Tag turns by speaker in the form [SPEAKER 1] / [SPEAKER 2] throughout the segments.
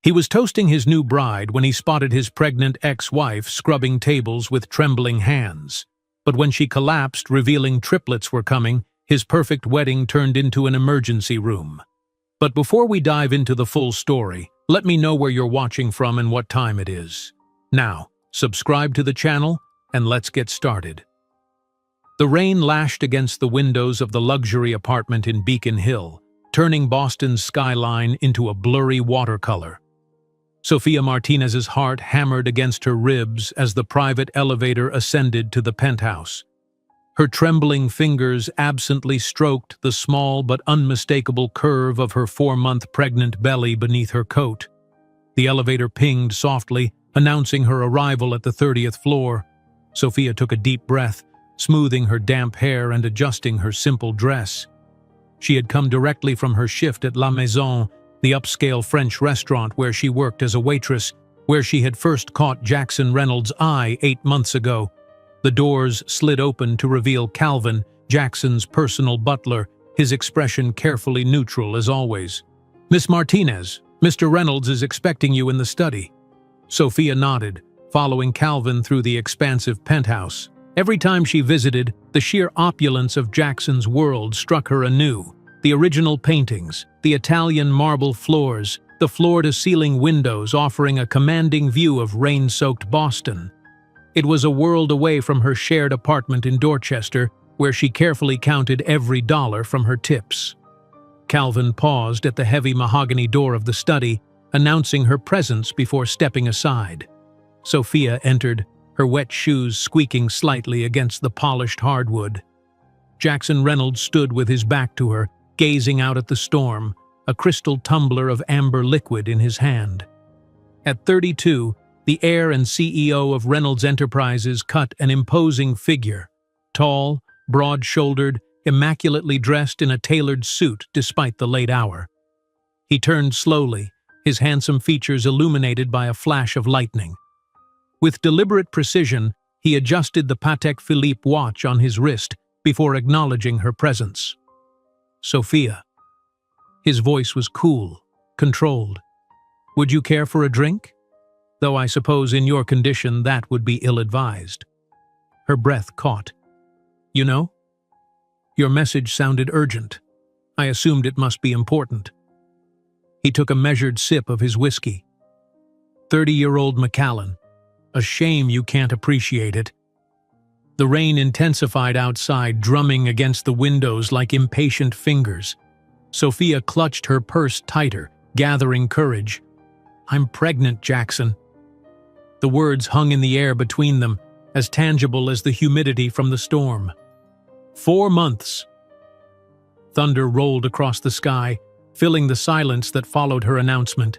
[SPEAKER 1] He was toasting his new bride when he spotted his pregnant ex-wife scrubbing tables with trembling hands. But when she collapsed, revealing triplets were coming, his perfect wedding turned into an emergency room. But before we dive into the full story, let me know where you're watching from and what time it is. Now, subscribe to the channel, and let's get started. The rain lashed against the windows of the luxury apartment in Beacon Hill, turning Boston's skyline into a blurry watercolor. Sophia Martinez's heart hammered against her ribs as the private elevator ascended to the penthouse. Her trembling fingers absently stroked the small but unmistakable curve of her 4-month pregnant belly beneath her coat. The elevator pinged softly, announcing her arrival at the 30th floor. Sophia took a deep breath, smoothing her damp hair and adjusting her simple dress. She had come directly from her shift at La Maison, the upscale French restaurant where she worked as a waitress, where she had first caught Jackson Reynolds' eye 8 months ago. The doors slid open to reveal Calvin, Jackson's personal butler, his expression carefully neutral as always. "Miss Martinez, Mr. Reynolds is expecting you in the study." Sophia nodded, following Calvin through the expansive penthouse. Every time she visited, the sheer opulence of Jackson's world struck her anew. The original paintings, the Italian marble floors, the floor-to-ceiling windows offering a commanding view of rain-soaked Boston. It was a world away from her shared apartment in Dorchester, where she carefully counted every dollar from her tips. Calvin paused at the heavy mahogany door of the study, announcing her presence before stepping aside. Sophia entered, her wet shoes squeaking slightly against the polished hardwood. Jackson Reynolds stood with his back to her, gazing out at the storm, a crystal tumbler of amber liquid in his hand. At 32, the heir and CEO of Reynolds Enterprises cut an imposing figure, tall, broad-shouldered, immaculately dressed in a tailored suit despite the late hour. He turned slowly, his handsome features illuminated by a flash of lightning. With deliberate precision, he adjusted the Patek Philippe watch on his wrist before acknowledging her presence. "Sophia." His voice was cool, controlled. "Would you care for a drink? Though I suppose in your condition that would be ill-advised." Her breath caught. "You know? Your message sounded urgent. I assumed it must be important." He took a measured sip of his whiskey. 30-year-old Macallan. A shame you can't appreciate it. The rain intensified outside, drumming against the windows like impatient fingers. Sophia clutched her purse tighter, gathering courage. "I'm pregnant, Jackson." The words hung in the air between them, as tangible as the humidity from the storm. 4 months. Thunder rolled across the sky, filling the silence that followed her announcement.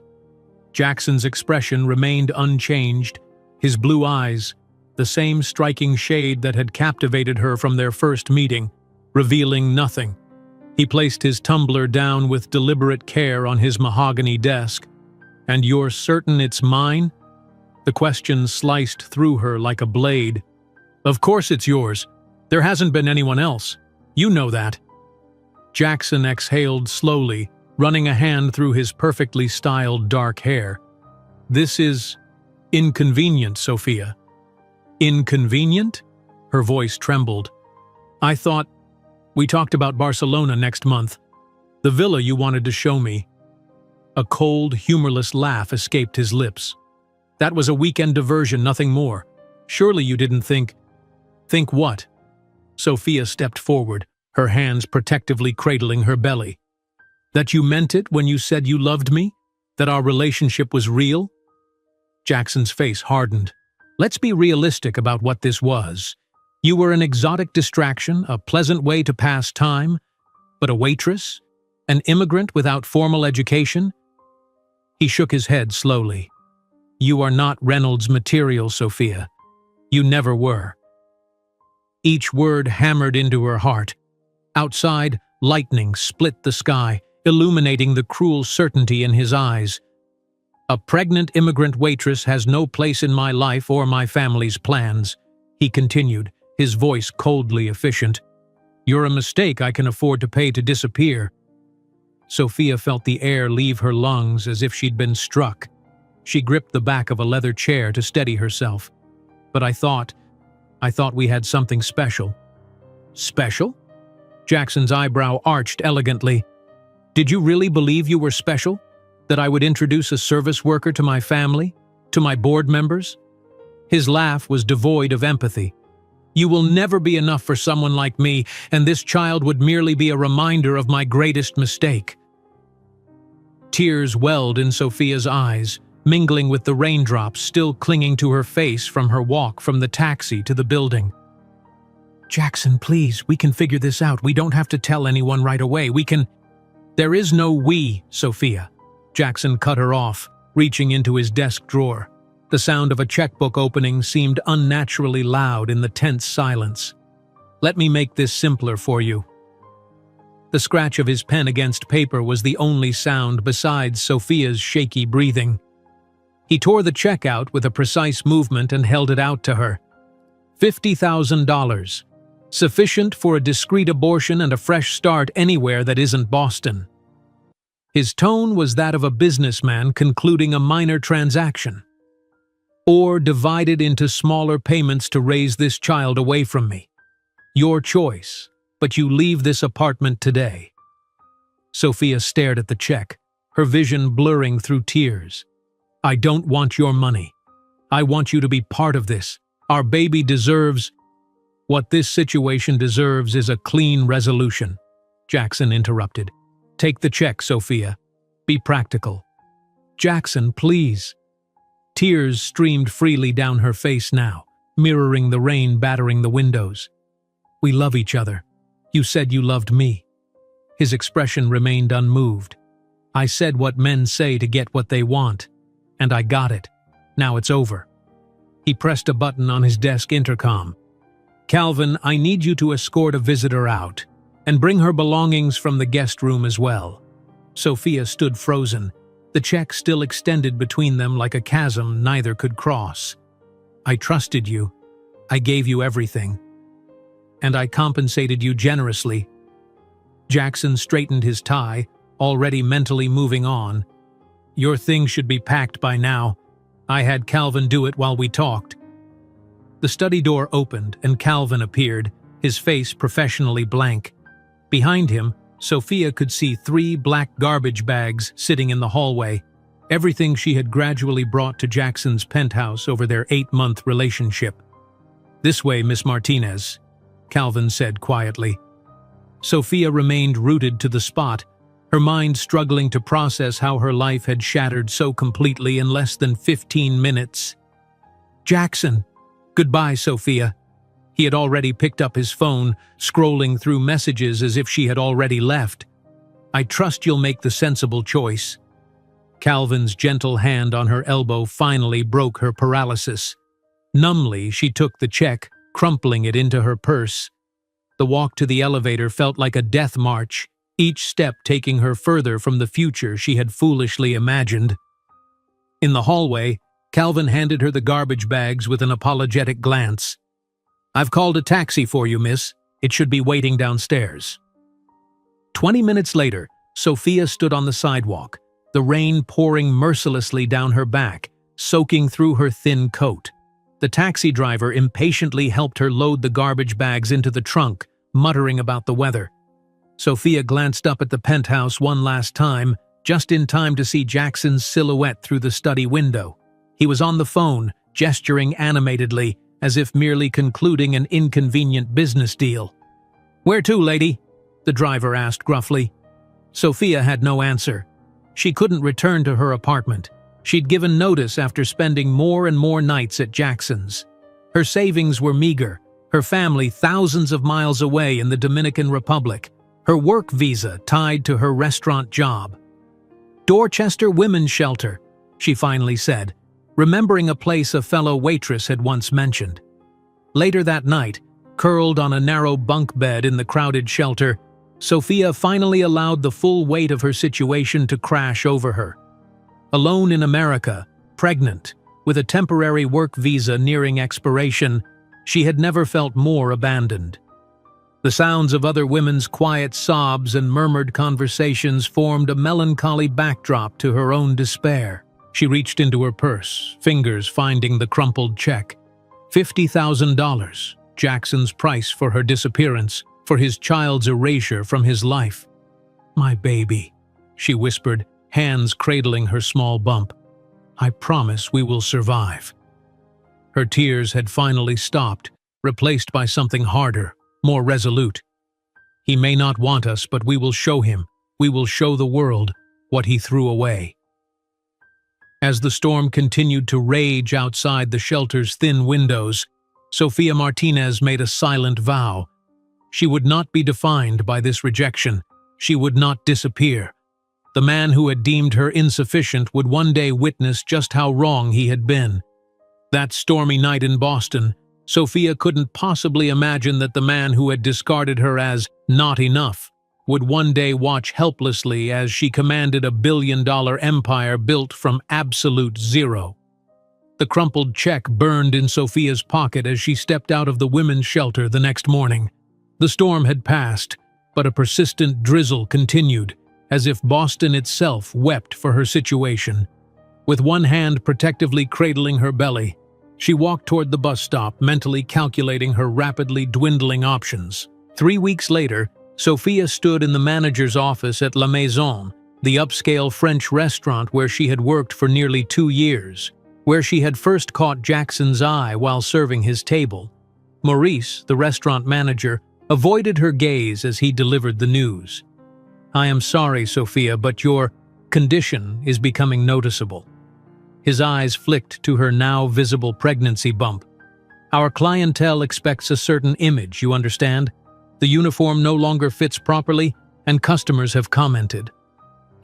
[SPEAKER 1] Jackson's expression remained unchanged, his blue eyes, the same striking shade that had captivated her from their first meeting, revealing nothing. He placed his tumbler down with deliberate care on his mahogany desk. "And you're certain it's mine?" The question sliced through her like a blade. "Of course it's yours. There hasn't been anyone else. You know that." Jackson exhaled slowly, running a hand through his perfectly styled dark hair. "This is inconvenient, Sophia." "Inconvenient?" Her voice trembled. "I thought we talked about Barcelona next month. The villa you wanted to show me." A cold, humorless laugh escaped his lips. "That was a weekend diversion, nothing more. Surely you didn't think—" "Think what?" Sophia stepped forward, her hands protectively cradling her belly. "That you meant it when you said you loved me? That our relationship was real?" Jackson's face hardened. "Let's be realistic about what this was. You were an exotic distraction, a pleasant way to pass time, but a waitress? An immigrant without formal education?" He shook his head slowly. "You are not Reynolds' material, Sophia. You never were." Each word hammered into her heart. Outside, lightning split the sky, illuminating the cruel certainty in his eyes. "A pregnant immigrant waitress has no place in my life or my family's plans," he continued, his voice coldly efficient. "You're a mistake I can afford to pay to disappear." Sophia felt the air leave her lungs as if she'd been struck. She gripped the back of a leather chair to steady herself. But I thought we had something special. Special? Jackson's eyebrow arched elegantly. Did you really believe you were special? That I would introduce a service worker to my family? To my board members? His laugh was devoid of empathy. You will never be enough for someone like me, and this child would merely be a reminder of my greatest mistake. Tears welled in Sophia's eyes, mingling with the raindrops still clinging to her face from her walk from the taxi to the building. Jackson, please, we can figure this out. We don't have to tell anyone right away. We can… There is no we, Sophia. Jackson cut her off, reaching into his desk drawer. The sound of a checkbook opening seemed unnaturally loud in the tense silence. Let me make this simpler for you. The scratch of his pen against paper was the only sound besides Sophia's shaky breathing. He tore the check out with a precise movement and held it out to her. $50,000. Sufficient for a discreet abortion and a fresh start anywhere that isn't Boston. His tone was that of a businessman concluding a minor transaction. Or divided into smaller payments to raise this child away from me. Your choice, but you leave this apartment today. Sophia stared at the check, her vision blurring through tears. I don't want your money. I want you to be part of this. Our baby deserves… What this situation deserves is a clean resolution, Jackson interrupted. Take the check, Sophia. Be practical. Jackson, please. Tears streamed freely down her face now, mirroring the rain battering the windows. We love each other. You said you loved me. His expression remained unmoved. I said what men say to get what they want, and I got it. Now it's over. He pressed a button on his desk intercom. Calvin, I need you to escort a visitor out, and bring her belongings from the guest room as well. Sophia stood frozen, the check still extended between them like a chasm neither could cross. I trusted you. I gave you everything. And I compensated you generously. Jackson straightened his tie, already mentally moving on. Your things should be packed by now. I had Calvin do it while we talked. The study door opened and Calvin appeared, his face professionally blank. Behind him, Sophia could see 3 black garbage bags sitting in the hallway, everything she had gradually brought to Jackson's penthouse over their 8-month relationship. This way, Miss Martinez, Calvin said quietly. Sophia remained rooted to the spot, her mind struggling to process how her life had shattered so completely in less than 15 minutes. Jackson. Goodbye, Sophia. He had already picked up his phone, scrolling through messages as if she had already left. I trust you'll make the sensible choice. Calvin's gentle hand on her elbow finally broke her paralysis. Numbly, she took the check, crumpling it into her purse. The walk to the elevator felt like a death march, each step taking her further from the future she had foolishly imagined. In the hallway, Calvin handed her the garbage bags with an apologetic glance. I've called a taxi for you, miss. It should be waiting downstairs. 20 minutes later, Sophia stood on the sidewalk, the rain pouring mercilessly down her back, soaking through her thin coat. The taxi driver impatiently helped her load the garbage bags into the trunk, muttering about the weather. Sophia glanced up at the penthouse one last time, just in time to see Jackson's silhouette through the study window. He was on the phone, gesturing animatedly, as if merely concluding an inconvenient business deal. Where to, lady? The driver asked gruffly. Sophia had no answer. She couldn't return to her apartment. She'd given notice after spending more and more nights at Jackson's. Her savings were meager, her family thousands of miles away in the Dominican Republic, her work visa tied to her restaurant job. Dorchester Women's Shelter, she finally said, remembering a place a fellow waitress had once mentioned. Later that night, curled on a narrow bunk bed in the crowded shelter, Sophia finally allowed the full weight of her situation to crash over her. Alone in America, pregnant, with a temporary work visa nearing expiration, she had never felt more abandoned. The sounds of other women's quiet sobs and murmured conversations formed a melancholy backdrop to her own despair. She reached into her purse, fingers finding the crumpled check. $50,000, Jackson's price for her disappearance, for his child's erasure from his life. "My baby," she whispered, hands cradling her small bump. "I promise we will survive." Her tears had finally stopped, replaced by something harder, more resolute. "He may not want us, but we will show him, we will show the world what he threw away." As the storm continued to rage outside the shelter's thin windows, Sofia Martinez made a silent vow. She would not be defined by this rejection. She would not disappear. The man who had deemed her insufficient would one day witness just how wrong he had been. That stormy night in Boston, Sofia couldn't possibly imagine that the man who had discarded her as not enough would one day watch helplessly as she commanded a billion-dollar empire built from absolute zero. The crumpled check burned in Sofia's pocket as she stepped out of the women's shelter the next morning. The storm had passed, but a persistent drizzle continued, as if Boston itself wept for her situation. With one hand protectively cradling her belly, she walked toward the bus stop, mentally calculating her rapidly dwindling options. 3 weeks later, Sofia stood in the manager's office at La Maison, the upscale French restaurant where she had worked for nearly 2 years, where she had first caught Jackson's eye while serving his table. Maurice, the restaurant manager, avoided her gaze as he delivered the news. "I am sorry, Sofia, but your condition is becoming noticeable." His eyes flicked to her now visible pregnancy bump. "Our clientele expects a certain image, you understand? The uniform no longer fits properly, and customers have commented."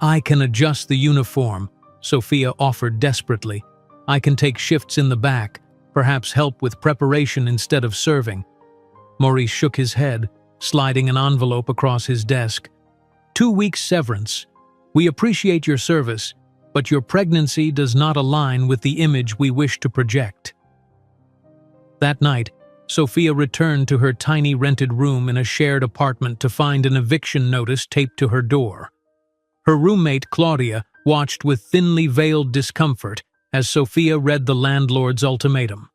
[SPEAKER 1] "I can adjust the uniform," Sofia offered desperately. "I can take shifts in the back, perhaps help with preparation instead of serving." Maurice shook his head, sliding an envelope across his desk. 2 weeks severance. We appreciate your service, but your pregnancy does not align with the image we wish to project." That night, Sofia returned to her tiny rented room in a shared apartment to find an eviction notice taped to her door. Her roommate, Claudia, watched with thinly veiled discomfort as Sofia read the landlord's ultimatum.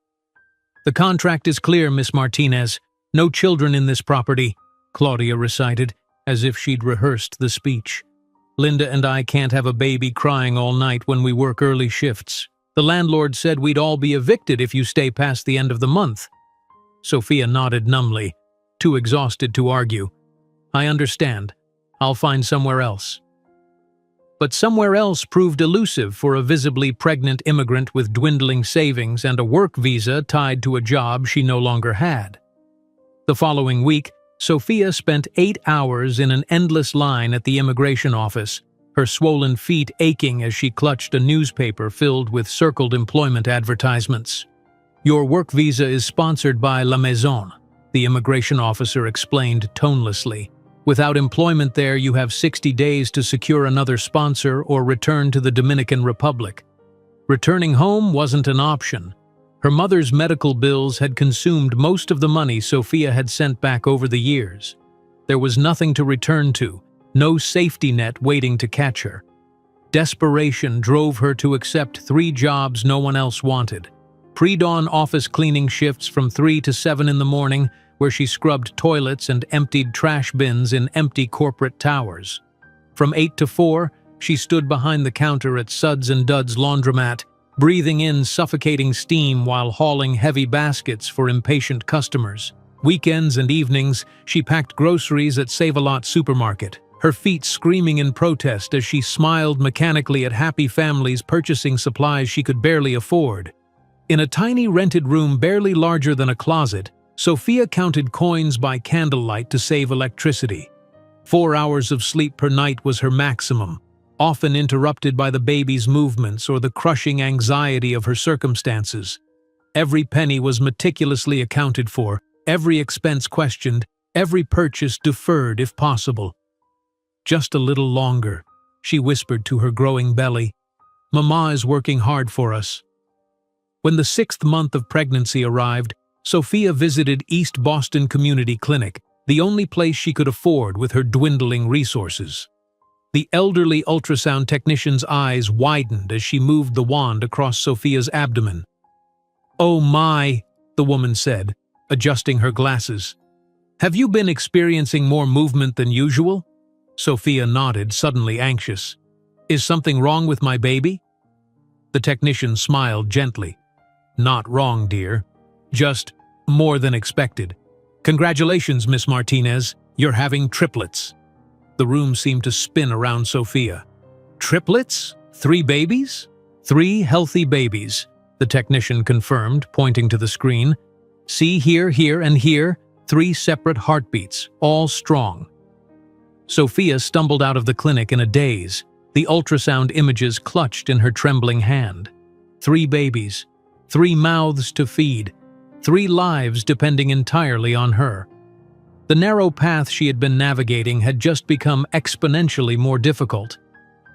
[SPEAKER 1] "The contract is clear, Miss Martinez. No children in this property," Claudia recited, as if she'd rehearsed the speech. "Linda and I can't have a baby crying all night when we work early shifts. The landlord said we'd all be evicted if you stay past the end of the month." Sofia nodded numbly, too exhausted to argue. "I understand. I'll find somewhere else." But somewhere else proved elusive for a visibly pregnant immigrant with dwindling savings and a work visa tied to a job she no longer had. The following week, Sofia spent 8 hours in an endless line at the immigration office, her swollen feet aching as she clutched a newspaper filled with circled employment advertisements. "Your work visa is sponsored by La Maison," the immigration officer explained tonelessly. "Without employment there, you have 60 days to secure another sponsor or return to the Dominican Republic." Returning home wasn't an option. Her mother's medical bills had consumed most of the money Sofia had sent back over the years. There was nothing to return to, no safety net waiting to catch her. Desperation drove her to accept 3 jobs no one else wanted. Pre-dawn office cleaning shifts from 3 to 7 in the morning, where she scrubbed toilets and emptied trash bins in empty corporate towers. From 8 to 4, she stood behind the counter at Suds and Duds laundromat, breathing in suffocating steam while hauling heavy baskets for impatient customers. Weekends and evenings, she packed groceries at Save-A-Lot supermarket, her feet screaming in protest as she smiled mechanically at happy families purchasing supplies she could barely afford. In a tiny rented room barely larger than a closet, Sofia counted coins by candlelight to save electricity. 4 hours of sleep per night was her maximum, often interrupted by the baby's movements or the crushing anxiety of her circumstances. Every penny was meticulously accounted for, every expense questioned, every purchase deferred if possible. "Just a little longer," she whispered to her growing belly. "Mama is working hard for us." When the 6th month of pregnancy arrived, Sofia visited East Boston Community Clinic, the only place she could afford with her dwindling resources. The elderly ultrasound technician's eyes widened as she moved the wand across Sophia's abdomen. "Oh my," the woman said, adjusting her glasses. "Have you been experiencing more movement than usual?" Sophia nodded, suddenly anxious. "Is something wrong with my baby?" The technician smiled gently. "Not wrong, dear. Just more than expected. Congratulations, Miss Martinez. You're having triplets." The room seemed to spin around Sophia. "Triplets? 3 babies?" "3 healthy babies," the technician confirmed, pointing to the screen. "See here, here, and here, 3 separate heartbeats, all strong." Sophia stumbled out of the clinic in a daze, the ultrasound images clutched in her trembling hand. 3 babies, 3 mouths to feed, 3 lives depending entirely on her. The narrow path she had been navigating had just become exponentially more difficult.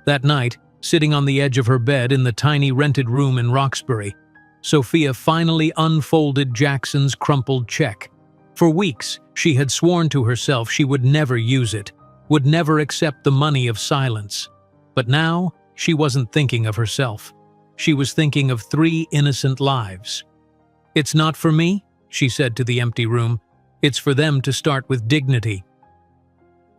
[SPEAKER 1] That night, sitting on the edge of her bed in the tiny rented room in Roxbury, Sophia finally unfolded Jackson's crumpled check. For weeks, she had sworn to herself she would never use it, would never accept the money of silence. But now, she wasn't thinking of herself. She was thinking of 3 innocent lives. "It's not for me," she said to the empty room. "It's for them to start with dignity."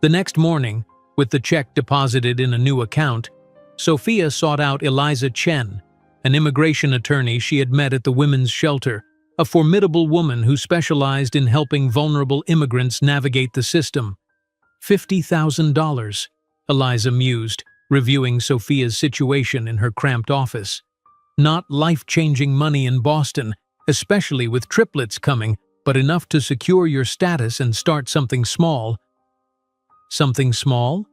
[SPEAKER 1] The next morning, with the check deposited in a new account, Sophia sought out Eliza Chen, an immigration attorney she had met at the women's shelter, a formidable woman who specialized in helping vulnerable immigrants navigate the system. $50,000, Eliza mused, reviewing Sophia's situation in her cramped office. Not life-changing money in Boston, especially with triplets coming, but enough to secure your status and start something small. "Something small?"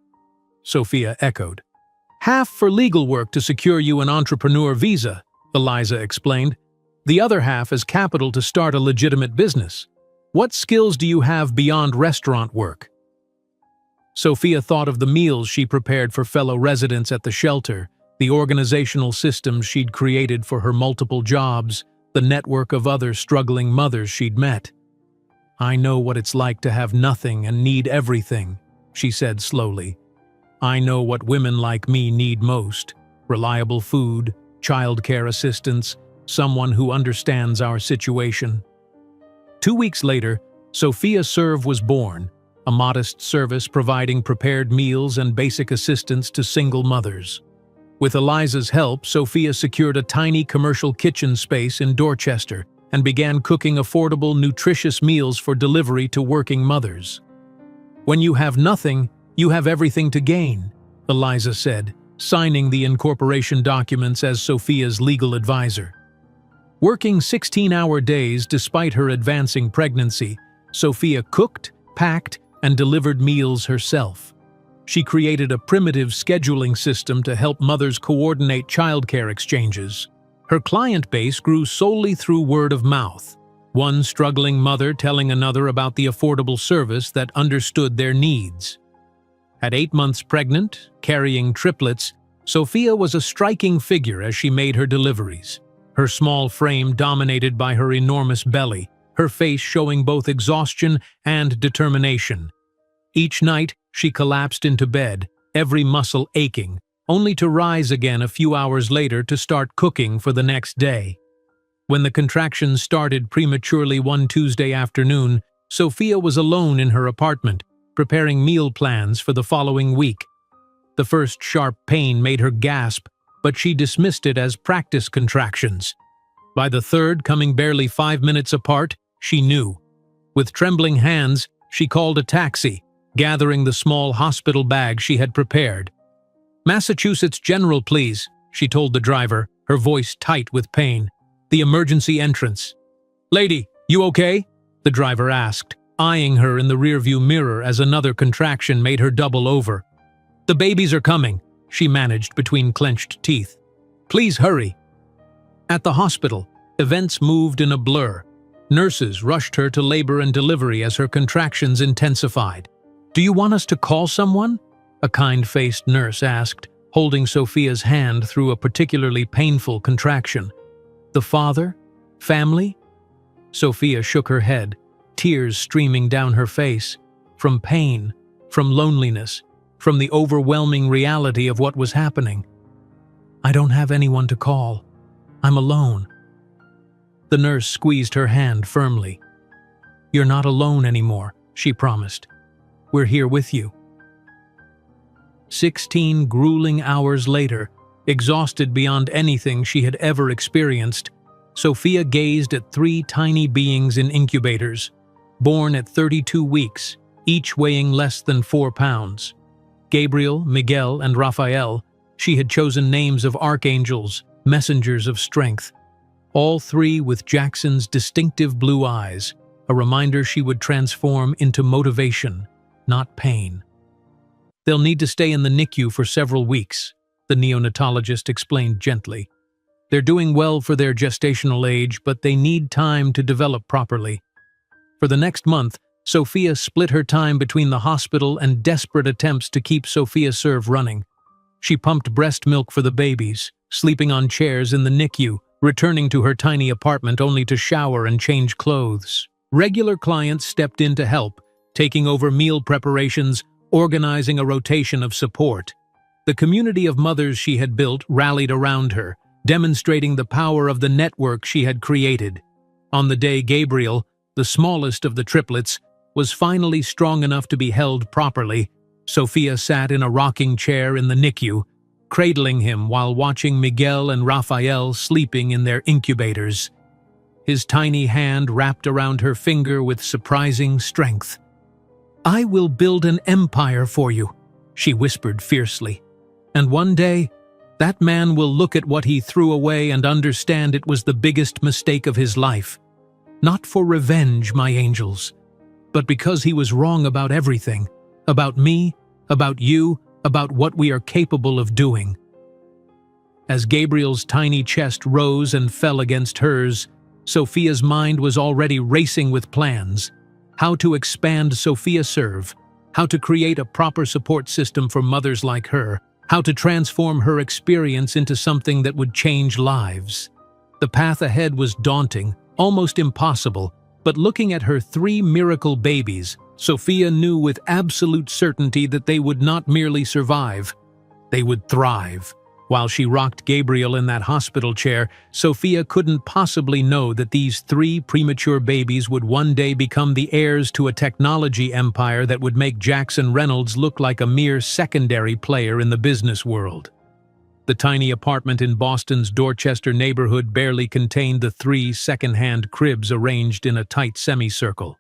[SPEAKER 1] Sophia echoed. "Half for legal work to secure you an entrepreneur visa," Eliza explained. "The other half is capital to start a legitimate business. What skills do you have beyond restaurant work?" Sophia thought of the meals she prepared for fellow residents at the shelter, the organizational systems she'd created for her multiple jobs, the network of other struggling mothers she'd met. "I know what it's like to have nothing and need everything," she said slowly. "I know what women like me need most: reliable food, childcare assistance, someone who understands our situation." 2 weeks later, Sophia Serve was born, a modest service providing prepared meals and basic assistance to single mothers. With Eliza's help, Sophia secured a tiny commercial kitchen space in Dorchester and began cooking affordable, nutritious meals for delivery to working mothers. "When you have nothing, you have everything to gain," Eliza said, signing the incorporation documents as Sophia's legal advisor. Working 16-hour days despite her advancing pregnancy, Sophia cooked, packed, and delivered meals herself. She created a primitive scheduling system to help mothers coordinate childcare exchanges. Her client base grew solely through word of mouth, one struggling mother telling another about the affordable service that understood their needs. At 8 months pregnant, carrying triplets, Sophia was a striking figure as she made her deliveries, her small frame dominated by her enormous belly, her face showing both exhaustion and determination. Each night, she collapsed into bed, every muscle aching, only to rise again a few hours later to start cooking for the next day. When the contractions started prematurely one Tuesday afternoon, Sophia was alone in her apartment, preparing meal plans for the following week. The first sharp pain made her gasp, but she dismissed it as practice contractions. By the third, coming barely 5 minutes apart, she knew. With trembling hands, she called a taxi, gathering the small hospital bag she had prepared. "Massachusetts General, please," she told the driver, her voice tight with pain. "The emergency entrance." "Lady, you okay?" the driver asked, eyeing her in the rearview mirror as another contraction made her double over. "The babies are coming," she managed between clenched teeth. "Please hurry." At the hospital, events moved in a blur. Nurses rushed her to labor and delivery as her contractions intensified. "Do you want us to call someone?" a kind-faced nurse asked, holding Sophia's hand through a particularly painful contraction. "The father? Family?" Sophia shook her head, tears streaming down her face, from pain, from loneliness, from the overwhelming reality of what was happening. "I don't have anyone to call. I'm alone." The nurse squeezed her hand firmly. "You're not alone anymore," she promised. "We're here with you." 16 grueling hours later, exhausted beyond anything she had ever experienced, Sophia gazed at 3 tiny beings in incubators, born at 32 weeks, each weighing less than 4 pounds. Gabriel, Miguel, and Raphael, she had chosen names of archangels, messengers of strength. All 3 with Jackson's distinctive blue eyes, a reminder she would transform into motivation, not pain. "They'll need to stay in the NICU for several weeks," the neonatologist explained gently. "They're doing well for their gestational age, but they need time to develop properly." For the next month, Sophia split her time between the hospital and desperate attempts to keep Sophia Serve running. She pumped breast milk for the babies, sleeping on chairs in the NICU, returning to her tiny apartment only to shower and change clothes. Regular clients stepped in to help, taking over meal preparations, organizing a rotation of support. The community of mothers she had built rallied around her, demonstrating the power of the network she had created. On the day Gabriel, the smallest of the triplets, was finally strong enough to be held properly, Sophia sat in a rocking chair in the NICU, cradling him while watching Miguel and Raphael sleeping in their incubators. His tiny hand wrapped around her finger with surprising strength. "I will build an empire for you," she whispered fiercely. "And one day, that man will look at what he threw away and understand it was the biggest mistake of his life. Not for revenge, my angels, but because he was wrong about everything, about me, about you, about what we are capable of doing." As Gabriel's tiny chest rose and fell against hers, Sophia's mind was already racing with plans. How to expand Sophia Serve, how to create a proper support system for mothers like her, how to transform her experience into something that would change lives. The path ahead was daunting, almost impossible, but looking at her 3 miracle babies, Sophia knew with absolute certainty that they would not merely survive, they would thrive. While she rocked Gabriel in that hospital chair, Sophia couldn't possibly know that these 3 premature babies would one day become the heirs to a technology empire that would make Jackson Reynolds look like a mere secondary player in the business world. The tiny apartment in Boston's Dorchester neighborhood barely contained the 3 second-hand cribs arranged in a tight semicircle.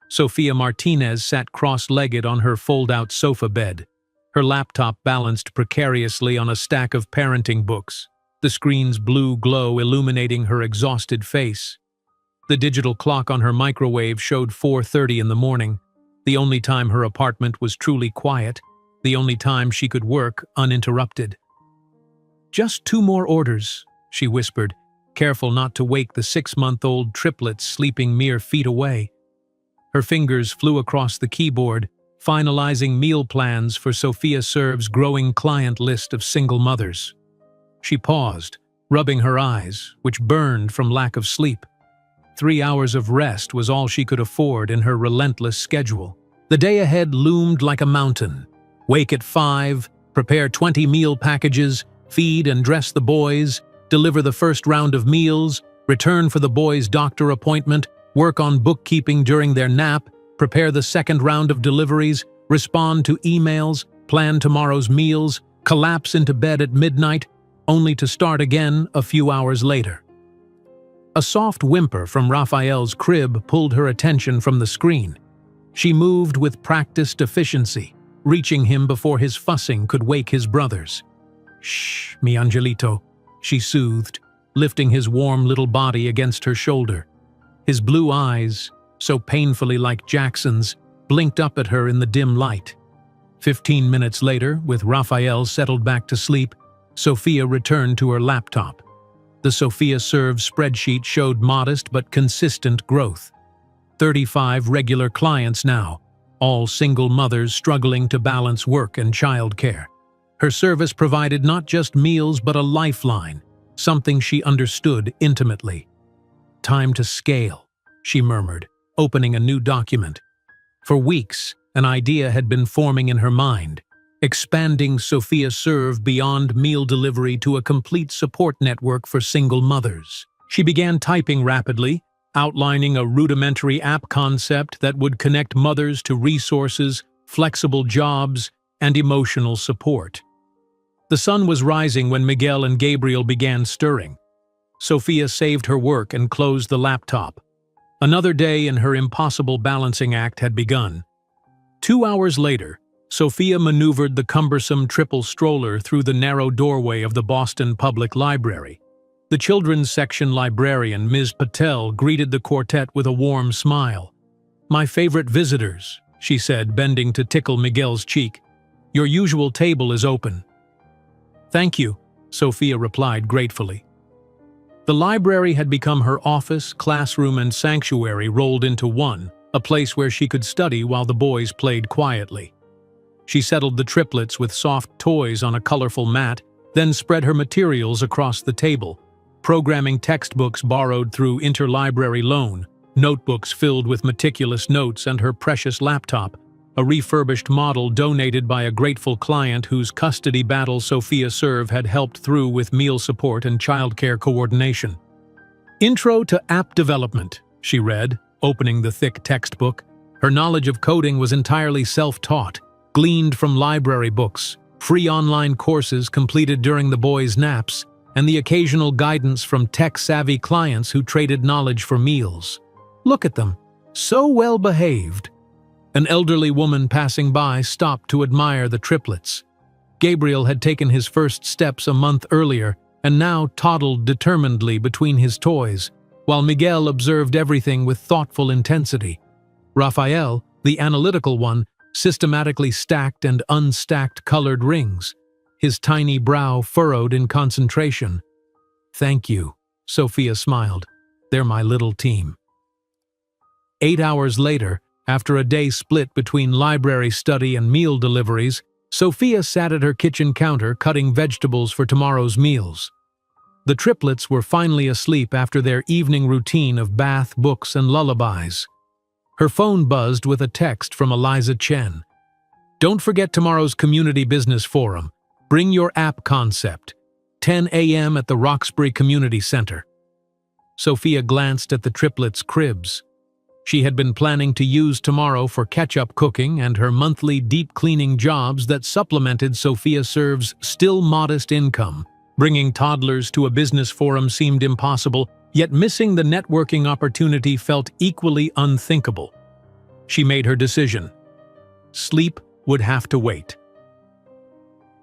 [SPEAKER 1] Sophia Martinez sat cross-legged on her fold-out sofa bed, her laptop balanced precariously on a stack of parenting books, the screen's blue glow illuminating her exhausted face. The digital clock on her microwave showed 4:30 in the morning, the only time her apartment was truly quiet, the only time she could work uninterrupted. "Just 2 more orders," she whispered, careful not to wake the 6-month-old triplets sleeping mere feet away. Her fingers flew across the keyboard, finalizing meal plans for Sophia Serve's growing client list of single mothers. She paused, rubbing her eyes, which burned from lack of sleep. 3 hours of rest was all she could afford in her relentless schedule. The day ahead loomed like a mountain. Wake at 5, prepare 20 meal packages, feed and dress the boys, deliver the first round of meals, return for the boys' doctor appointment, work on bookkeeping during their nap, prepare the second round of deliveries, respond to emails, plan tomorrow's meals, collapse into bed at midnight, only to start again a few hours later. A soft whimper from Raphael's crib pulled her attention from the screen. She moved with practiced efficiency, reaching him before his fussing could wake his brothers. "Shh, mi angelito," she soothed, lifting his warm little body against her shoulder. His blue eyes, so painfully like Jackson's, blinked up at her in the dim light. 15 minutes later, with Raphael settled back to sleep, Sophia returned to her laptop. The Sophia Serve spreadsheet showed modest but consistent growth. 35 regular clients now, all single mothers struggling to balance work and childcare. Her service provided not just meals but a lifeline, something she understood intimately. "Time to scale," she murmured, opening a new document. For weeks, an idea had been forming in her mind. expanding Sophia Serve beyond meal delivery to a complete support network for single mothers. She began typing rapidly, outlining a rudimentary app concept that would connect mothers to resources, flexible jobs, and emotional support. The sun was rising when Miguel and Gabriel began stirring. Sophia saved her work and closed the laptop. Another day in her impossible balancing act had begun. 2 hours later, Sophia maneuvered the cumbersome triple stroller through the narrow doorway of the Boston Public Library. The children's section librarian, Ms. Patel, greeted the quartet with a warm smile. "My favorite visitors," she said, bending to tickle Miguel's cheek. "Your usual table is open." "Thank you," Sophia replied gratefully. The library had become her office, classroom, and sanctuary rolled into one, a place where she could study while the boys played quietly. She settled the triplets with soft toys on a colorful mat, then spread her materials across the table, programming textbooks borrowed through interlibrary loan, notebooks filled with meticulous notes, and her precious laptop, a refurbished model donated by a grateful client whose custody battle Sophia Serve had helped through with meal support and childcare coordination. "Intro to App Development," she read, opening the thick textbook. Her knowledge of coding was entirely self-taught, gleaned from library books, free online courses completed during the boys' naps, and the occasional guidance from tech-savvy clients who traded knowledge for meals. "Look at them, so well-behaved." An elderly woman passing by stopped to admire the triplets. Gabriel had taken his first steps a month earlier and now toddled determinedly between his toys, while Miguel observed everything with thoughtful intensity. Raphael, the analytical one, systematically stacked and unstacked colored rings, his tiny brow furrowed in concentration. "Thank you," Sophia smiled. "They're my little team." 8 hours later, after a day split between library study and meal deliveries, Sophia sat at her kitchen counter cutting vegetables for tomorrow's meals. The triplets were finally asleep after their evening routine of bath, books, and lullabies. Her phone buzzed with a text from Eliza Chen. "Don't forget tomorrow's Community Business Forum. Bring your app concept. 10 a.m. at the Roxbury Community Center." Sophia glanced at the triplets' cribs. She had been planning to use tomorrow for catch-up cooking and her monthly deep-cleaning jobs that supplemented Sophia Serve's still modest income. Bringing toddlers to a business forum seemed impossible, yet missing the networking opportunity felt equally unthinkable. She made her decision. Sleep would have to wait.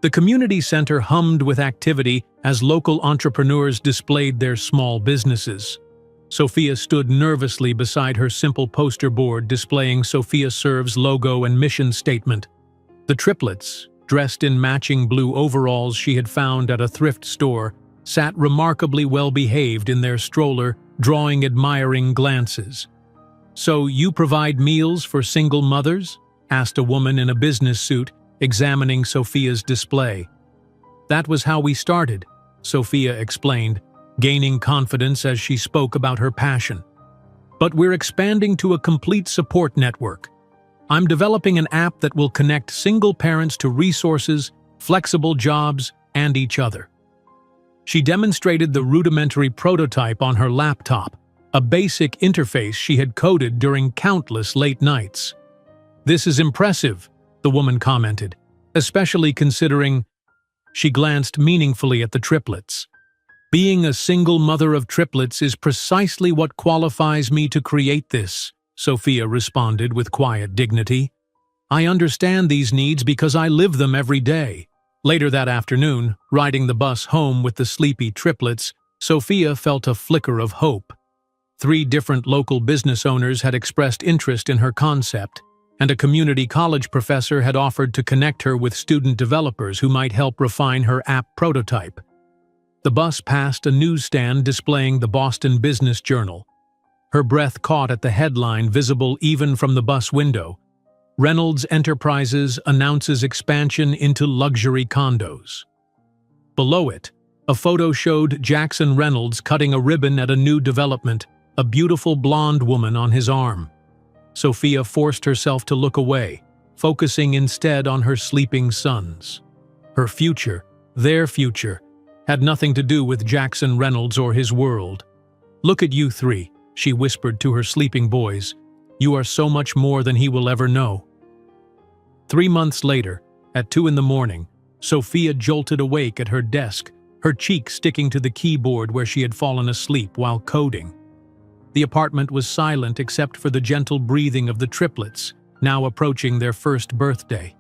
[SPEAKER 1] The community center hummed with activity as local entrepreneurs displayed their small businesses. Sophia stood nervously beside her simple poster board displaying Sophia Serve's logo and mission statement. The triplets, dressed in matching blue overalls she had found at a thrift store, sat remarkably well-behaved in their stroller, drawing admiring glances. "So you provide meals for single mothers?" asked a woman in a business suit, examining Sophia's display. "That was how we started," Sophia explained, gaining confidence as she spoke about her passion. "But we're expanding to a complete support network. I'm developing an app that will connect single parents to resources, flexible jobs, and each other." She demonstrated the rudimentary prototype on her laptop, a basic interface she had coded during countless late nights. "This is impressive," the woman commented, "especially considering—" She glanced meaningfully at the triplets. "Being a single mother of triplets is precisely what qualifies me to create this," Sophia responded with quiet dignity. "I understand these needs because I live them every day." Later that afternoon, riding the bus home with the sleepy triplets, Sophia felt a flicker of hope. 3 different local business owners had expressed interest in her concept, and a community college professor had offered to connect her with student developers who might help refine her app prototype. The bus passed a newsstand displaying the Boston Business Journal. Her breath caught at the headline visible even from the bus window. "Reynolds Enterprises announces expansion into luxury condos." Below it, a photo showed Jackson Reynolds cutting a ribbon at a new development, a beautiful blonde woman on his arm. Sophia forced herself to look away, focusing instead on her sleeping sons. Her future, their future, had nothing to do with Jackson Reynolds or his world. "Look at you three," she whispered to her sleeping boys. "You are so much more than he will ever know." 3 months later, at 2 in the morning, Sophia jolted awake at her desk, her cheek sticking to the keyboard where she had fallen asleep while coding. The apartment was silent except for the gentle breathing of the triplets, now approaching their first birthday.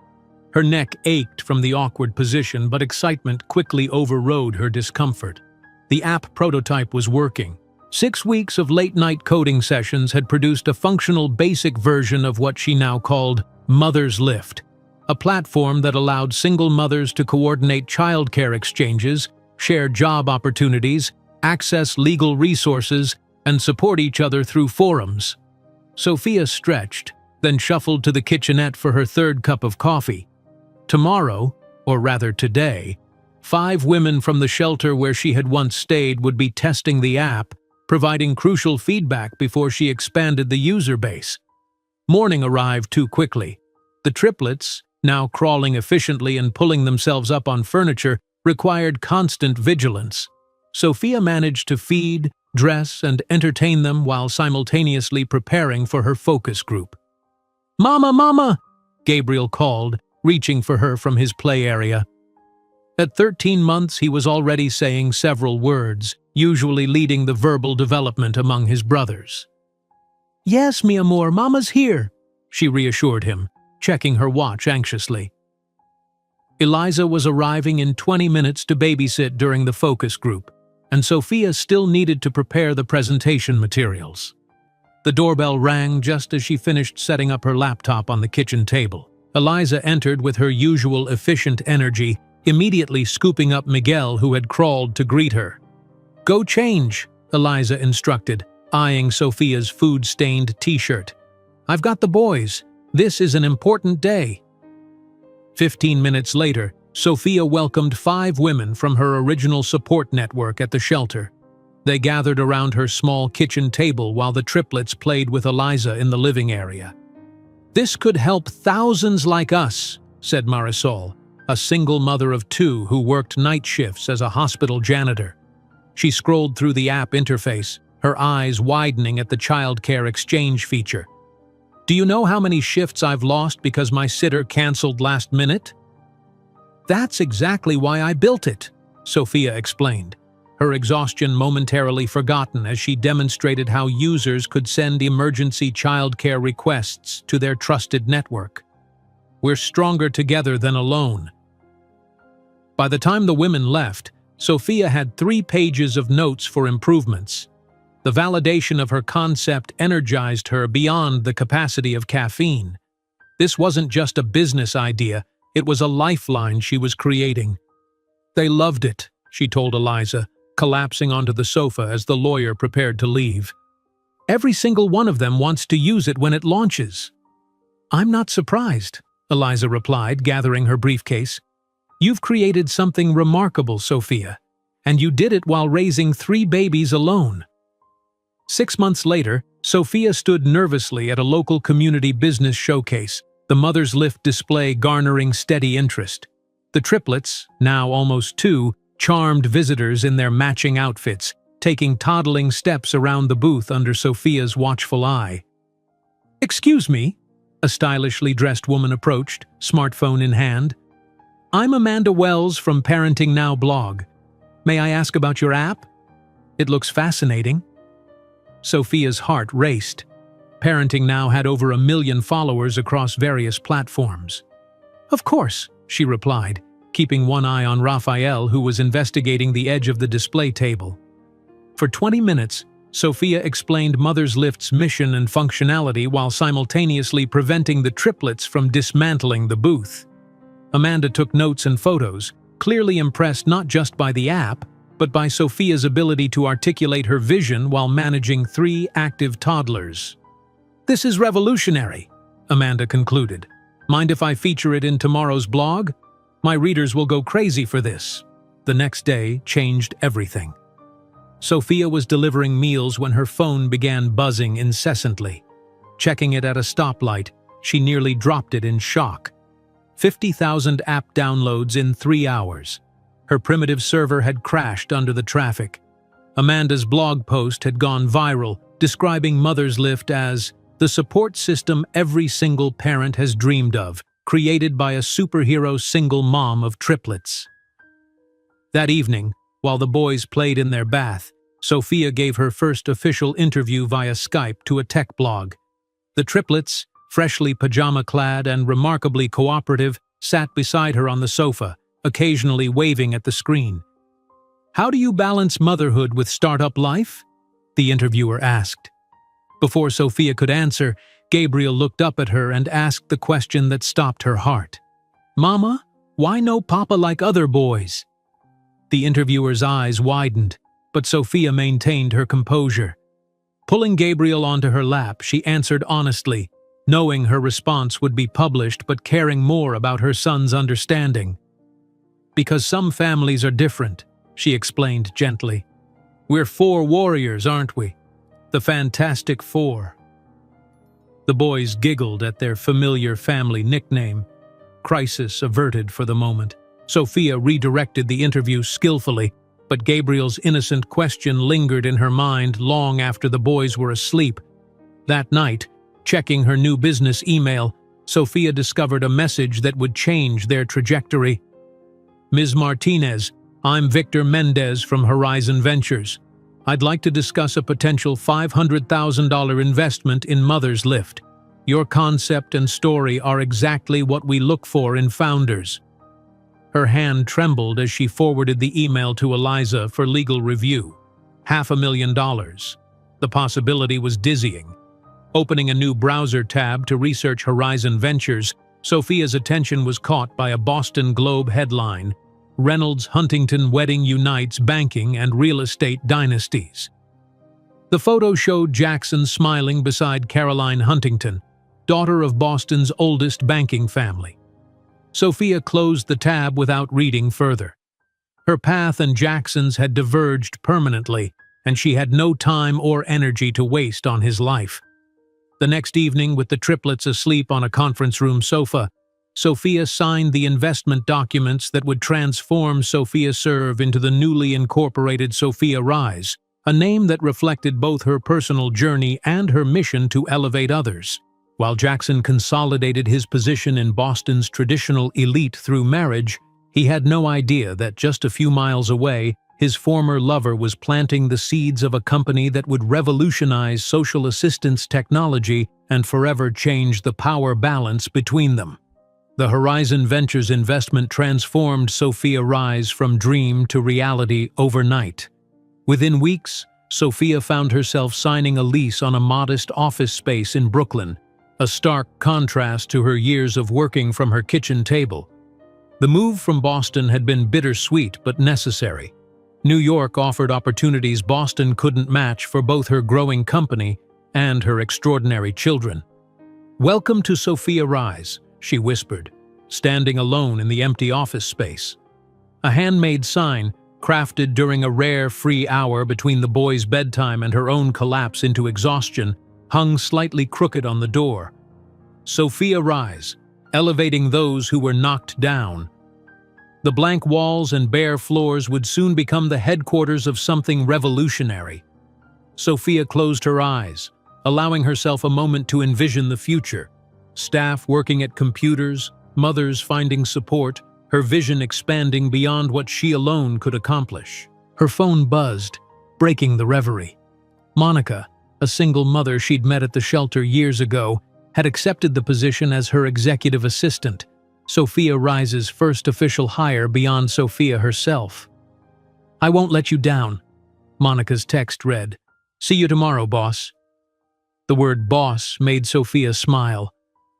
[SPEAKER 1] Her neck ached from the awkward position, but excitement quickly overrode her discomfort. The app prototype was working. 6 weeks of late-night coding sessions had produced a functional basic version of what she now called Mother's Lift, a platform that allowed single mothers to coordinate childcare exchanges, share job opportunities, access legal resources, and support each other through forums. Sophia stretched, then shuffled to the kitchenette for her third cup of coffee. Tomorrow, or rather today, 5 women from the shelter where she had once stayed would be testing the app, providing crucial feedback before she expanded the user base. Morning arrived too quickly. The triplets, now crawling efficiently and pulling themselves up on furniture, required constant vigilance. Sophia managed to feed, dress, and entertain them while simultaneously preparing for her focus group. "Mama, Mama!" Gabriel called, reaching for her from his play area. At 13 months, he was already saying several words, usually leading the verbal development among his brothers. "Yes, mi amor, Mama's here," she reassured him, checking her watch anxiously. Eliza was arriving in 20 minutes to babysit during the focus group, and Sophia still needed to prepare the presentation materials. The doorbell rang just as she finished setting up her laptop on the kitchen table. Eliza entered with her usual efficient energy, immediately scooping up Miguel, who had crawled to greet her. "Go change," Eliza instructed, eyeing Sophia's food-stained t-shirt. "I've got the boys. This is an important day." 15 minutes later, Sophia welcomed 5 women from her original support network at the shelter. They gathered around her small kitchen table while the triplets played with Eliza in the living area. "This could help thousands like us," said Marisol, a single mother of 2 who worked night shifts as a hospital janitor. She scrolled through the app interface, her eyes widening at the childcare exchange feature. "Do you know how many shifts I've lost because my sitter canceled last minute?" "That's exactly why I built it," Sophia explained, her exhaustion momentarily forgotten as she demonstrated how users could send emergency childcare requests to their trusted network. "We're stronger together than alone." By the time the women left, Sophia had 3 pages of notes for improvements. The validation of her concept energized her beyond the capacity of caffeine. This wasn't just a business idea, it was a lifeline she was creating. "They loved it," she told Eliza, collapsing onto the sofa as the lawyer prepared to leave. "Every single one of them wants to use it when it launches." "I'm not surprised," Eliza replied, gathering her briefcase. "You've created something remarkable, Sophia, and you did it while raising 3 babies alone." 6 months later, Sophia stood nervously at a local community business showcase, the Mother's Lift display garnering steady interest. The triplets, now almost 2, charmed visitors in their matching outfits, taking toddling steps around the booth under Sophia's watchful eye. "Excuse me," a stylishly dressed woman approached, smartphone in hand. "I'm Amanda Wells from Parenting Now blog. May I ask about your app? It looks fascinating." Sophia's heart raced. Parenting Now had over 1 million followers across various platforms. "Of course," she replied, keeping one eye on Raphael, who was investigating the edge of the display table. For 20 minutes, Sophia explained Mother's Lift's mission and functionality while simultaneously preventing the triplets from dismantling the booth. Amanda took notes and photos, clearly impressed not just by the app, but by Sophia's ability to articulate her vision while managing 3 active toddlers. "This is revolutionary," Amanda concluded. "Mind if I feature it in tomorrow's blog? My readers will go crazy for this." The next day changed everything. Sophia was delivering meals when her phone began buzzing incessantly. Checking it at a stoplight, she nearly dropped it in shock. 50,000 app downloads in 3 hours. Her primitive server had crashed under the traffic. Amanda's blog post had gone viral, describing Mother's Lift as the support system every single parent has dreamed of, created by a superhero single mom of triplets. That evening, while the boys played in their bath, Sophia gave her first official interview via Skype to a tech blog. The triplets, freshly pajama-clad and remarkably cooperative, sat beside her on the sofa, occasionally waving at the screen. "How do you balance motherhood with startup life?" the interviewer asked. Before Sophia could answer, Gabriel looked up at her and asked the question that stopped her heart. "Mama, why no papa like other boys?" The interviewer's eyes widened, but Sophia maintained her composure. Pulling Gabriel onto her lap, she answered honestly, knowing her response would be published but caring more about her son's understanding. "Because some families are different," she explained gently. "We're 4 warriors, aren't we? The Fantastic Four." The boys giggled at their familiar family nickname. Crisis averted for the moment. Sophia redirected the interview skillfully, but Gabriel's innocent question lingered in her mind long after the boys were asleep. That night, checking her new business email, Sophia discovered a message that would change their trajectory. "Ms. Martinez, I'm Victor Mendez from Horizon Ventures. I'd like to discuss a potential $500,000 investment in Mother's Lift. Your concept and story are exactly what we look for in founders." Her hand trembled as she forwarded the email to Eliza for legal review. $500,000. The possibility was dizzying. Opening a new browser tab to research Horizon Ventures, Sophia's attention was caught by a Boston Globe headline, "Reynolds-Huntington Wedding Unites Banking and Real Estate Dynasties." The photo showed Jackson smiling beside Caroline Huntington, daughter of Boston's oldest banking family. Sophia closed the tab without reading further. Her path and Jackson's had diverged permanently, and she had no time or energy to waste on his life. The next evening, with the triplets asleep on a conference room sofa, Sophia signed the investment documents that would transform Sophia Serve into the newly incorporated Sophia Rise, a name that reflected both her personal journey and her mission to elevate others. While Jackson consolidated his position in Boston's traditional elite through marriage, he had no idea that just a few miles away, his former lover was planting the seeds of a company that would revolutionize social assistance technology and forever change the power balance between them. The Horizon Ventures investment transformed Sophia Rise from dream to reality overnight. Within weeks, Sophia found herself signing a lease on a modest office space in Brooklyn, a stark contrast to her years of working from her kitchen table. The move from Boston had been bittersweet but necessary. New York offered opportunities Boston couldn't match for both her growing company and her extraordinary children. "Welcome to Sophia Rise," she whispered, standing alone in the empty office space. A handmade sign, crafted during a rare free hour between the boys' bedtime and her own collapse into exhaustion, hung slightly crooked on the door. "Sophia Rise, elevating those who were knocked down." The blank walls and bare floors would soon become the headquarters of something revolutionary. Sophia closed her eyes, allowing herself a moment to envision the future. Staff working at computers, mothers finding support, her vision expanding beyond what she alone could accomplish. Her phone buzzed, breaking the reverie. Monica, a single mother she'd met at the shelter years ago, had accepted the position as her executive assistant, Sophia Rise's first official hire beyond Sophia herself. "I won't let you down," Monica's text read. "See you tomorrow, boss." The word boss made Sophia smile.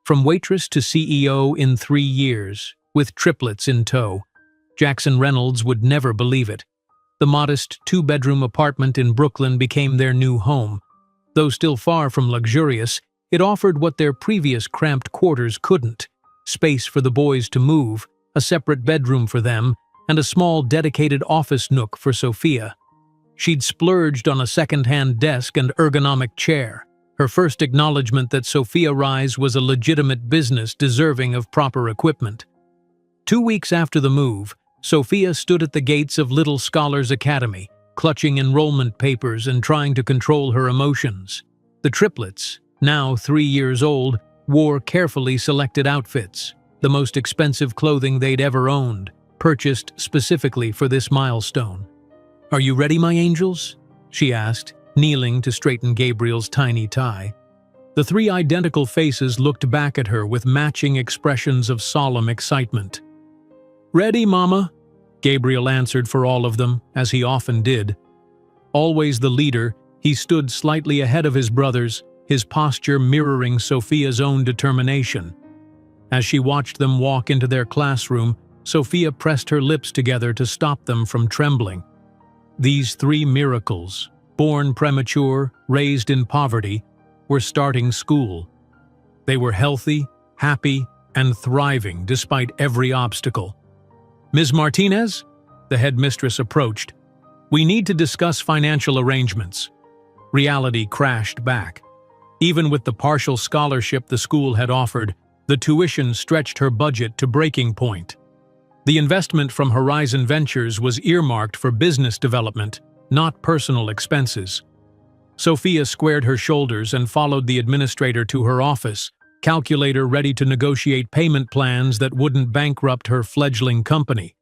[SPEAKER 1] From waitress to CEO in 3 years, with triplets in tow. Jackson Reynolds would never believe it. The modest 2-bedroom apartment in Brooklyn became their new home. Though still far from luxurious, it offered what their previous cramped quarters couldn't: space for the boys to move, a separate bedroom for them, and a small dedicated office nook for Sophia. She'd splurged on a second-hand desk and ergonomic chair. her first acknowledgement that Sophia Rise was a legitimate business deserving of proper equipment. 2 weeks after the move, Sophia stood at the gates of Little Scholars Academy, clutching enrollment papers and trying to control her emotions. The triplets, now 3 years old, wore carefully selected outfits, the most expensive clothing they'd ever owned, purchased specifically for this milestone. "Are you ready, my angels?" she asked, kneeling to straighten Gabriel's tiny tie. The 3 identical faces looked back at her with matching expressions of solemn excitement. "Ready, Mama," Gabriel answered for all of them, as he often did. Always the leader, he stood slightly ahead of his brothers, his posture mirroring Sophia's own determination. As she watched them walk into their classroom, Sophia pressed her lips together to stop them from trembling. These 3 miracles, born premature, raised in poverty, were starting school. They were healthy, happy, and thriving despite every obstacle. "Ms. Martinez?" the headmistress approached. "We need to discuss financial arrangements." Reality crashed back. Even with the partial scholarship the school had offered, the tuition stretched her budget to breaking point. The investment from Horizon Ventures was earmarked for business development, not personal expenses. Sophia squared her shoulders and followed the administrator to her office, calculator ready to negotiate payment plans that wouldn't bankrupt her fledgling company.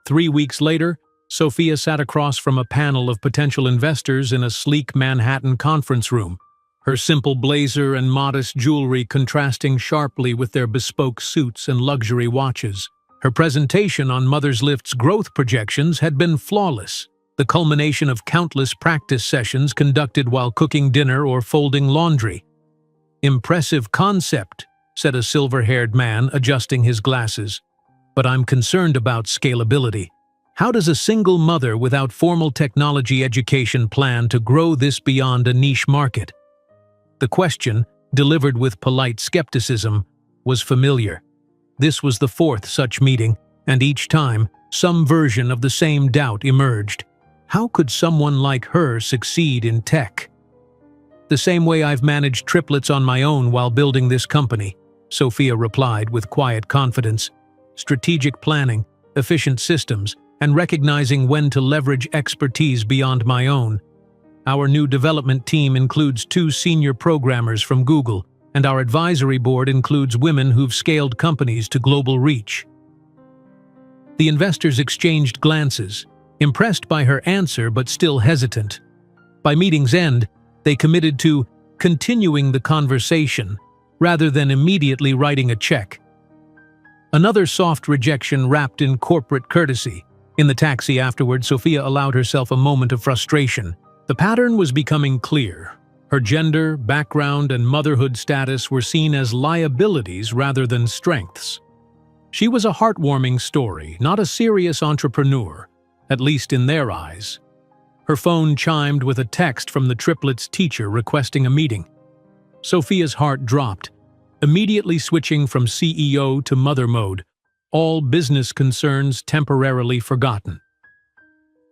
[SPEAKER 1] 3 weeks later, Sophia sat across from a panel of potential investors in a sleek Manhattan conference room, her simple blazer and modest jewelry contrasting sharply with their bespoke suits and luxury watches. Her presentation on Mother's Lift's growth projections had been flawless, the culmination of countless practice sessions conducted while cooking dinner or folding laundry. "Impressive concept," said a silver-haired man, adjusting his glasses. "But I'm concerned about scalability. How does a single mother without formal technology education plan to grow this beyond a niche market?" The question, delivered with polite skepticism, was familiar. This was the 4th such meeting, and each time, some version of the same doubt emerged. How could someone like her succeed in tech? "The same way I've managed triplets on my own while building this company," Sophia replied with quiet confidence. "Strategic planning, efficient systems, and recognizing when to leverage expertise beyond my own. Our new development team includes 2 senior programmers from Google, and our advisory board includes women who've scaled companies to global reach." The investors exchanged glances, impressed by her answer but still hesitant. By meeting's end, they committed to continuing the conversation rather than immediately writing a check. Another soft rejection wrapped in corporate courtesy. In the taxi afterward, Sophia allowed herself a moment of frustration. The pattern was becoming clear. Her gender, background, and motherhood status were seen as liabilities rather than strengths. She was a heartwarming story, not a serious entrepreneur, at least in their eyes. Her phone chimed with a text from the triplets' teacher requesting a meeting. Sophia's heart dropped, immediately switching from CEO to mother mode, all business concerns temporarily forgotten.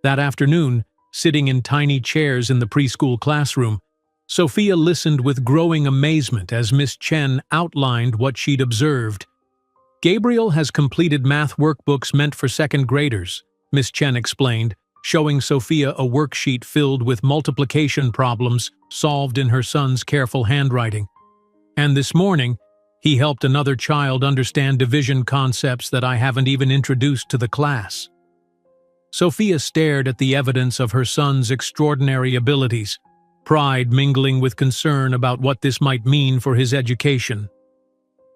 [SPEAKER 1] That afternoon, sitting in tiny chairs in the preschool classroom, Sophia listened with growing amazement as Miss Chen outlined what she'd observed. "Gabriel has completed math workbooks meant for 2nd graders, Miss Chen explained, showing Sophia a worksheet filled with multiplication problems solved in her son's careful handwriting. "And this morning, he helped another child understand division concepts that I haven't even introduced to the class." Sophia stared at the evidence of her son's extraordinary abilities, pride mingling with concern about what this might mean for his education.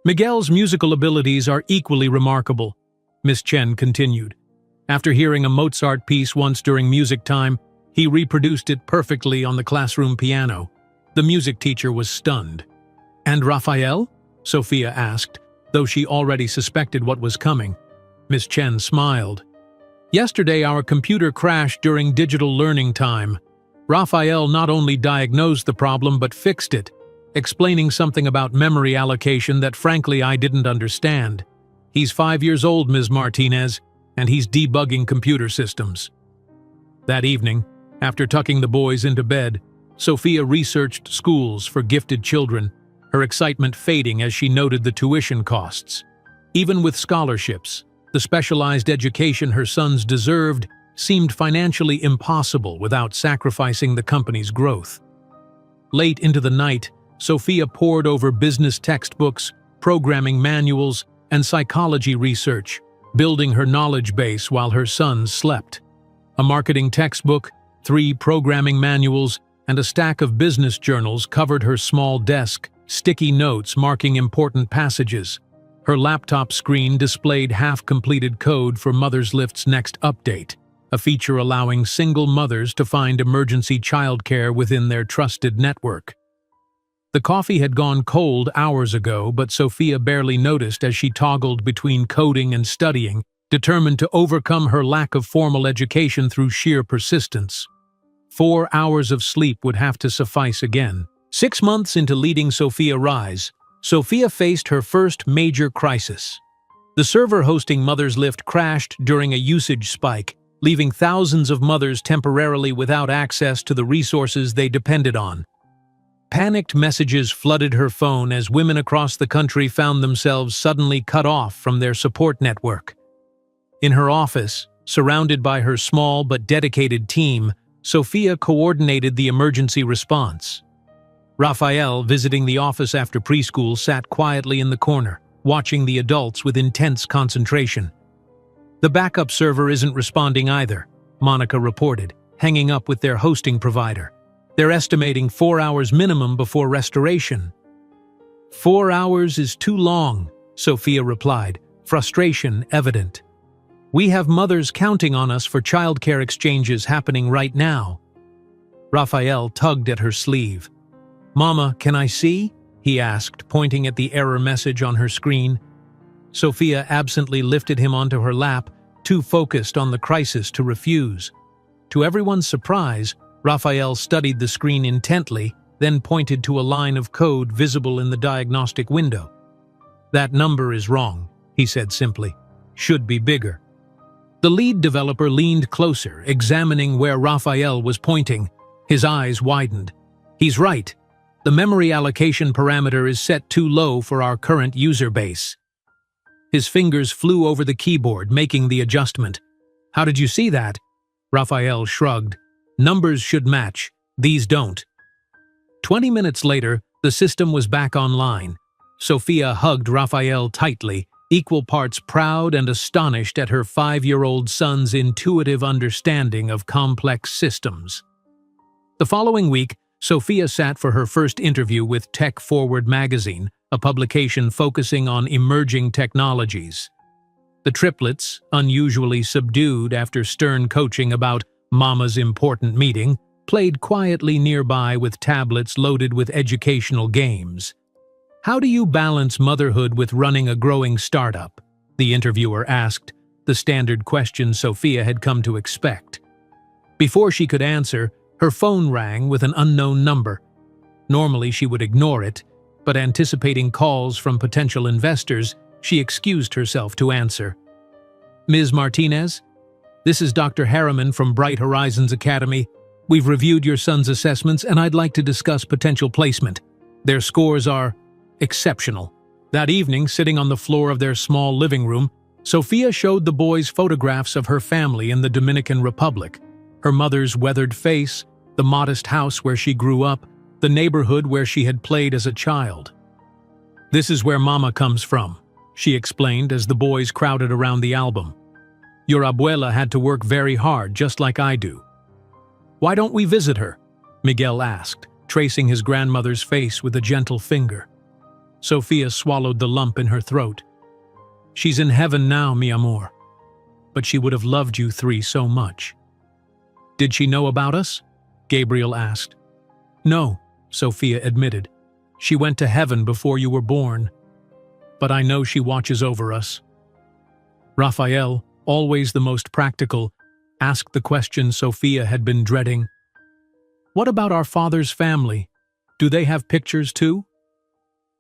[SPEAKER 1] "Miguel's musical abilities are equally remarkable," Miss Chen continued. "After hearing a Mozart piece once during music time, he reproduced it perfectly on the classroom piano. The music teacher was stunned." "And Raphael?" Sophia asked, though she already suspected what was coming. Miss Chen smiled. "Yesterday our computer crashed during digital learning time. Raphael not only diagnosed the problem but fixed it, explaining something about memory allocation that frankly I didn't understand. He's 5 years old, Ms. Martinez, and he's debugging computer systems." That evening, after tucking the boys into bed, Sophia researched schools for gifted children, her excitement fading as she noted the tuition costs. Even with scholarships, the specialized education her sons deserved seemed financially impossible without sacrificing the company's growth. Late into the night, Sophia pored over business textbooks, programming manuals, and psychology research, building her knowledge base while her sons slept. A marketing textbook, 3 programming manuals, and a stack of business journals covered her small desk, sticky notes marking important passages. Her laptop screen displayed half-completed code for Mother's Lift's next update, a feature allowing single mothers to find emergency childcare within their trusted network. The coffee had gone cold hours ago, but Sophia barely noticed as she toggled between coding and studying, determined to overcome her lack of formal education through sheer persistence. 4 hours of sleep would have to suffice again. 6 months into leading Sophia Rise, Sophia faced her first major crisis. The server hosting Mother's Lift crashed during a usage spike, leaving thousands of mothers temporarily without access to the resources they depended on. Panicked messages flooded her phone as women across the country found themselves suddenly cut off from their support network. In her office, surrounded by her small but dedicated team, Sophia coordinated the emergency response. Raphael, visiting the office after preschool, sat quietly in the corner, watching the adults with intense concentration. "The backup server isn't responding either," Monica reported, hanging up with their hosting provider. "They're estimating 4 hours minimum before restoration." "4 hours is too long," Sophia replied, frustration evident. "We have mothers counting on us for childcare exchanges happening right now." Raphael tugged at her sleeve. "Mama, can I see?" he asked, pointing at the error message on her screen. Sophia absently lifted him onto her lap, too focused on the crisis to refuse. To everyone's surprise, Raphael studied the screen intently, then pointed to a line of code visible in the diagnostic window. "That number is wrong," he said simply. "Should be bigger." The lead developer leaned closer, examining where Raphael was pointing. His eyes widened. "He's right. The memory allocation parameter is set too low for our current user base." His fingers flew over the keyboard, making the adjustment. "How did you see that?" Raphael shrugged. "Numbers should match. These don't." 20 minutes later, the system was back online. Sophia hugged Raphael tightly, equal parts proud and astonished at her 5-year-old son's intuitive understanding of complex systems. The following week, Sophia sat for her first interview with Tech Forward magazine, a publication focusing on emerging technologies. The triplets, unusually subdued after stern coaching about Mama's important meeting, played quietly nearby with tablets loaded with educational games. "How do you balance motherhood with running a growing startup?" the interviewer asked, the standard question Sophia had come to expect. Before she could answer, her phone rang with an unknown number. Normally she would ignore it, but anticipating calls from potential investors, she excused herself to answer. "Ms. Martinez? This is Dr. Harriman from Bright Horizons Academy. We've reviewed your son's assessments and I'd like to discuss potential placement. Their scores are exceptional." That evening, sitting on the floor of their small living room, Sophia showed the boys photographs of her family in the Dominican Republic. Her mother's weathered face, the modest house where she grew up, the neighborhood where she had played as a child. "This is where Mama comes from," she explained as the boys crowded around the album. "Your abuela had to work very hard, just like I do." "Why don't we visit her?" Miguel asked, tracing his grandmother's face with a gentle finger. Sophia swallowed the lump in her throat. "She's in heaven now, mi amor. But she would have loved you 3 so much." "Did she know about us?" Gabriel asked. "No," Sophia admitted. "She went to heaven before you were born. But I know she watches over us." Raphael, always the most practical, asked the question Sophia had been dreading. "What about our father's family? Do they have pictures too?"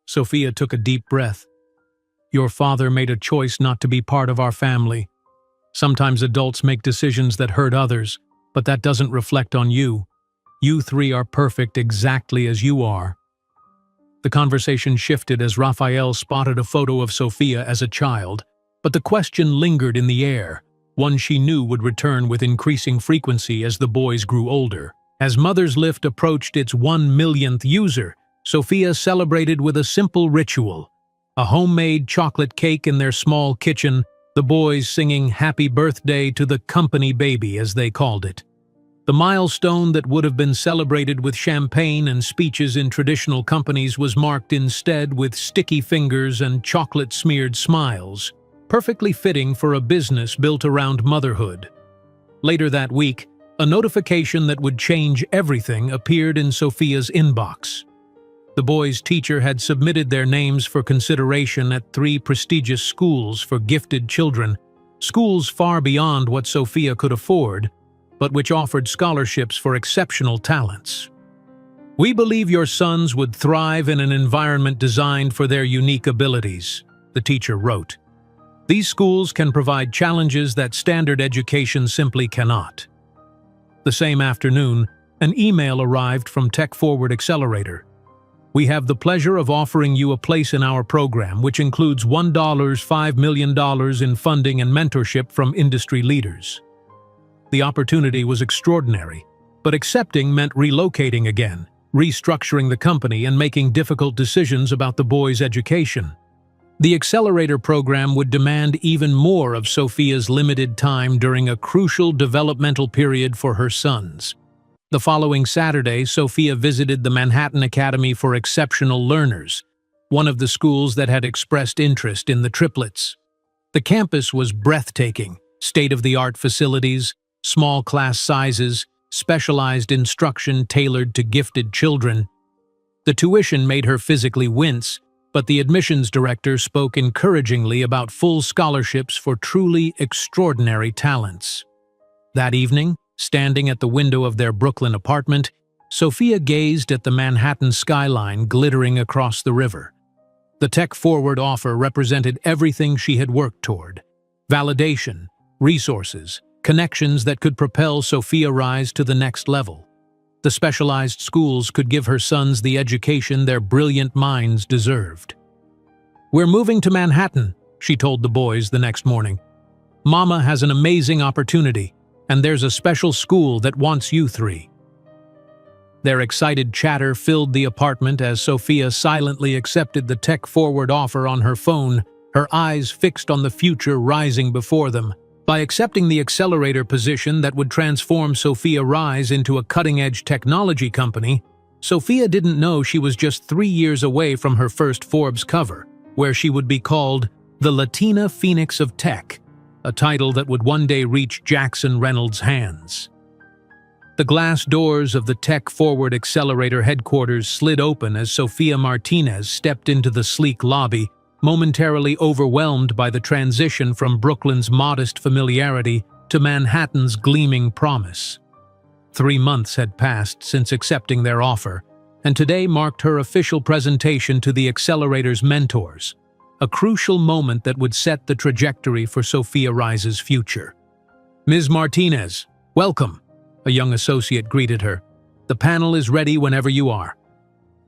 [SPEAKER 1] Sophia took a deep breath. "Your father made a choice not to be part of our family. Sometimes adults make decisions that hurt others, but that doesn't reflect on you. You three are perfect exactly as you are." The conversation shifted as Raphael spotted a photo of Sophia as a child, but the question lingered in the air, one she knew would return with increasing frequency as the boys grew older. As Mother's Lift approached its 1 millionth user, Sophia celebrated with a simple ritual. A homemade chocolate cake in their small kitchen, the boys singing "Happy Birthday" to the company baby, as they called it. The milestone that would have been celebrated with champagne and speeches in traditional companies was marked instead with sticky fingers and chocolate-smeared smiles, perfectly fitting for a business built around motherhood. Later that week, a notification that would change everything appeared in Sophia's inbox. The boys' teacher had submitted their names for consideration at 3 prestigious schools for gifted children, schools far beyond what Sophia could afford, but which offered scholarships for exceptional talents. "We believe your sons would thrive in an environment designed for their unique abilities," the teacher wrote. "These schools can provide challenges that standard education simply cannot." The same afternoon, an email arrived from Tech Forward Accelerator. "We have the pleasure of offering you a place in our program, which includes $5 million in funding and mentorship from industry leaders." The opportunity was extraordinary, but accepting meant relocating again, restructuring the company and making difficult decisions about the boys' education. The accelerator program would demand even more of Sophia's limited time during a crucial developmental period for her sons. The following Saturday, Sophia visited the Manhattan Academy for Exceptional Learners, one of the schools that had expressed interest in the triplets. The campus was breathtaking, state-of-the-art facilities, small class sizes, specialized instruction tailored to gifted children. The tuition made her physically wince, but the admissions director spoke encouragingly about full scholarships for truly extraordinary talents. That evening, standing at the window of their Brooklyn apartment, Sophia gazed at the Manhattan skyline glittering across the river. The tech-forward offer represented everything she had worked toward: validation, resources, connections that could propel Sophia Rise to the next level. The specialized schools could give her sons the education their brilliant minds deserved. "We're moving to Manhattan," she told the boys the next morning. "Mama has an amazing opportunity, and there's a special school that wants you three." Their excited chatter filled the apartment as Sophia silently accepted the tech-forward offer on her phone, her eyes fixed on the future rising before them. By accepting the accelerator position that would transform Sophia Rise into a cutting-edge technology company, Sophia didn't know she was just 3 years away from her first Forbes cover, where she would be called the Latina Phoenix of Tech, a title that would one day reach Jackson Reynolds' hands. The glass doors of the Tech Forward Accelerator headquarters slid open as Sophia Martinez stepped into the sleek lobby, momentarily overwhelmed by the transition from Brooklyn's modest familiarity to Manhattan's gleaming promise. 3 months had passed since accepting their offer, and today marked her official presentation to the accelerator's mentors, a crucial moment that would set the trajectory for Sophia Rise's future. "Ms. Martinez, welcome," a young associate greeted her. "The panel is ready whenever you are."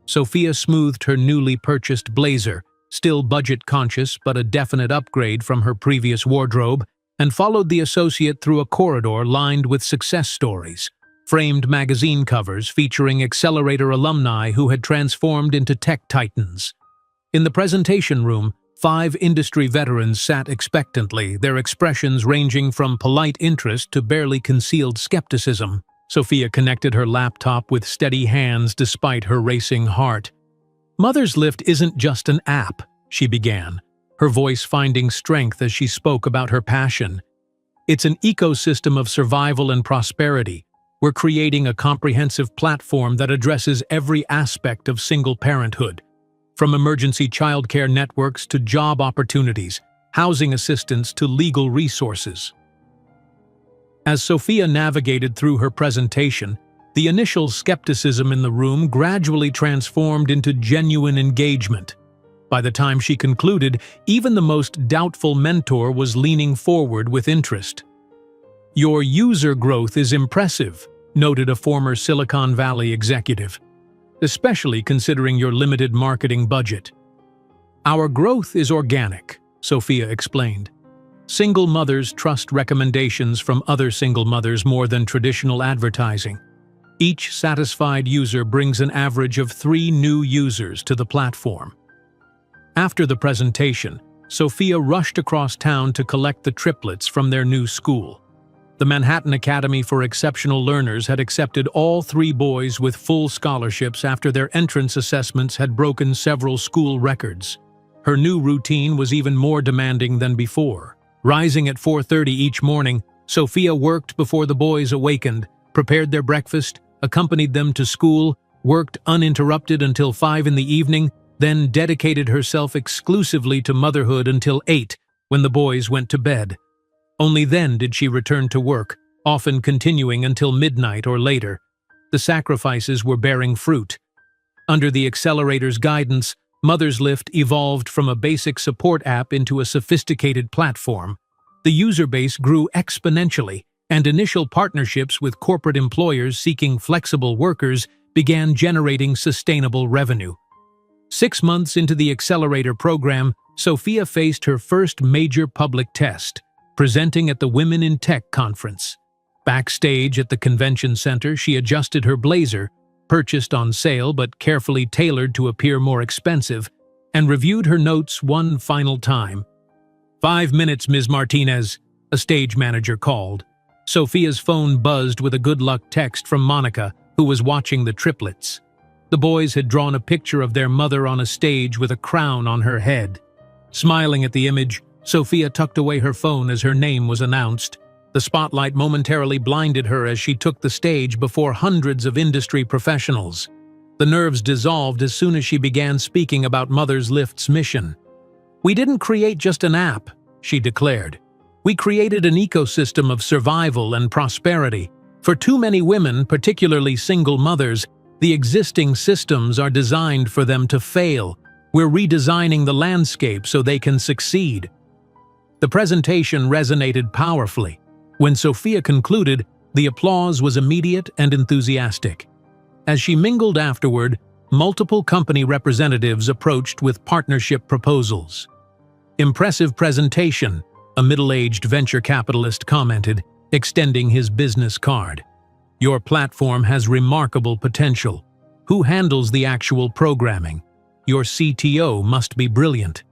[SPEAKER 1] Sophia smoothed her newly purchased blazer, still budget-conscious but a definite upgrade from her previous wardrobe, and followed the associate through a corridor lined with success stories, framed magazine covers featuring accelerator alumni who had transformed into tech titans. In the presentation room, 5 industry veterans sat expectantly, their expressions ranging from polite interest to barely concealed skepticism. Sophia connected her laptop with steady hands despite her racing heart. "Mother's Lift isn't just an app," she began, her voice finding strength as she spoke about her passion. "It's an ecosystem of survival and prosperity. We're creating a comprehensive platform that addresses every aspect of single parenthood, from emergency childcare networks to job opportunities, housing assistance to legal resources." As Sophia navigated through her presentation, the initial skepticism in the room gradually transformed into genuine engagement. By the time she concluded, even the most doubtful mentor was leaning forward with interest. "Your user growth is impressive," noted a former Silicon Valley executive, especially considering your limited marketing budget. Our growth is organic, Sophia explained. Single mothers trust recommendations from other single mothers more than traditional advertising. Each satisfied user brings an average of 3 new users to the platform. After the presentation, Sophia rushed across town to collect the triplets from their new school. The Manhattan Academy for Exceptional Learners had accepted all 3 boys with full scholarships after their entrance assessments had broken several school records. Her new routine was even more demanding than before. Rising at 4:30 each morning, Sophia worked before the boys awakened, prepared their breakfast, accompanied them to school, worked uninterrupted until 5 in the evening, then dedicated herself exclusively to motherhood until 8, when the boys went to bed. Only then did she return to work, often continuing until midnight or later. The sacrifices were bearing fruit. Under the accelerator's guidance, Mother's Lift evolved from a basic support app into a sophisticated platform. The user base grew exponentially, and initial partnerships with corporate employers seeking flexible workers began generating sustainable revenue. 6 months into the accelerator program, Sophia faced her first major public test, presenting at the Women in Tech conference. Backstage at the convention center, she adjusted her blazer, purchased on sale but carefully tailored to appear more expensive, and reviewed her notes one final time. 5 minutes, Ms. Martinez, a stage manager called. Sophia's phone buzzed with a good luck text from Monica, who was watching the triplets. The boys had drawn a picture of their mother on a stage with a crown on her head. Smiling at the image, Sophia tucked away her phone as her name was announced. The spotlight momentarily blinded her as she took the stage before hundreds of industry professionals. The nerves dissolved as soon as she began speaking about Mother's Lift's mission. "We didn't create just an app," she declared. "We created an ecosystem of survival and prosperity. For too many women, particularly single mothers, the existing systems are designed for them to fail. We're redesigning the landscape so they can succeed." The presentation resonated powerfully. When Sophia concluded, the applause was immediate and enthusiastic. As she mingled afterward, multiple company representatives approached with partnership proposals. "Impressive presentation," a middle-aged venture capitalist commented, extending his business card. "Your platform has remarkable potential. Who handles the actual programming? Your CTO must be brilliant."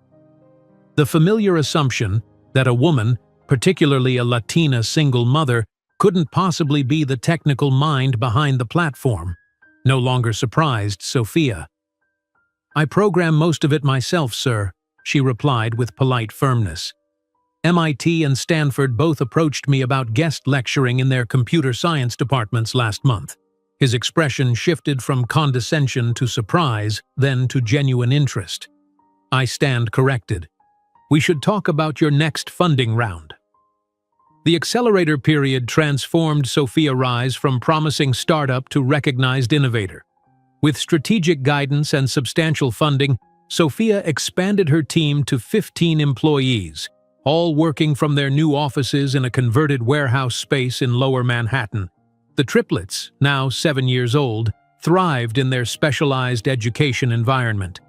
[SPEAKER 1] The familiar assumption that a woman, particularly a Latina single mother, couldn't possibly be the technical mind behind the platform, no longer surprised Sophia. "I program most of it myself, sir," she replied with polite firmness. "MIT and Stanford both approached me about guest lecturing in their computer science departments last month." His expression shifted from condescension to surprise, then to genuine interest. "I stand corrected. We should talk about your next funding round." The accelerator period transformed Sophia Rise from promising startup to recognized innovator. With strategic guidance and substantial funding, Sophia expanded her team to 15 employees, all working from their new offices in a converted warehouse space in Lower Manhattan. The triplets, now 7 years old, thrived in their specialized education environment.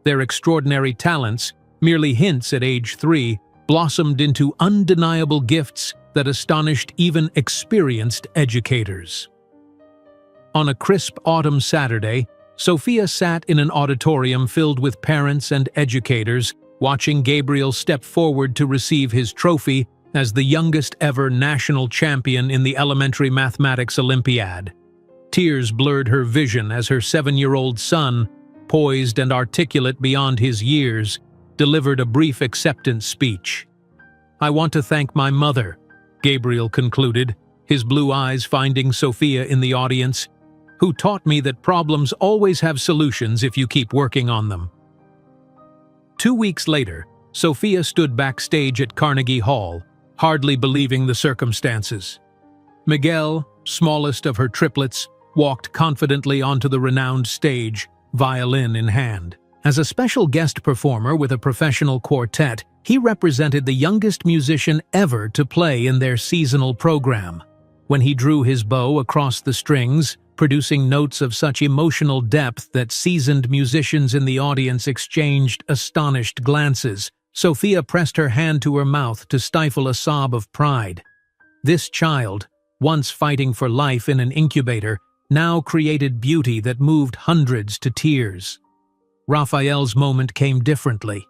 [SPEAKER 1] Their extraordinary talents, merely hints at age 3, blossomed into undeniable gifts that astonished even experienced educators. On a crisp autumn Saturday, Sophia sat in an auditorium filled with parents and educators, watching Gabriel step forward to receive his trophy as the youngest ever national champion in the Elementary Mathematics Olympiad. Tears blurred her vision as her 7-year-old son, poised and articulate beyond his years, delivered a brief acceptance speech. "I want to thank my mother," Gabriel concluded, his blue eyes finding Sophia in the audience, "who taught me that problems always have solutions if you keep working on them." 2 weeks later, Sophia stood backstage at Carnegie Hall, hardly believing the circumstances. Miguel, smallest of her triplets, walked confidently onto the renowned stage, violin in hand. As a special guest performer with a professional quartet, he represented the youngest musician ever to play in their seasonal program. when he drew his bow across the strings, producing notes of such emotional depth that seasoned musicians in the audience exchanged astonished glances. Sophia pressed her hand to her mouth to stifle a sob of pride. This child, once fighting for life in an incubator, now created beauty that moved hundreds to tears. Raphael's moment came differently.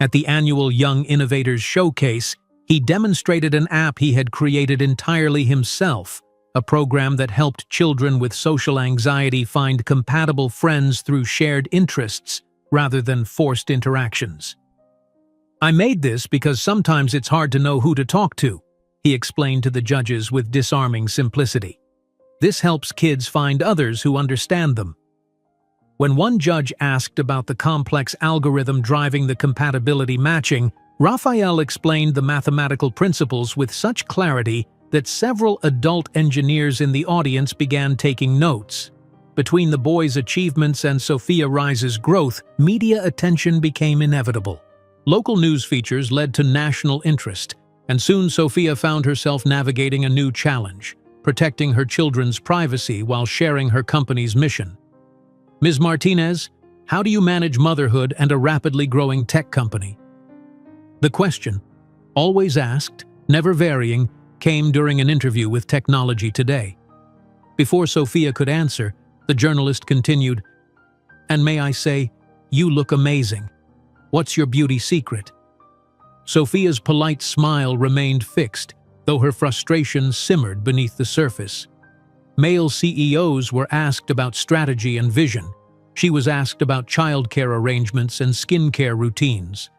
[SPEAKER 1] At the annual Young Innovators Showcase, he demonstrated an app he had created entirely himself, a program that helped children with social anxiety find compatible friends through shared interests rather than forced interactions. "I made this because sometimes it's hard to know who to talk to," he explained to the judges with disarming simplicity. "This helps kids find others who understand them." When one judge asked about the complex algorithm driving the compatibility matching, Raphael explained the mathematical principles with such clarity that several adult engineers in the audience began taking notes. Between the boys' achievements and Sophia Rise's growth, media attention became inevitable. Local news features led to national interest, and soon Sophia found herself navigating a new challenge, protecting her children's privacy while sharing her company's mission. "Ms. Martinez, how do you manage motherhood and a rapidly growing tech company?" The question, always asked, never varying, came during an interview with Technology Today. Before Sophia could answer, the journalist continued, "And may I say, you look amazing. What's your beauty secret?" Sophia's polite smile remained fixed, though her frustration simmered beneath the surface. Male CEOs were asked about strategy and vision. She was asked about childcare arrangements and skincare routines.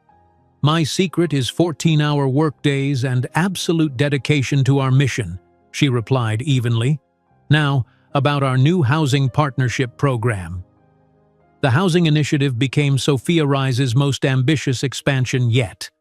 [SPEAKER 1] "My secret is 14-hour workdays and absolute dedication to our mission," she replied evenly. "Now, about our new housing partnership program." The housing initiative became Sophia Rise's most ambitious expansion yet.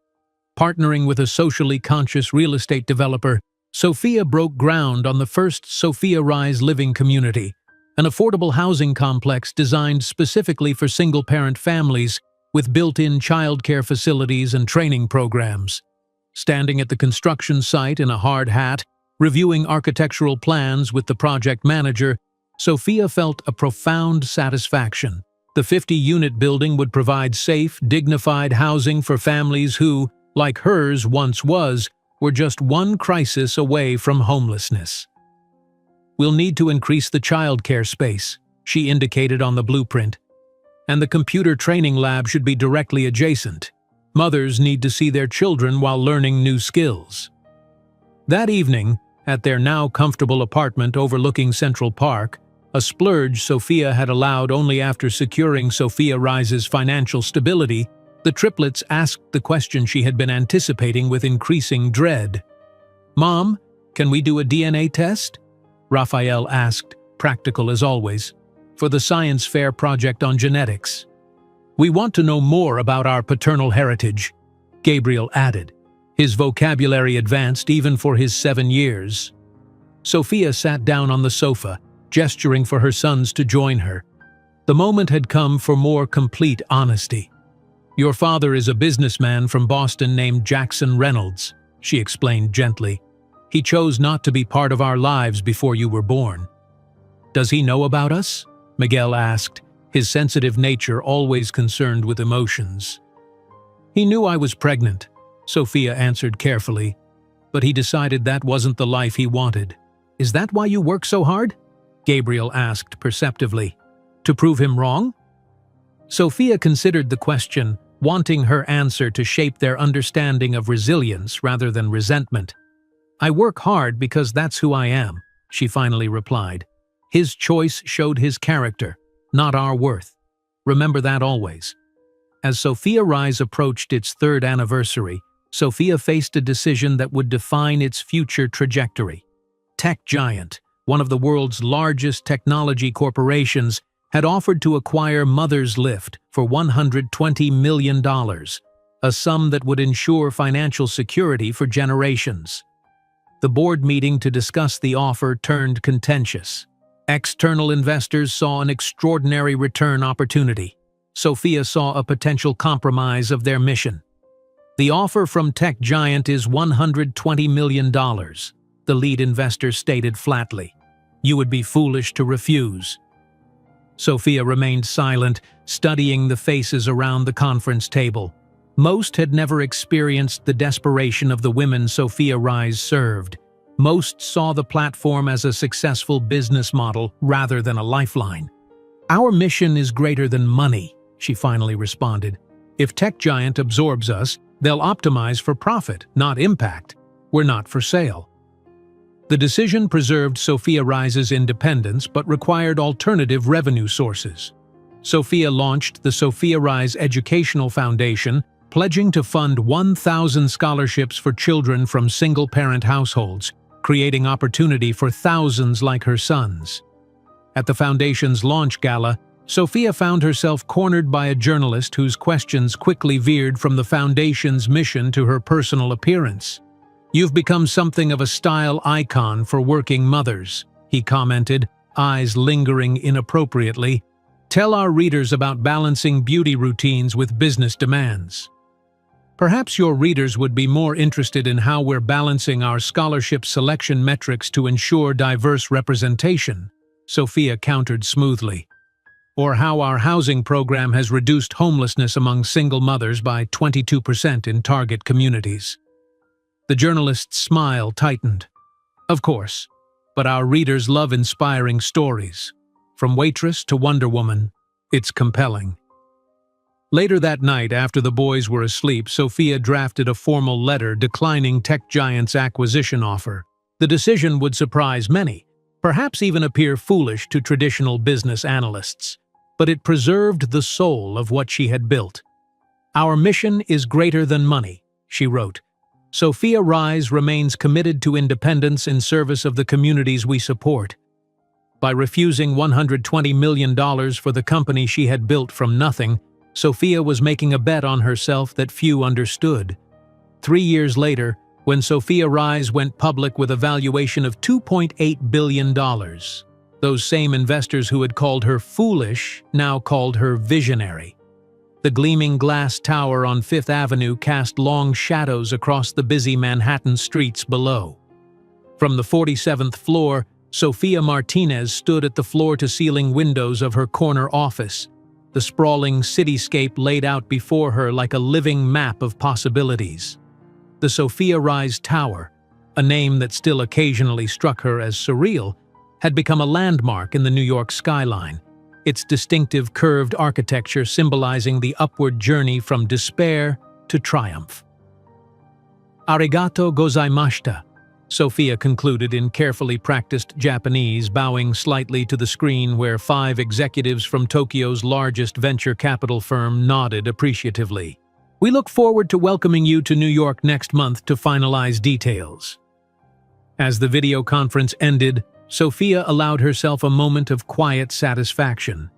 [SPEAKER 1] Partnering with a socially conscious real estate developer, Sophia broke ground on the first Sophia Rise Living Community, an affordable housing complex designed specifically for single-parent families with built-in childcare facilities and training programs. Standing at the construction site in a hard hat, reviewing architectural plans with the project manager, Sophia felt a profound satisfaction. The 50-unit building would provide safe, dignified housing for families who, like hers once was, were just one crisis away from homelessness. "We'll need to increase the childcare space," she indicated on the blueprint. "And the computer training lab should be directly adjacent. Mothers need to see their children while learning new skills." That evening, at their now comfortable apartment overlooking Central Park, a splurge Sophia had allowed only after securing Sophia Rise's financial stability, the triplets asked the question she had been anticipating with increasing dread. "Mom, can we do a DNA test?" Raphael asked, practical as always, "for the science fair project on genetics." "We want to know more about our paternal heritage," Gabriel added. His vocabulary advanced even for his 7 years. Sophia sat down on the sofa, gesturing for her sons to join her. The moment had come for more complete honesty. "Your father is a businessman from Boston named Jackson Reynolds," she explained gently. "He chose not to be part of our lives before you were born." "Does he know about us?" Miguel asked, his sensitive nature always concerned with emotions. "He knew I was pregnant," Sophia answered carefully, "but he decided that wasn't the life he wanted." "Is that why you work so hard?" Gabriel asked perceptively. "To prove him wrong?" Sophia considered the question, wanting her answer to shape their understanding of resilience rather than resentment. "I work hard because that's who I am," she finally replied. "His choice showed his character, not our worth. Remember that always." As Sophia Rise approached its 3rd anniversary, Sophia faced a decision that would define its future trajectory. Tech giant, one of the world's largest technology corporations, had offered to acquire Mother's Lift for $120 million, a sum that would ensure financial security for generations. The board meeting to discuss the offer turned contentious. External investors saw an extraordinary return opportunity. Sophia saw a potential compromise of their mission. "The offer from tech giant is $120 million. the lead investor stated flatly. "You would be foolish to refuse." Sophia remained silent, studying the faces around the conference table. Most had never experienced the desperation of the women Sophia Rise served. Most saw the platform as a successful business model rather than a lifeline. "Our mission is greater than money," she finally responded. "If tech giant absorbs us, they'll optimize for profit, not impact. We're not for sale." The decision preserved Sophia Rise's independence but required alternative revenue sources. Sophia launched the Sophia Rise Educational Foundation, pledging to fund 1,000 scholarships for children from single-parent households, creating opportunity for thousands like her sons. At the foundation's launch gala, Sophia found herself cornered by a journalist whose questions quickly veered from the foundation's mission to her personal appearance. "You've become something of a style icon for working mothers," he commented, eyes lingering inappropriately. "Tell our readers about balancing beauty routines with business demands." "Perhaps your readers would be more interested in how we're balancing our scholarship selection metrics to ensure diverse representation," Sophia countered smoothly. "Or how our housing program has reduced homelessness among single mothers by 22% in target communities." The journalist's smile tightened. "Of course, but our readers love inspiring stories. From Waitress to Wonder Woman, it's compelling." Later that night, after the boys were asleep, Sophia drafted a formal letter declining tech giant's acquisition offer. The decision would surprise many, perhaps even appear foolish to traditional business analysts. But it preserved the soul of what she had built. "Our mission is greater than money," she wrote. "Sophia Rise remains committed to independence in service of the communities we support." By refusing $120 million for the company she had built from nothing, Sophia was making a bet on herself that few understood. 3 years later, when Sophia Rise went public with a valuation of $2.8 billion, those same investors who had called her foolish now called her visionary. The gleaming glass tower on Fifth Avenue cast long shadows across the busy Manhattan streets below. From the 47th floor, Sophia Martinez stood at the floor-to-ceiling windows of her corner office, the sprawling cityscape laid out before her like a living map of possibilities. The Sophia Rise Tower, a name that still occasionally struck her as surreal, had become a landmark in the New York skyline, its distinctive curved architecture symbolizing the upward journey from despair to triumph. "Arigato gozaimashita," Sophia concluded in carefully practiced Japanese, bowing slightly to the screen where 5 executives from Tokyo's largest venture capital firm nodded appreciatively. "We look forward to welcoming you to New York next month to finalize details." As the video conference ended, Sophia allowed herself a moment of quiet satisfaction.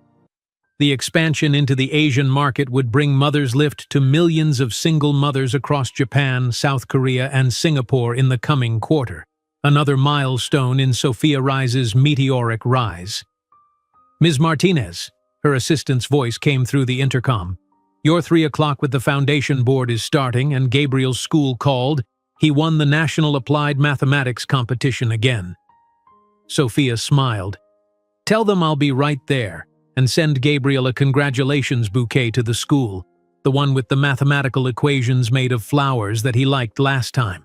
[SPEAKER 1] The expansion into the Asian market would bring Mother's Lift to millions of single mothers across Japan, South Korea, and Singapore in the coming quarter, another milestone in Sophia Rise's meteoric rise. "Ms. Martinez," her assistant's voice came through the intercom. "Your 3 o'clock with the foundation board is starting, and Gabriel's school called. He won the National Applied Mathematics competition again." Sophia smiled. "Tell them I'll be right there, and send Gabriel a congratulations bouquet to the school, the one with the mathematical equations made of flowers that he liked last time."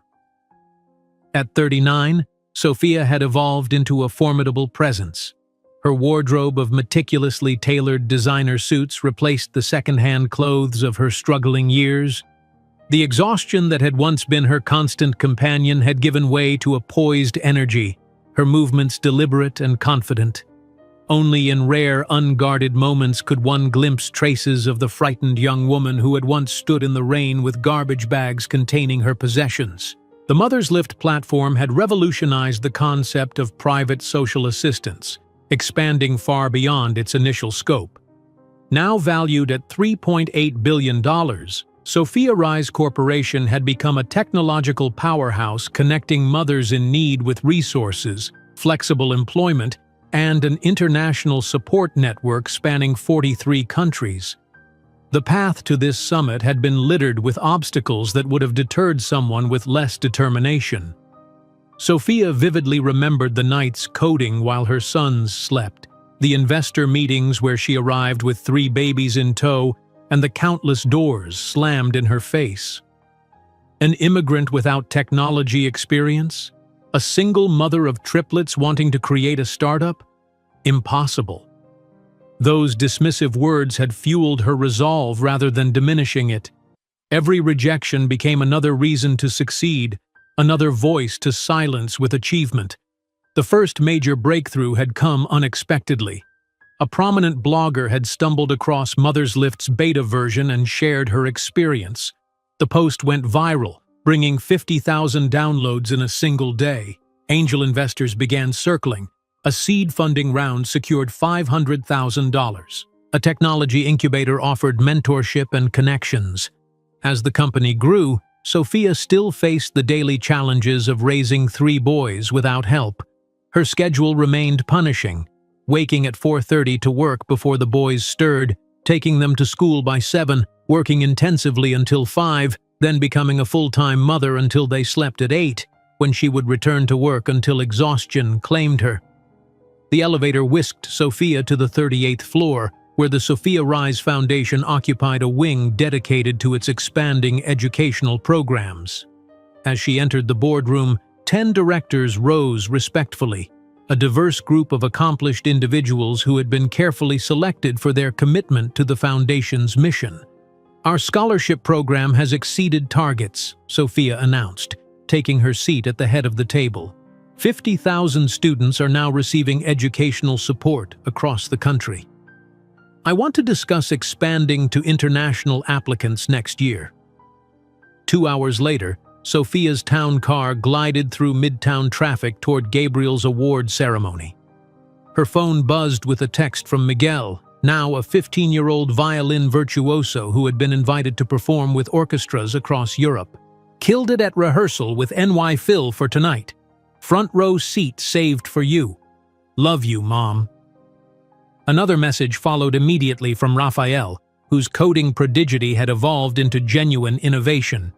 [SPEAKER 1] At 39, Sophia had evolved into a formidable presence. Her wardrobe of meticulously tailored designer suits replaced the second-hand clothes of her struggling years. The exhaustion that had once been her constant companion had given way to a poised energy, her movements deliberate and confident. Only in rare, unguarded moments could one glimpse traces of the frightened young woman who had once stood in the rain with garbage bags containing her possessions. The Mother's Lift platform had revolutionized the concept of private social assistance, expanding far beyond its initial scope. Now valued at $3.8 billion, Sophia Rise Corporation had become a technological powerhouse connecting mothers in need with resources, flexible employment, and an international support network spanning 43 countries. The path to this summit had been littered with obstacles that would have deterred someone with less determination. Sophia vividly remembered the nights coding while her sons slept, the investor meetings where she arrived with 3 babies in tow, and the countless doors slammed in her face. An immigrant without technology experience? A single mother of triplets wanting to create a startup? Impossible. Those dismissive words had fueled her resolve rather than diminishing it. Every rejection became another reason to succeed, another voice to silence with achievement. The first major breakthrough had come unexpectedly. A prominent blogger had stumbled across Mother's Lift's beta version and shared her experience. The post went viral, bringing 50,000 downloads in a single day. Angel investors began circling. A seed funding round secured $500,000. A technology incubator offered mentorship and connections. As the company grew, Sophia still faced the daily challenges of raising 3 boys without help. Her schedule remained punishing, waking at 4:30 to work before the boys stirred, taking them to school by 7, working intensively until 5, then becoming a full-time mother until they slept at 8, when she would return to work until exhaustion claimed her. The elevator whisked Sophia to the 38th floor, where the Sophia Rise Foundation occupied a wing dedicated to its expanding educational programs. As she entered the boardroom, 10 directors rose respectfully, a diverse group of accomplished individuals who had been carefully selected for their commitment to the foundation's mission. "Our scholarship program has exceeded targets," Sophia announced, taking her seat at the head of the table. 50,000 students are now receiving educational support across the country. "I want to discuss expanding to international applicants next year." 2 hours later, Sophia's town car glided through midtown traffic toward Gabriel's award ceremony. Her phone buzzed with a text from Miguel, now a 15-year-old violin virtuoso who had been invited to perform with orchestras across Europe. "Killed it at rehearsal with NY Phil for tonight. Front row seat saved for you. Love you, Mom." Another message followed immediately from Raphael, whose coding prodigy had evolved into genuine innovation.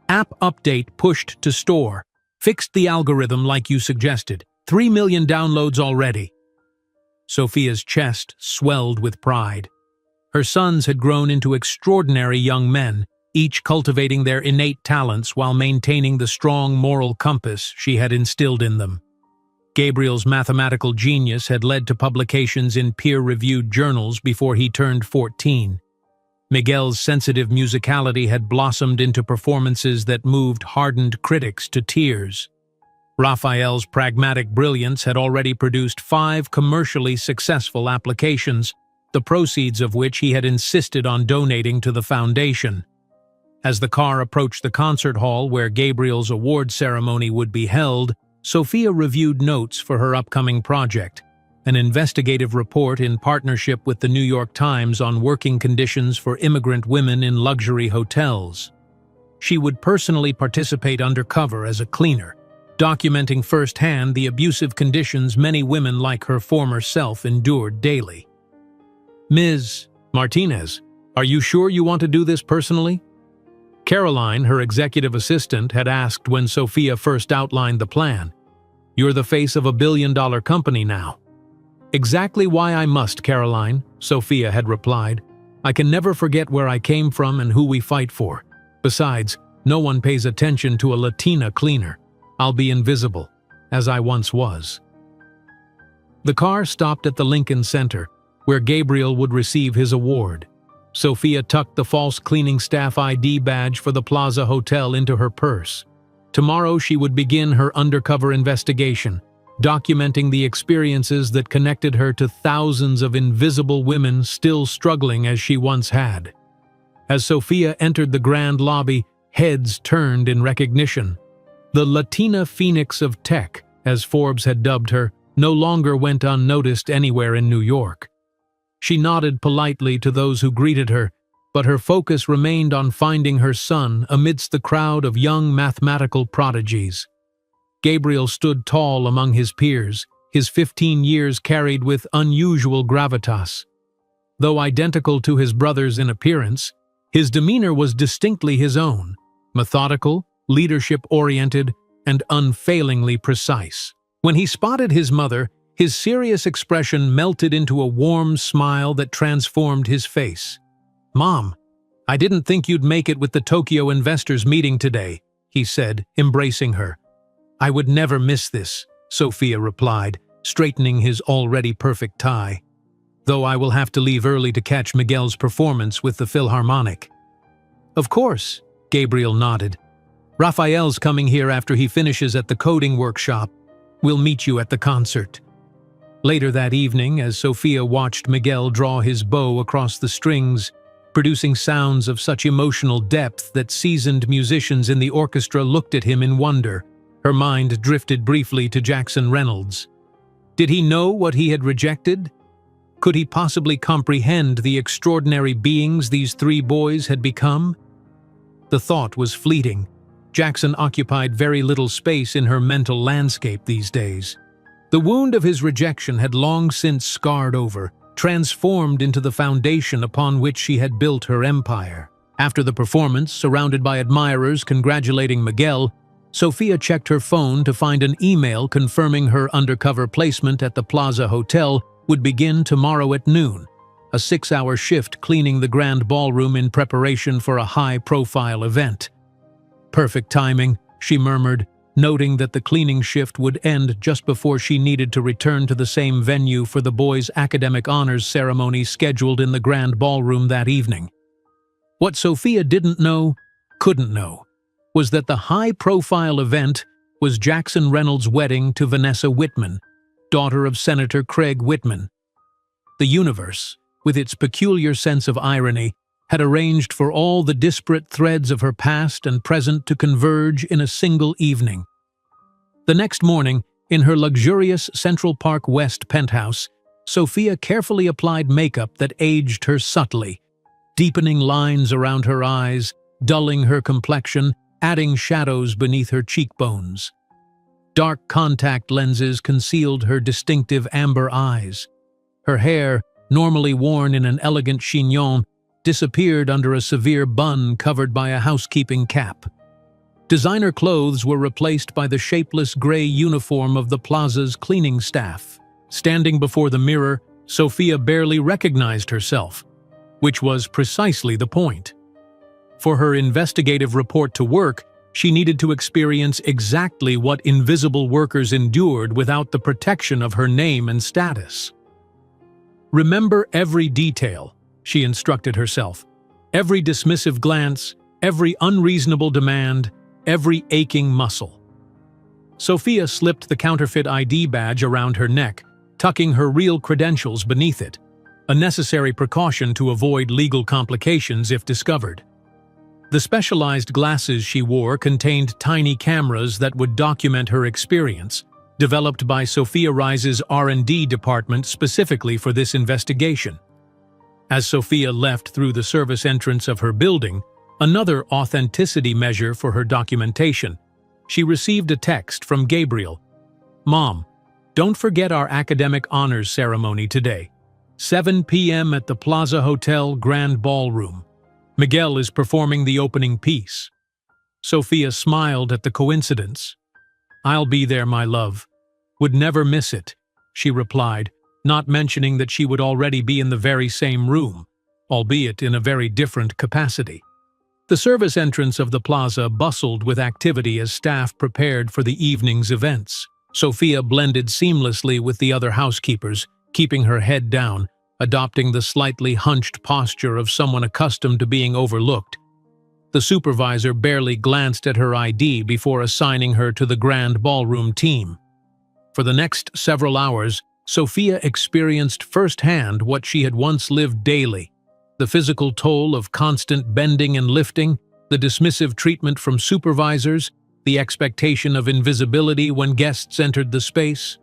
[SPEAKER 1] "App update pushed to store. Fixed the algorithm like you suggested. 3 million downloads already." Sophia's chest swelled with pride. Her sons had grown into extraordinary young men, each cultivating their innate talents while maintaining the strong moral compass she had instilled in them. Gabriel's mathematical genius had led to publications in peer-reviewed journals before he turned 14. Miguel's sensitive musicality had blossomed into performances that moved hardened critics to tears. Raphael's pragmatic brilliance had already produced 5 commercially successful applications, the proceeds of which he had insisted on donating to the foundation. As the car approached the concert hall where Gabriel's award ceremony would be held, Sophia reviewed notes for her upcoming project, an investigative report in partnership with the New York Times on working conditions for immigrant women in luxury hotels. She would personally participate undercover as a cleaner, documenting firsthand the abusive conditions many women like her former self endured daily. "Ms. Martinez, are you sure you want to do this personally?" Caroline, her executive assistant, had asked when Sophia first outlined the plan. "You're the face of a billion-dollar company now." "Exactly why I must, Caroline," Sophia had replied. "I can never forget where I came from and who we fight for. Besides, no one pays attention to a Latina cleaner. I'll be invisible, as I once was." The car stopped at the Lincoln Center, where Gabriel would receive his award. Sophia tucked the false cleaning staff ID badge for the Plaza Hotel into her purse. Tomorrow she would begin her undercover investigation, documenting the experiences that connected her to thousands of invisible women still struggling as she once had. As Sophia entered the grand lobby, heads turned in recognition. The Latina Phoenix of Tech, as Forbes had dubbed her, no longer went unnoticed anywhere in New York. She nodded politely to those who greeted her, but her focus remained on finding her son amidst the crowd of young mathematical prodigies. Gabriel stood tall among his peers, his 15 years carried with unusual gravitas. Though identical to his brothers in appearance, his demeanor was distinctly his own, methodical, leadership-oriented, and unfailingly precise. When he spotted his mother, his serious expression melted into a warm smile that transformed his face. "Mom, I didn't think you'd make it with the Tokyo investors meeting today," he said, embracing her. "I would never miss this," Sophia replied, straightening his already perfect tie. "Though I will have to leave early to catch Miguel's performance with the Philharmonic." "Of course," Gabriel nodded. "Raphael's coming here after he finishes at the coding workshop. We'll meet you at the concert." Later that evening, as Sophia watched Miguel draw his bow across the strings, producing sounds of such emotional depth that seasoned musicians in the orchestra looked at him in wonder, her mind drifted briefly to Jackson Reynolds. Did he know what he had rejected? Could he possibly comprehend the extraordinary beings these three boys had become? The thought was fleeting. Jackson occupied very little space in her mental landscape these days. The wound of his rejection had long since scarred over, transformed into the foundation upon which she had built her empire. After the performance, surrounded by admirers congratulating Miguel, Sophia checked her phone to find an email confirming her undercover placement at the Plaza Hotel would begin tomorrow at noon, a 6-hour shift cleaning the grand ballroom in preparation for a high-profile event. "Perfect timing," she murmured, noting that the cleaning shift would end just before she needed to return to the same venue for the boys' academic honors ceremony scheduled in the grand ballroom that evening. What Sophia didn't know, couldn't know, was that the high-profile event was Jackson Reynolds' wedding to Vanessa Whitman, daughter of Senator Craig Whitman. The universe, with its peculiar sense of irony, had arranged for all the disparate threads of her past and present to converge in a single evening. The next morning, in her luxurious Central Park West penthouse, Sophia carefully applied makeup that aged her subtly, deepening lines around her eyes, dulling her complexion, adding shadows beneath her cheekbones. Dark contact lenses concealed her distinctive amber eyes. Her hair, normally worn in an elegant chignon, disappeared under a severe bun covered by a housekeeping cap. Designer clothes were replaced by the shapeless gray uniform of the plaza's cleaning staff. Standing before the mirror, Sophia barely recognized herself, which was precisely the point. For her investigative report to work, she needed to experience exactly what invisible workers endured without the protection of her name and status. "Remember every detail," she instructed herself. "Every dismissive glance, every unreasonable demand, every aching muscle." Sophia slipped the counterfeit ID badge around her neck, tucking her real credentials beneath it, a necessary precaution to avoid legal complications if discovered. The specialized glasses she wore contained tiny cameras that would document her experience, developed by Sophia Rise's R&D department specifically for this investigation. As Sophia left through the service entrance of her building, another authenticity measure for her documentation, she received a text from Gabriel. "Mom, don't forget our academic honors ceremony today. 7 p.m. at the Plaza Hotel Grand Ballroom. Miguel is performing the opening piece." Sophia smiled at the coincidence. "I'll be there, my love. Would never miss it," she replied, not mentioning that she would already be in the very same room, albeit in a very different capacity. The service entrance of the plaza bustled with activity as staff prepared for the evening's events. Sophia blended seamlessly with the other housekeepers, keeping her head down, adopting the slightly hunched posture of someone accustomed to being overlooked. The supervisor barely glanced at her ID before assigning her to the grand ballroom team. For the next several hours, Sophia experienced firsthand what she had once lived daily: the physical toll of constant bending and lifting, the dismissive treatment from supervisors, the expectation of invisibility when guests entered the space.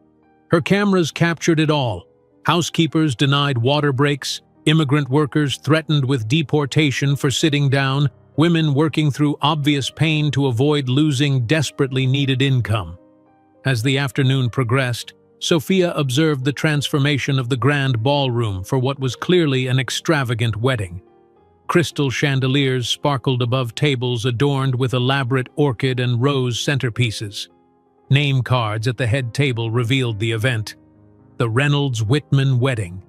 [SPEAKER 1] Her cameras captured it all. Housekeepers denied water breaks, immigrant workers threatened with deportation for sitting down, women working through obvious pain to avoid losing desperately needed income. As the afternoon progressed, Sophia observed the transformation of the grand ballroom for what was clearly an extravagant wedding. Crystal chandeliers sparkled above tables adorned with elaborate orchid and rose centerpieces. Name cards at the head table revealed the event: the Reynolds-Whitman wedding.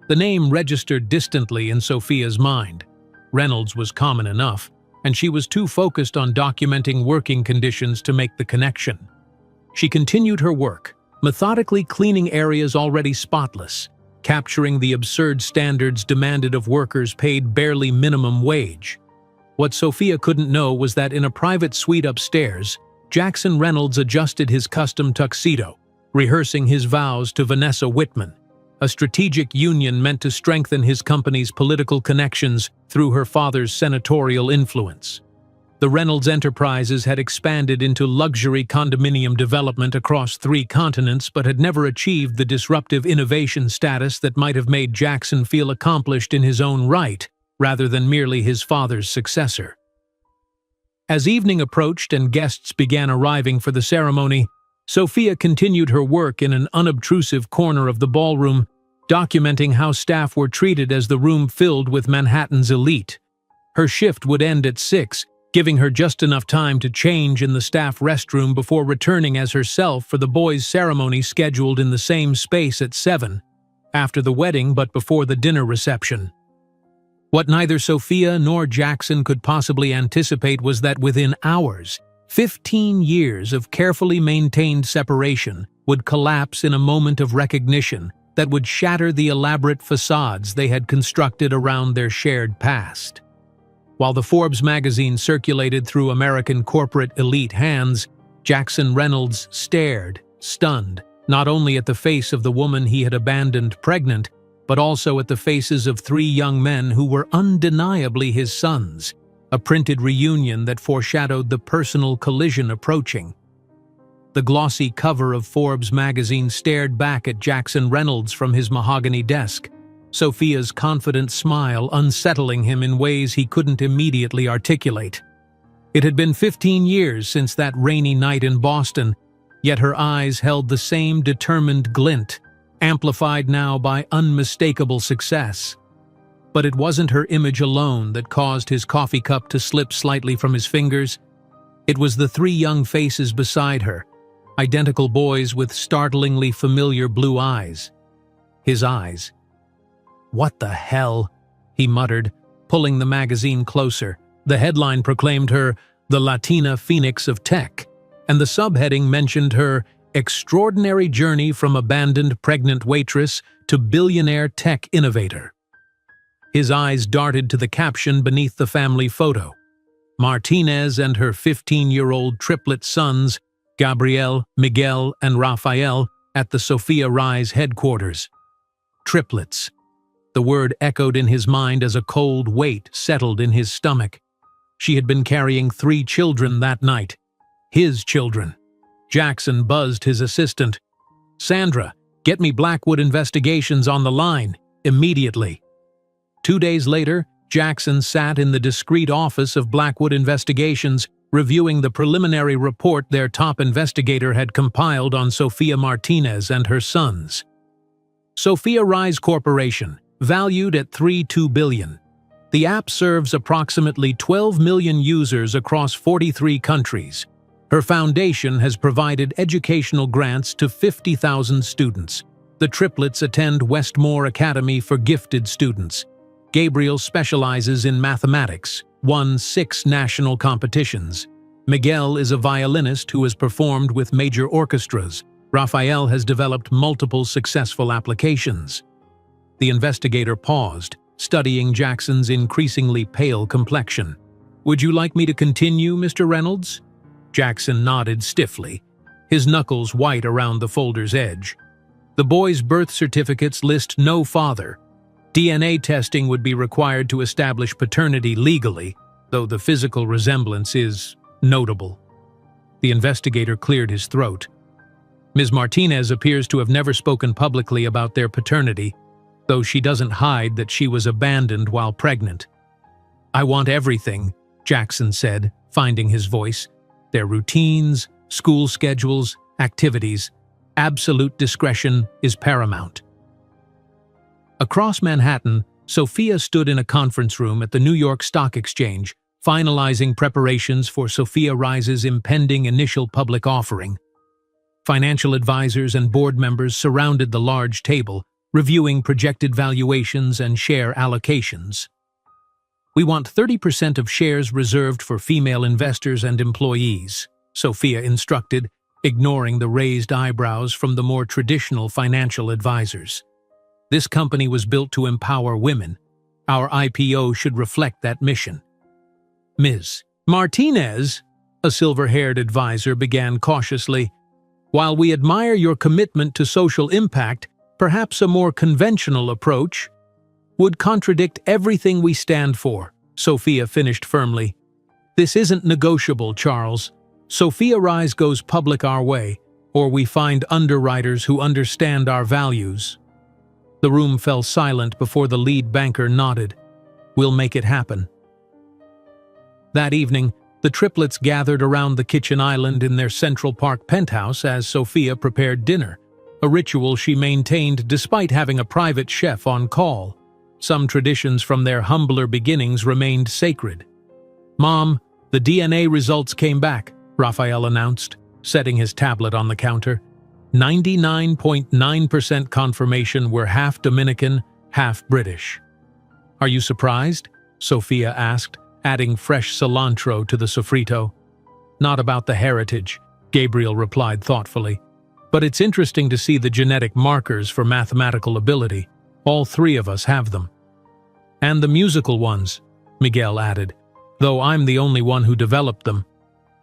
[SPEAKER 1] The name registered distantly in Sophia's mind. Reynolds was common enough, and she was too focused on documenting working conditions to make the connection. She continued her work, methodically cleaning areas already spotless, capturing the absurd standards demanded of workers paid barely minimum wage. What Sophia couldn't know was that in a private suite upstairs, Jackson Reynolds adjusted his custom tuxedo, rehearsing his vows to Vanessa Whitman, a strategic union meant to strengthen his company's political connections through her father's senatorial influence. The Reynolds enterprises had expanded into luxury condominium development across 3 continents but had never achieved the disruptive innovation status that might have made Jackson feel accomplished in his own right, rather than merely his father's successor. As evening approached and guests began arriving for the ceremony, Sophia continued her work in an unobtrusive corner of the ballroom, documenting how staff were treated as the room filled with Manhattan's elite. Her shift would end at 6, giving her just enough time to change in the staff restroom before returning as herself for the boys' ceremony scheduled in the same space at 7, after the wedding but before the dinner reception. What neither Sophia nor Jackson could possibly anticipate was that within hours, 15 years of carefully maintained separation would collapse in a moment of recognition that would shatter the elaborate facades they had constructed around their shared past. While the Forbes magazine circulated through American corporate elite hands, Jackson Reynolds stared, stunned, not only at the face of the woman he had abandoned pregnant, but also at the faces of 3 young men who were undeniably his sons, a printed reunion that foreshadowed the personal collision approaching. The glossy cover of Forbes magazine stared back at Jackson Reynolds from his mahogany desk, Sophia's confident smile unsettling him in ways he couldn't immediately articulate. It had been 15 years since that rainy night in Boston, yet her eyes held the same determined glint, amplified now by unmistakable success. But it wasn't her image alone that caused his coffee cup to slip slightly from his fingers. It was the 3 young faces beside her, identical boys with startlingly familiar blue eyes. His eyes. "What the hell?" he muttered, pulling the magazine closer. The headline proclaimed her the Latina Phoenix of Tech, and the subheading mentioned her extraordinary journey from abandoned pregnant waitress to billionaire tech innovator. His eyes darted to the caption beneath the family photo: Martinez and her 15-year-old triplet sons, Gabriel, Miguel, and Rafael, at the Sophia Rise headquarters. Triplets. The word echoed in his mind as a cold weight settled in his stomach. She had been carrying 3 children that night. His children. Jackson buzzed his assistant. "Sandra, get me Blackwood Investigations on the line, immediately." 2 days later, Jackson sat in the discreet office of Blackwood Investigations, reviewing the preliminary report their top investigator had compiled on Sophia Martinez and her sons. Sophia Rise Corporation, valued at $3.2 billion. The app serves approximately 12 million users across 43 countries. Her foundation has provided educational grants to 50,000 students. The triplets attend Westmore Academy for gifted students. Gabriel specializes in mathematics, won 6 national competitions. Miguel is a violinist who has performed with major orchestras. Rafael has developed multiple successful applications. The investigator paused, studying Jackson's increasingly pale complexion. "Would you like me to continue, Mr. Reynolds?" Jackson nodded stiffly, his knuckles white around the folder's edge. The boys' birth certificates list no father. DNA testing would be required to establish paternity legally, though the physical resemblance is notable. The investigator cleared his throat. "Ms. Martinez appears to have never spoken publicly about their paternity, though she doesn't hide that she was abandoned while pregnant." "I want everything," Jackson said, finding his voice. "Their routines, school schedules, activities. Absolute discretion is paramount." Across Manhattan, Sophia stood in a conference room at the New York Stock Exchange, finalizing preparations for Sophia Rise's impending initial public offering. Financial advisors and board members surrounded the large table, reviewing projected valuations and share allocations. "We want 30% of shares reserved for female investors and employees," Sophia instructed, ignoring the raised eyebrows from the more traditional financial advisors. "This company was built to empower women. Our IPO should reflect that mission." "Ms. Martinez," a silver-haired advisor began cautiously, "while we admire your commitment to social impact, perhaps a more conventional approach would contradict everything we stand for," Sophia finished firmly. "This isn't negotiable, Charles. Sophia Rise goes public our way, or we find underwriters who understand our values." The room fell silent before the lead banker nodded. "We'll make it happen." That evening, the triplets gathered around the kitchen island in their Central Park penthouse as Sophia prepared dinner, a ritual she maintained despite having a private chef on call. Some traditions from their humbler beginnings remained sacred. "Mom, the DNA results came back," Raphael announced, setting his tablet on the counter. 99.9% confirmation we're half Dominican, half British." "Are you surprised?" Sophia asked, adding fresh cilantro to the sofrito. "Not about the heritage," Gabriel replied thoughtfully. "But it's interesting to see the genetic markers for mathematical ability. All three of us have them." "And the musical ones," Miguel added, "though I'm the only one who developed them."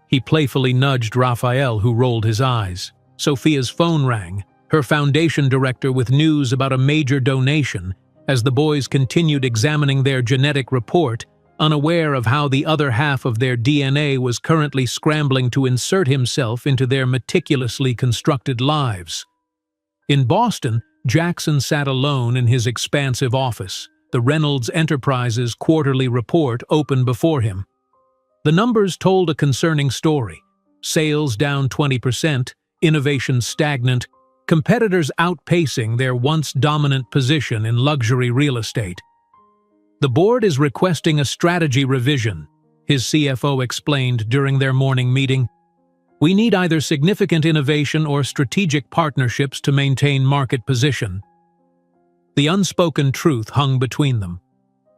[SPEAKER 1] He playfully nudged Raphael, who rolled his eyes. Sophia's phone rang, her foundation director with news about a major donation, as the boys continued examining their genetic report, unaware of how the other half of their DNA was currently scrambling to insert himself into their meticulously constructed lives. In Boston, Jackson sat alone in his expansive office, the Reynolds Enterprises quarterly report open before him. The numbers told a concerning story. Sales down 20%, innovation stagnant, competitors outpacing their once dominant position in luxury real estate. "The board is requesting a strategy revision," his CFO explained during their morning meeting. "We need either significant innovation or strategic partnerships to maintain market position." The unspoken truth hung between them.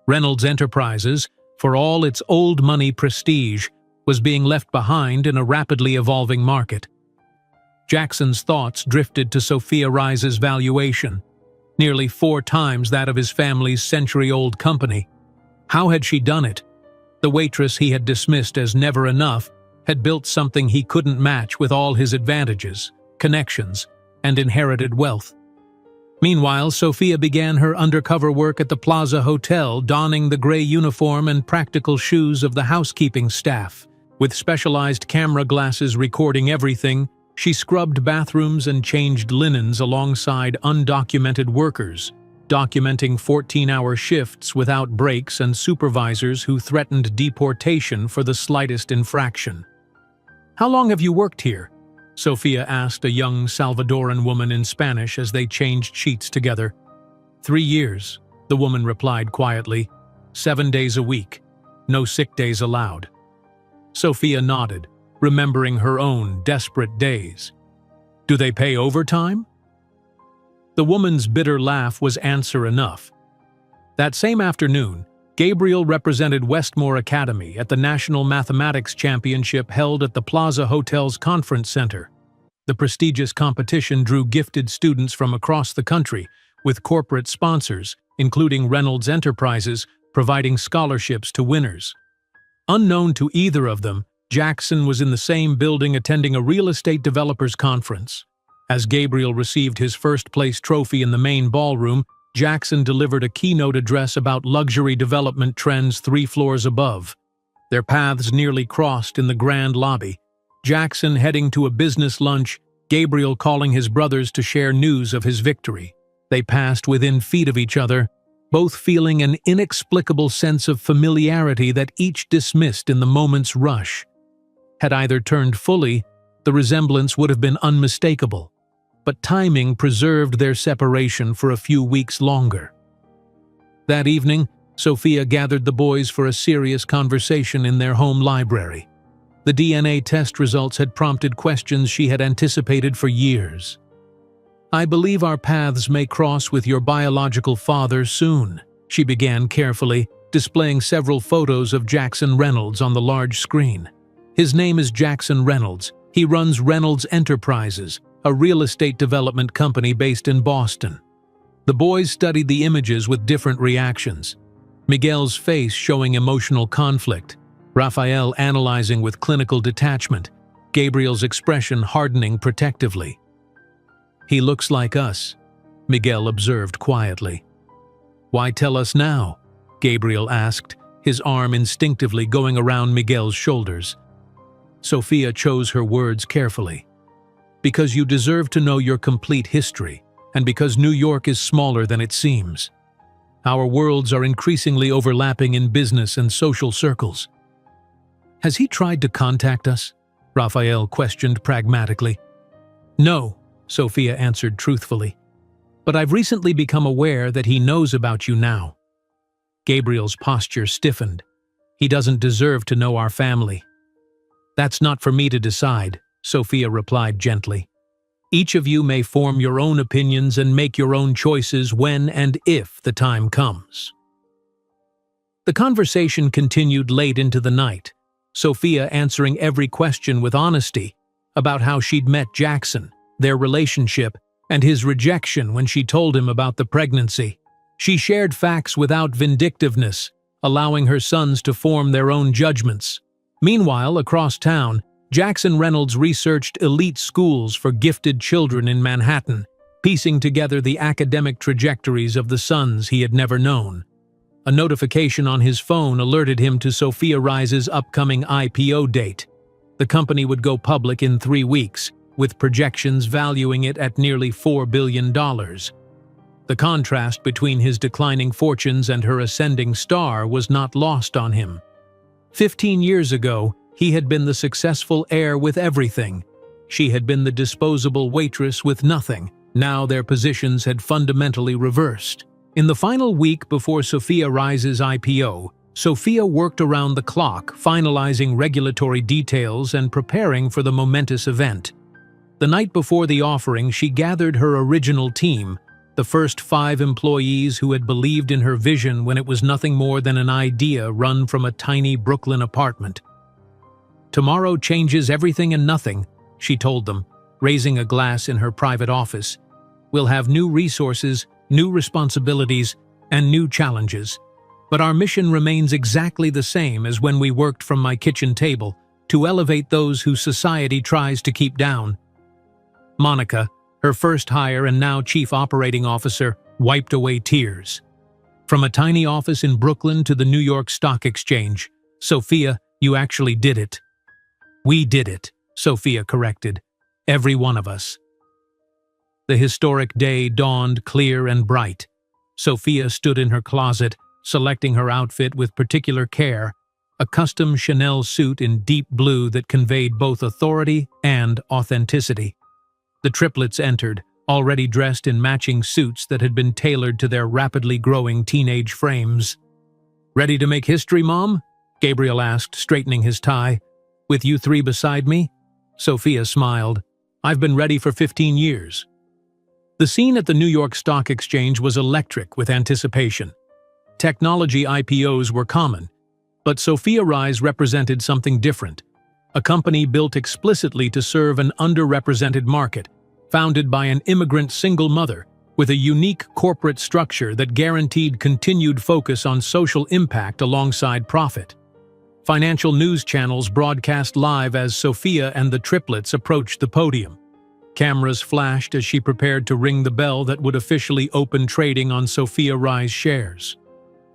[SPEAKER 1] Reynolds Enterprises, for all its old money prestige, was being left behind in a rapidly evolving market. Jackson's thoughts drifted to Sophia Rise's valuation, nearly 4 times that of his family's century-old company. How had she done it? The waitress he had dismissed as never enough had built something he couldn't match with all his advantages, connections, and inherited wealth. Meanwhile, Sophia began her undercover work at the Plaza Hotel, donning the gray uniform and practical shoes of the housekeeping staff. With specialized camera glasses recording everything, she scrubbed bathrooms and changed linens alongside undocumented workers, documenting 14-hour shifts without breaks and supervisors who threatened deportation for the slightest infraction. "How long have you worked here?" Sophia asked a young Salvadoran woman in Spanish as they changed sheets together. 3 years, the woman replied quietly. 7 days a week. No sick days allowed. Sophia nodded, remembering her own desperate days. "Do they pay overtime?" The woman's bitter laugh was answer enough. That same afternoon, Gabriel represented Westmore Academy at the National Mathematics Championship held at the Plaza Hotel's Conference Center. The prestigious competition drew gifted students from across the country, with corporate sponsors, including Reynolds Enterprises, providing scholarships to winners. Unknown to either of them, Jackson was in the same building attending a real estate developers conference. As Gabriel received his first-place trophy in the main ballroom, Jackson delivered a keynote address about luxury development trends 3 floors above. Their paths nearly crossed in the grand lobby. Jackson heading to a business lunch, Gabriel calling his brothers to share news of his victory. They passed within feet of each other, both feeling an inexplicable sense of familiarity that each dismissed in the moment's rush. Had either turned fully, the resemblance would have been unmistakable, but timing preserved their separation for a few weeks longer. That evening, Sophia gathered the boys for a serious conversation in their home library. The DNA test results had prompted questions she had anticipated for years. "I believe our paths may cross with your biological father soon," she began carefully, displaying several photos of Jackson Reynolds on the large screen. "His name is Jackson Reynolds. He runs Reynolds Enterprises, a real estate development company based in Boston." The boys studied the images with different reactions. Miguel's face showing emotional conflict, Raphael analyzing with clinical detachment, Gabriel's expression hardening protectively. "He looks like us," Miguel observed quietly. "Why tell us now?" Gabriel asked, his arm instinctively going around Miguel's shoulders. Sophia chose her words carefully. "Because you deserve to know your complete history, and because New York is smaller than it seems. Our worlds are increasingly overlapping in business and social circles." "Has he tried to contact us?" Raphael questioned pragmatically. "No," Sophia answered truthfully. "But I've recently become aware that he knows about you now." Gabriel's posture stiffened. "He doesn't deserve to know our family." "That's not for me to decide," Sophia replied gently. "Each of you may form your own opinions and make your own choices when and if the time comes." The conversation continued late into the night, Sophia answering every question with honesty about how she'd met Jackson, their relationship, and his rejection when she told him about the pregnancy. She shared facts without vindictiveness, allowing her sons to form their own judgments. Meanwhile, across town, Jackson Reynolds researched elite schools for gifted children in Manhattan, piecing together the academic trajectories of the sons he had never known. A notification on his phone alerted him to Sophia Rise's upcoming IPO date. The company would go public in 3 weeks, with projections valuing it at nearly $4 billion. The contrast between his declining fortunes and her ascending star was not lost on him. 15 years ago, he had been the successful heir with everything. She had been the disposable waitress with nothing. Now their positions had fundamentally reversed. In the final week before Sophia Rise's IPO, Sophia worked around the clock, finalizing regulatory details and preparing for the momentous event. The night before the offering, she gathered her original team, the first 5 employees who had believed in her vision when it was nothing more than an idea run from a tiny Brooklyn apartment. "Tomorrow changes everything and nothing," she told them, raising a glass in her private office. "We'll have new resources, new responsibilities, and new challenges. But our mission remains exactly the same as when we worked from my kitchen table, to elevate those who society tries to keep down." Monica, her first hire and now chief operating officer, wiped away tears. "From a tiny office in Brooklyn to the New York Stock Exchange, Sophia, you actually did it." "We did it," Sophia corrected. "Every one of us." The historic day dawned clear and bright. Sophia stood in her closet, selecting her outfit with particular care, a custom Chanel suit in deep blue that conveyed both authority and authenticity. The triplets entered, already dressed in matching suits that had been tailored to their rapidly growing teenage frames. "Ready to make history, Mom?" Gabriel asked, straightening his tie. "With you 3 beside me?" Sophia smiled. "I've been ready for 15 years. The scene at the New York Stock Exchange was electric with anticipation. Technology IPOs were common, but Sophia Rise represented something different. A company built explicitly to serve an underrepresented market, founded by an immigrant single mother, with a unique corporate structure that guaranteed continued focus on social impact alongside profit. Financial news channels broadcast live as Sophia and the triplets approached the podium. Cameras flashed as she prepared to ring the bell that would officially open trading on Sophia Rise shares.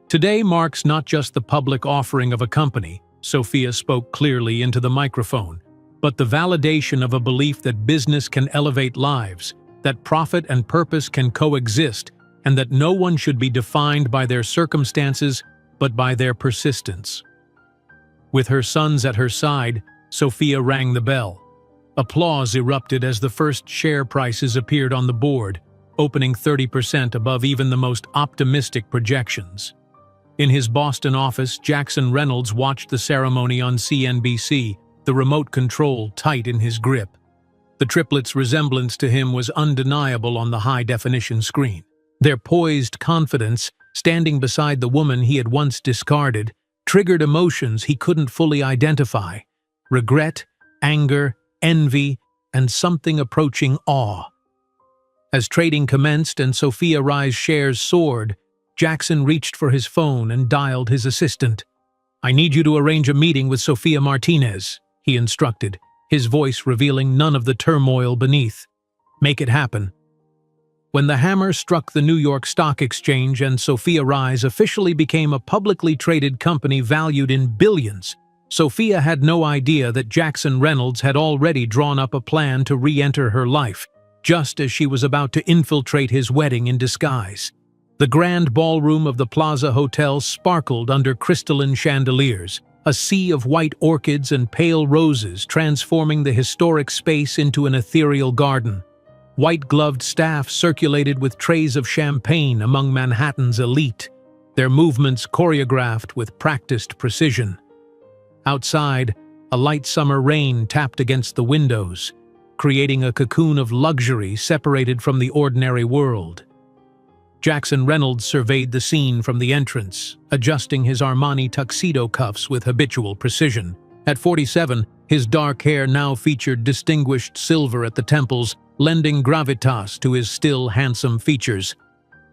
[SPEAKER 1] "Today marks not just the public offering of a company," Sophia spoke clearly into the microphone, "but the validation of a belief that business can elevate lives, that profit and purpose can coexist, and that no one should be defined by their circumstances, but by their persistence." With her sons at her side, Sophia rang the bell. Applause erupted as the first share prices appeared on the board, opening 30% above even the most optimistic projections. In his Boston office, Jackson Reynolds watched the ceremony on CNBC, the remote control tight in his grip. The triplets' resemblance to him was undeniable on the high-definition screen. Their poised confidence, standing beside the woman he had once discarded, triggered emotions he couldn't fully identify: regret, anger, envy, and something approaching awe. As trading commenced and Sophia Rye's shares soared, Jackson reached for his phone and dialed his assistant. "I need you to arrange a meeting with Sofia Martinez," he instructed, his voice revealing none of the turmoil beneath. "Make it happen." When the hammer struck the New York Stock Exchange and Sophia Rye's officially became a publicly traded company valued in billions, Sophia had no idea that Jackson Reynolds had already drawn up a plan to re-enter her life, just as she was about to infiltrate his wedding in disguise. The grand ballroom of the Plaza Hotel sparkled under crystalline chandeliers, a sea of white orchids and pale roses transforming the historic space into an ethereal garden. White-gloved staff circulated with trays of champagne among Manhattan's elite, their movements choreographed with practiced precision. Outside, a light summer rain tapped against the windows, creating a cocoon of luxury separated from the ordinary world. Jackson Reynolds surveyed the scene from the entrance, adjusting his Armani tuxedo cuffs with habitual precision. At 47, his dark hair now featured distinguished silver at the temples, lending gravitas to his still handsome features.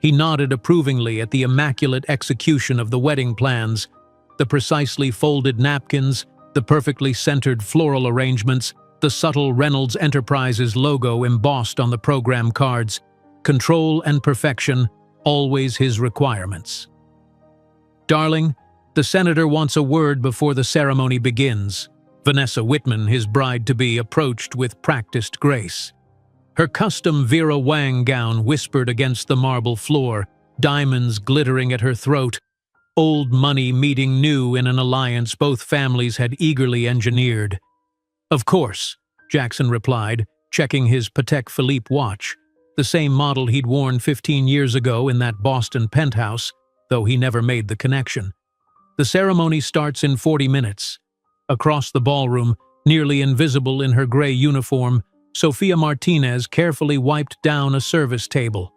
[SPEAKER 1] He nodded approvingly at the immaculate execution of the wedding plans, the precisely folded napkins, the perfectly centered floral arrangements, the subtle Reynolds Enterprises logo embossed on the program cards. Control and perfection, always his requirements. "Darling, the senator wants a word before the ceremony begins." Vanessa Whitman, his bride-to-be, approached with practiced grace. Her custom Vera Wang gown whispered against the marble floor, diamonds glittering at her throat, old money meeting new in an alliance both families had eagerly engineered. "Of course," Jackson replied, checking his Patek Philippe watch, the same model he'd worn 15 years ago in that Boston penthouse, though he never made the connection. The ceremony starts in 40 minutes. Across the ballroom, nearly invisible in her gray uniform, Sofia Martinez carefully wiped down a service table.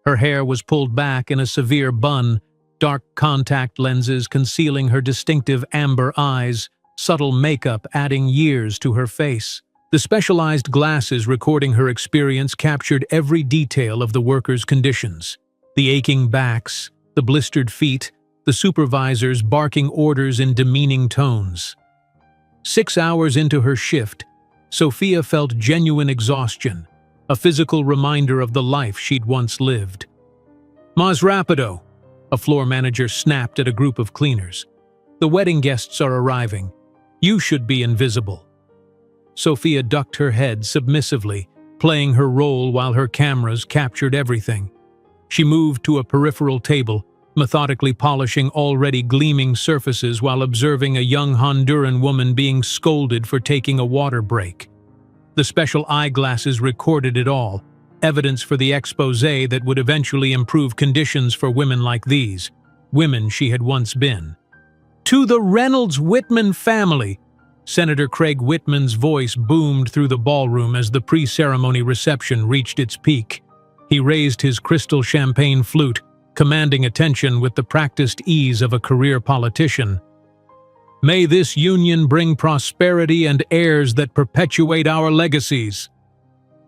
[SPEAKER 1] Her hair was pulled back in a severe bun, dark contact lenses concealing her distinctive amber eyes, subtle makeup adding years to her face. The specialized glasses recording her experience captured every detail of the workers' conditions. The aching backs, the blistered feet, the supervisors barking orders in demeaning tones. 6 hours into her shift, Sophia felt genuine exhaustion, a physical reminder of the life she'd once lived. "Mas rapido," a floor manager snapped at a group of cleaners. "The wedding guests are arriving. You should be invisible." Sophia ducked her head submissively, playing her role while her cameras captured everything. She moved to a peripheral table, methodically polishing already gleaming surfaces while observing a young Honduran woman being scolded for taking a water break. The special eyeglasses recorded it all, evidence for the exposé that would eventually improve conditions for women like these, women she had once been. "To the Reynolds-Whitman family!" Senator Craig Whitman's voice boomed through the ballroom as the pre-ceremony reception reached its peak. He raised his crystal champagne flute, commanding attention with the practiced ease of a career politician. "May this union bring prosperity and heirs that perpetuate our legacies."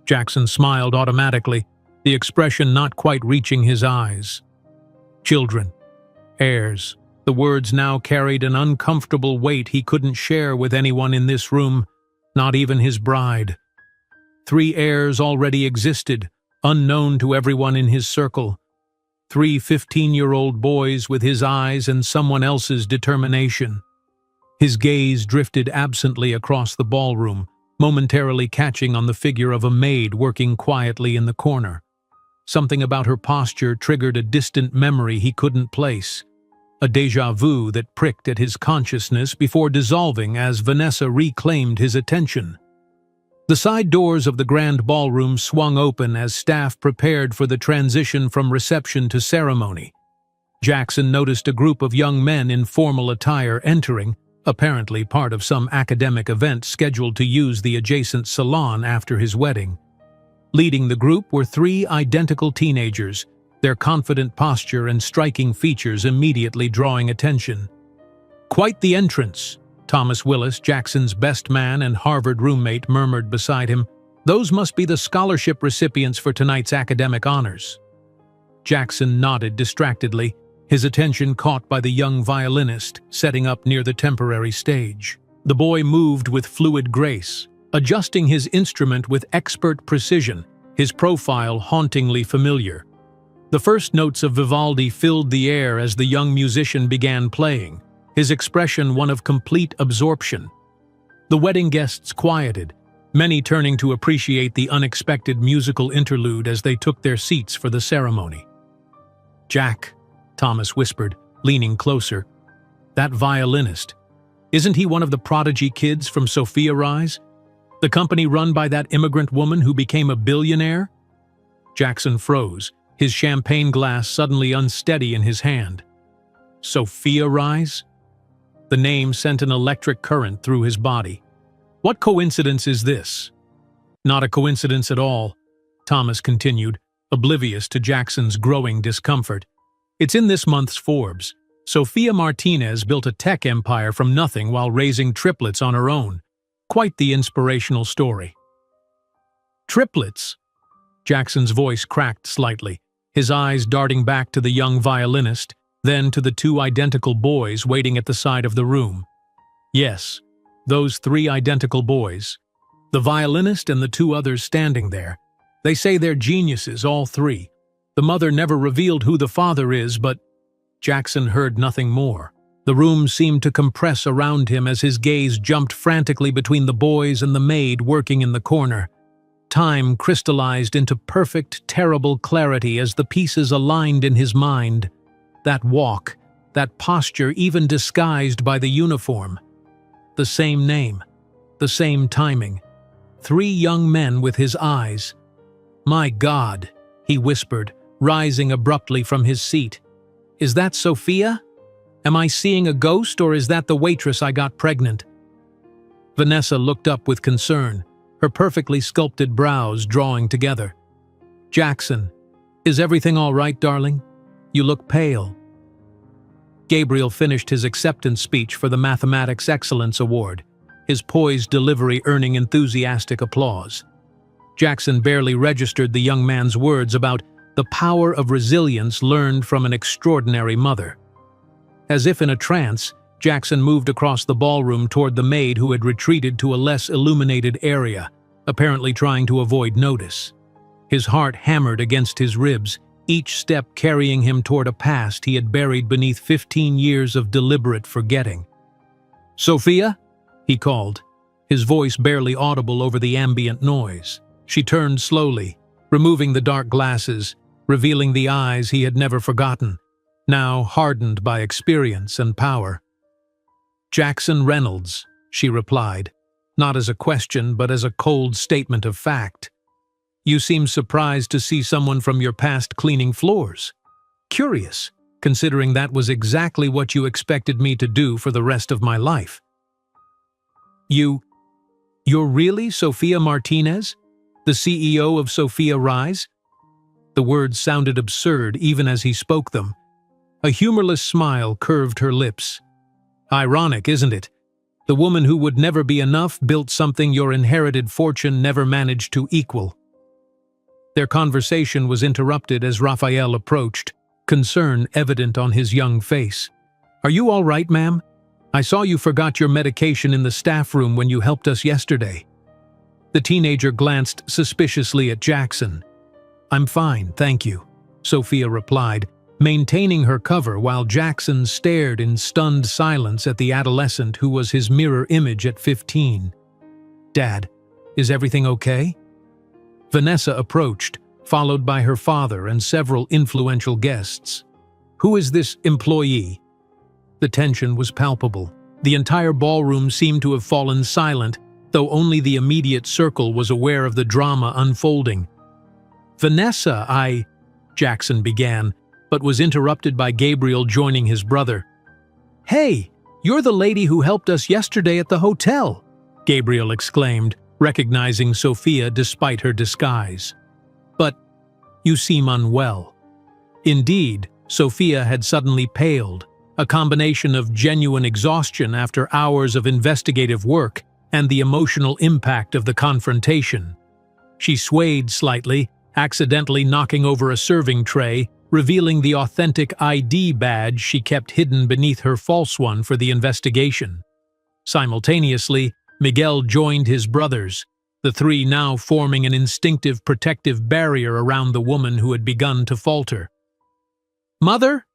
[SPEAKER 1] Jackson smiled automatically, the expression not quite reaching his eyes. Children, heirs. The words now carried an uncomfortable weight he couldn't share with anyone in this room, not even his bride. 3 heirs already existed, unknown to everyone in his circle. 3 15-year-old boys with his eyes and someone else's determination. His gaze drifted absently across the ballroom, momentarily catching on the figure of a maid working quietly in the corner. Something about her posture triggered a distant memory he couldn't place, a déjà vu that pricked at his consciousness before dissolving as Vanessa reclaimed his attention. The side doors of the grand ballroom swung open as staff prepared for the transition from reception to ceremony. Jackson noticed a group of young men in formal attire entering, apparently part of some academic event scheduled to use the adjacent salon after his wedding. Leading the group were three identical teenagers, their confident posture and striking features immediately drawing attention. "Quite the entrance," Thomas Willis, Jackson's best man and Harvard roommate, murmured beside him. "Those must be the scholarship recipients for tonight's academic honors." Jackson nodded distractedly, his attention caught by the young violinist setting up near the temporary stage. The boy moved with fluid grace, adjusting his instrument with expert precision, his profile hauntingly familiar. The first notes of Vivaldi filled the air as the young musician began playing, his expression one of complete absorption. The wedding guests quieted, many turning to appreciate the unexpected musical interlude as they took their seats for the ceremony. "Jack," Thomas whispered, leaning closer. "That violinist, isn't he one of the prodigy kids from Sophia Rise? The company run by that immigrant woman who became a billionaire?" Jackson froze, his champagne glass suddenly unsteady in his hand. Sophia Rise? The name sent an electric current through his body. "What coincidence is this?" "Not a coincidence at all," Thomas continued, oblivious to Jackson's growing discomfort. "It's in this month's Forbes. Sophia Martinez built a tech empire from nothing while raising triplets on her own. Quite the inspirational story." "Triplets?" Jackson's voice cracked slightly, his eyes darting back to the young violinist, then to the two identical boys waiting at the side of the room. "Yes, those three identical boys. The violinist and the two others standing there. They say they're geniuses, all three. The mother never revealed who the father is, but—" Jackson heard nothing more. The room seemed to compress around him as his gaze jumped frantically between the boys and the maid working in the corner. Time crystallized into perfect, terrible clarity as the pieces aligned in his mind. That walk, that posture even disguised by the uniform. The same name, the same timing. Three young men with his eyes. "My God," he whispered, rising abruptly from his seat. "Is that Sophia? Am I seeing a ghost, or is that the waitress I got pregnant?" Vanessa looked up with concern, her perfectly sculpted brows drawing together. "Jackson, is everything all right, darling? You look pale." Gabriel finished his acceptance speech for the Mathematics Excellence Award, his poised delivery earning enthusiastic applause. Jackson barely registered the young man's words about the power of resilience learned from an extraordinary mother. As if in a trance, Jackson moved across the ballroom toward the maid who had retreated to a less illuminated area, apparently trying to avoid notice. His heart hammered against his ribs, each step carrying him toward a past he had buried beneath 15 years of deliberate forgetting. "Sophia?" he called, his voice barely audible over the ambient noise. She turned slowly, removing the dark glasses, revealing the eyes he had never forgotten, now hardened by experience and power. "Jackson Reynolds," she replied, not as a question but as a cold statement of fact. "You seem surprised to see someone from your past cleaning floors. Curious, considering that was exactly what you expected me to do for the rest of my life." You're really Sophia Martinez? The CEO of Sophia Rise?" The words sounded absurd even as he spoke them. A humorless smile curved her lips. "Ironic, isn't it? The woman who would never be enough built something your inherited fortune never managed to equal." Their conversation was interrupted as Raphael approached, concern evident on his young face. "Are you all right, ma'am? I saw you forgot your medication in the staff room when you helped us yesterday." The teenager glanced suspiciously at Jackson. "I'm fine, thank you," Sophia replied, maintaining her cover while Jackson stared in stunned silence at the adolescent who was his mirror image at 15. "Dad, is everything okay?" Vanessa approached, followed by her father and several influential guests. "Who is this employee?" The tension was palpable. The entire ballroom seemed to have fallen silent, though only the immediate circle was aware of the drama unfolding. "Vanessa, Jackson began, but was interrupted by Gabriel joining his brother. "Hey, you're the lady who helped us yesterday at the hotel," Gabriel exclaimed, recognizing Sophia despite her disguise. "But you seem unwell." Indeed, Sophia had suddenly paled, a combination of genuine exhaustion after hours of investigative work and the emotional impact of the confrontation. She swayed slightly, accidentally knocking over a serving tray, revealing the authentic ID badge she kept hidden beneath her false one for the investigation. Simultaneously, Miguel joined his brothers, the three now forming an instinctive protective barrier around the woman who had begun to falter. "Mother?"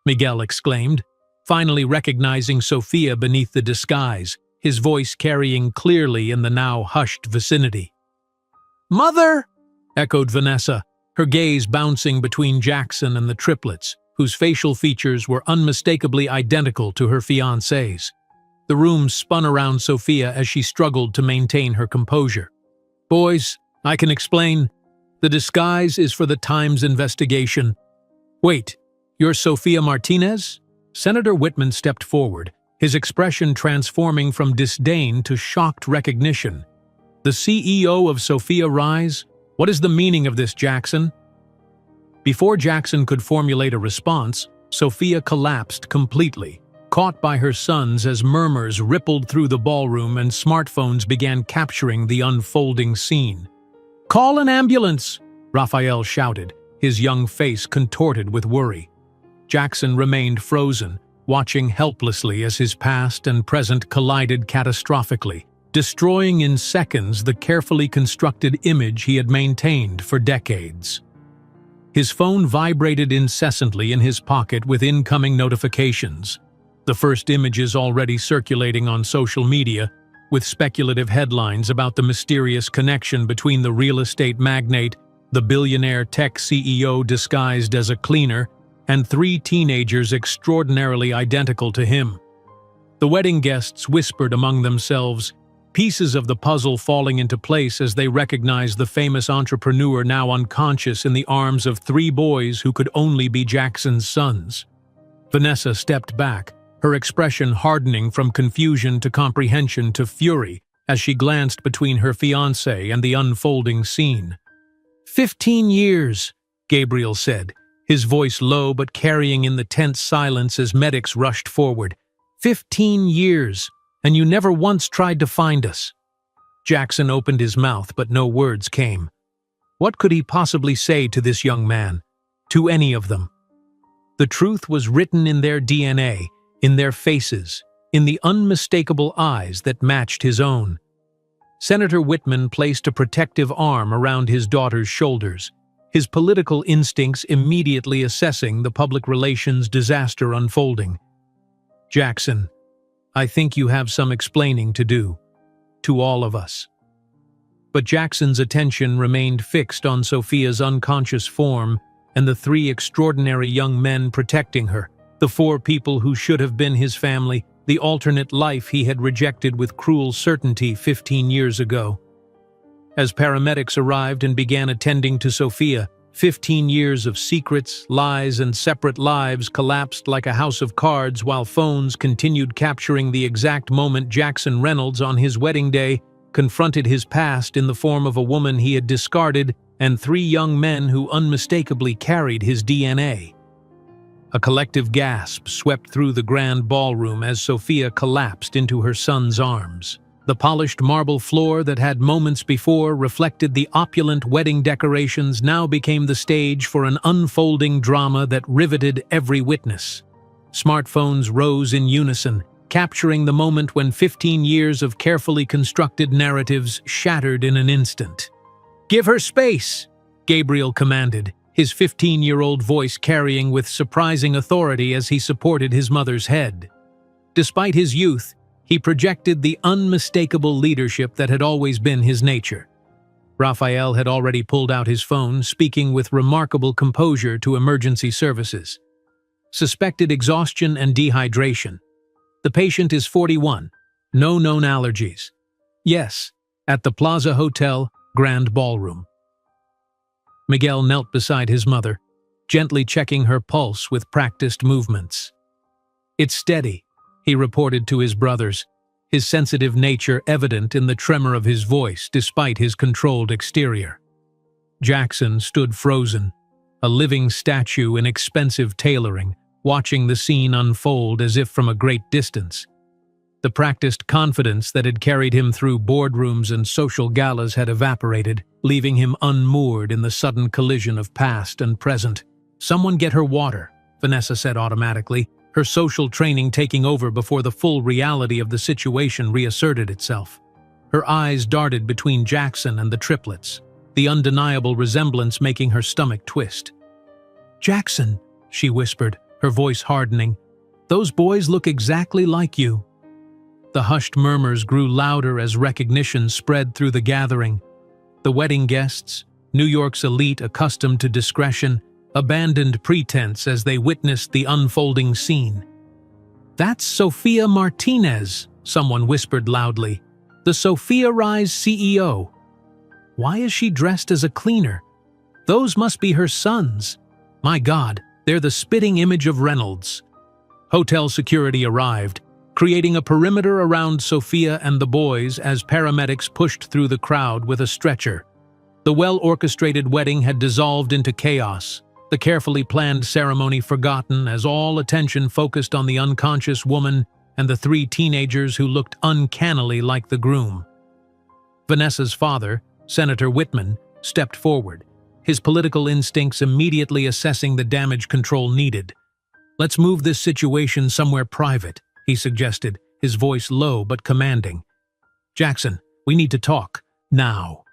[SPEAKER 1] Miguel exclaimed, finally recognizing Sophia beneath the disguise, his voice carrying clearly in the now hushed vicinity. "Mother!" echoed Vanessa, her gaze bouncing between Jackson and the triplets, whose facial features were unmistakably identical to her fiancé's. The room spun around Sophia as she struggled to maintain her composure. "Boys, I can explain. The disguise is for the Times investigation." "Wait, you're Sophia Martinez?" Senator Whitman stepped forward, his expression transforming from disdain to shocked recognition. "The CEO of Sophia Rise? What is the meaning of this, Jackson?" Before Jackson could formulate a response, Sophia collapsed completely, caught by her sons as murmurs rippled through the ballroom and smartphones began capturing the unfolding scene. "Call an ambulance!" Raphael shouted, his young face contorted with worry. Jackson remained frozen, watching helplessly as his past and present collided catastrophically, destroying in seconds the carefully constructed image he had maintained for decades. His phone vibrated incessantly in his pocket with incoming notifications, the first images already circulating on social media, with speculative headlines about the mysterious connection between the real estate magnate, the billionaire tech CEO disguised as a cleaner, and three teenagers extraordinarily identical to him. The wedding guests whispered among themselves, pieces of the puzzle falling into place as they recognized the famous entrepreneur now unconscious in the arms of three boys who could only be Jackson's sons. Vanessa stepped back, her expression hardening from confusion to comprehension to fury as she glanced between her fiancé and the unfolding scene. 15 years, Gabriel said, his voice low but carrying in the tense silence as medics rushed forward. 15 years, and you never once tried to find us. Jackson opened his mouth, but no words came. What could he possibly say to this young man? To any of them? The truth was written in their DNA, in their faces, in the unmistakable eyes that matched his own. Senator Whitman placed a protective arm around his daughter's shoulders, his political instincts immediately assessing the public relations disaster unfolding. "Jackson, I think you have some explaining to do. To all of us." But Jackson's attention remained fixed on Sophia's unconscious form and the three extraordinary young men protecting her, the four people who should have been his family, the alternate life he had rejected with cruel certainty 15 years ago. As paramedics arrived and began attending to Sophia, 15 years of secrets, lies, and separate lives collapsed like a house of cards while phones continued capturing the exact moment Jackson Reynolds on his wedding day confronted his past in the form of a woman he had discarded and three young men who unmistakably carried his DNA. A collective gasp swept through the grand ballroom as Sophia collapsed into her son's arms. The polished marble floor that had moments before reflected the opulent wedding decorations now became the stage for an unfolding drama that riveted every witness. Smartphones rose in unison, capturing the moment when 15 years of carefully constructed narratives shattered in an instant. "Give her space," Gabriel commanded, his 15-year-old voice carrying with surprising authority as he supported his mother's head. Despite his youth, he projected the unmistakable leadership that had always been his nature. Raphael had already pulled out his phone, speaking with remarkable composure to emergency services. Suspected exhaustion and dehydration. The patient is 41. No known allergies. Yes, at the Plaza Hotel Grand Ballroom. Miguel knelt beside his mother, gently checking her pulse with practiced movements. "It's steady," he reported to his brothers, his sensitive nature evident in the tremor of his voice despite his controlled exterior. Jackson stood frozen, a living statue in expensive tailoring, watching the scene unfold as if from a great distance. The practiced confidence that had carried him through boardrooms and social galas had evaporated, leaving him unmoored in the sudden collision of past and present. "Someone get her water," Vanessa said automatically, her social training taking over before the full reality of the situation reasserted itself. Her eyes darted between Jackson and the triplets, the undeniable resemblance making her stomach twist. "Jackson," she whispered, her voice hardening, "those boys look exactly like you." The hushed murmurs grew louder as recognition spread through the gathering. The wedding guests, New York's elite accustomed to discretion, abandoned pretense as they witnessed the unfolding scene. "That's Sofia Martinez," someone whispered loudly. "The Sophia Rise CEO. Why is she dressed as a cleaner? Those must be her sons. My God, they're the spitting image of Reynolds." Hotel security arrived, creating a perimeter around Sophia and the boys as paramedics pushed through the crowd with a stretcher. The well-orchestrated wedding had dissolved into chaos, the carefully planned ceremony forgotten as all attention focused on the unconscious woman and the 3 teenagers who looked uncannily like the groom. Vanessa's father, Senator Whitman, stepped forward, his political instincts immediately assessing the damage control needed. "Let's move this situation somewhere private," he suggested, his voice low but commanding. "Jackson, we need to talk, now."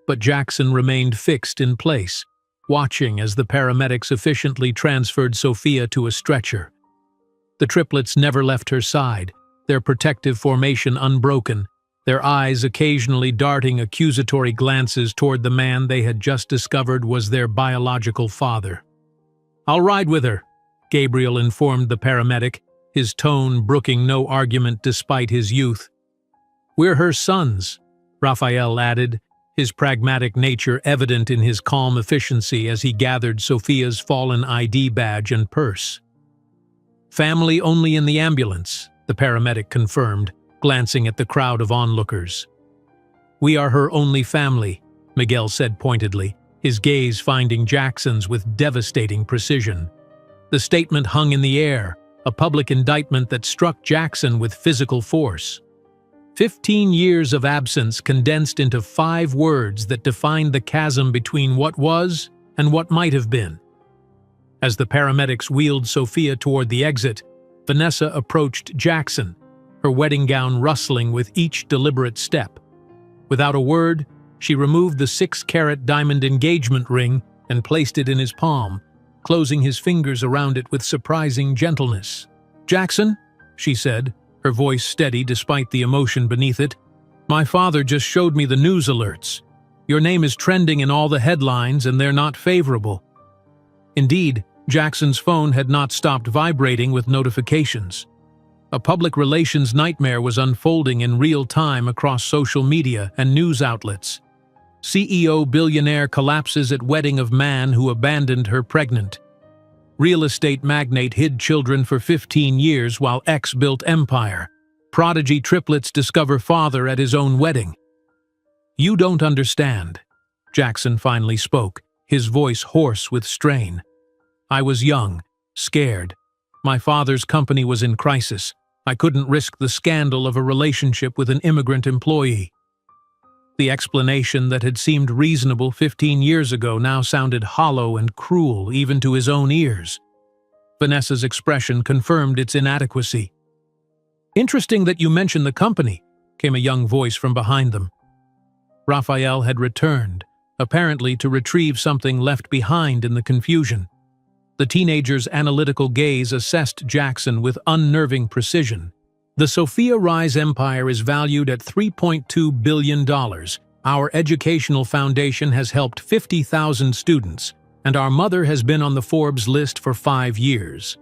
[SPEAKER 1] But Jackson remained fixed in place, watching as the paramedics efficiently transferred Sophia to a stretcher. The triplets never left her side, their protective formation unbroken, their eyes occasionally darting accusatory glances toward the man they had just discovered was their biological father. "I'll ride with her," Gabriel informed the paramedic, his tone brooking no argument despite his youth. "We're her sons," Raphael added, his pragmatic nature evident in his calm efficiency as he gathered Sophia's fallen ID badge and purse. "Family only in the ambulance," the paramedic confirmed, glancing at the crowd of onlookers. "We are her only family," Miguel said pointedly, his gaze finding Jackson's with devastating precision. The statement hung in the air, a public indictment that struck Jackson with physical force. 15 years of absence condensed into 5 words that defined the chasm between what was and what might have been. As the paramedics wheeled Sophia toward the exit, Vanessa approached Jackson, her wedding gown rustling with each deliberate step. Without a word, she removed the 6-carat diamond engagement ring and placed it in his palm, closing his fingers around it with surprising gentleness. "Jackson," she said, her voice steady despite the emotion beneath it, "my father just showed me the news alerts. Your name is trending in all the headlines and they're not favorable." Indeed, Jackson's phone had not stopped vibrating with notifications. A public relations nightmare was unfolding in real time across social media and news outlets. CEO billionaire collapses at wedding of man who abandoned her pregnant. Real estate magnate hid children for 15 years while ex built empire. Prodigy triplets discover father at his own wedding. "You don't understand," Jackson finally spoke, his voice hoarse with strain. "I was young, scared. My father's company was in crisis. I couldn't risk the scandal of a relationship with an immigrant employee." The explanation that had seemed reasonable 15 years ago now sounded hollow and cruel even to his own ears. Vanessa's expression confirmed its inadequacy. "Interesting that you mentioned the company," came a young voice from behind them. Raphael had returned, apparently to retrieve something left behind in the confusion. The teenager's analytical gaze assessed Jackson with unnerving precision. "The Sophia Rise empire is valued at $3.2 billion. Our educational foundation has helped 50,000 students, and our mother has been on the Forbes list for 5 years.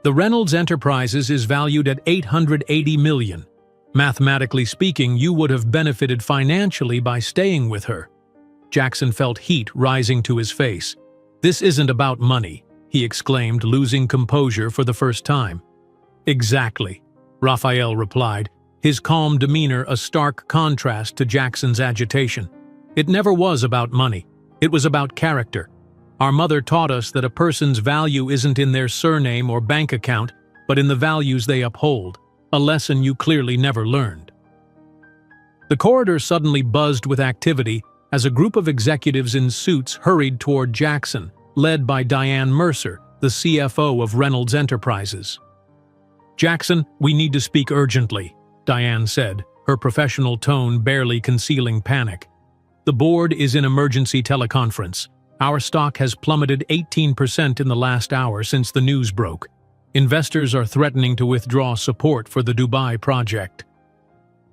[SPEAKER 1] The Reynolds Enterprises is valued at $880 million. Mathematically speaking, you would have benefited financially by staying with her. Jackson felt heat rising to his face. This isn't about money, he exclaimed, losing composure for the first time. Exactly, Raphael replied, his calm demeanor a stark contrast to Jackson's agitation. It never was about money. It was about character. Our mother taught us that a person's value isn't in their surname or bank account, but in the values they uphold, a lesson you clearly never learned. The corridor suddenly buzzed with activity as a group of executives in suits hurried toward Jackson, led by Diane Mercer, the CFO of Reynolds Enterprises. "Jackson, we need to speak urgently," Diane said, her professional tone barely concealing panic. "The board is in emergency teleconference. Our stock has plummeted 18% in the last hour since the news broke. Investors are threatening to withdraw support for the Dubai project."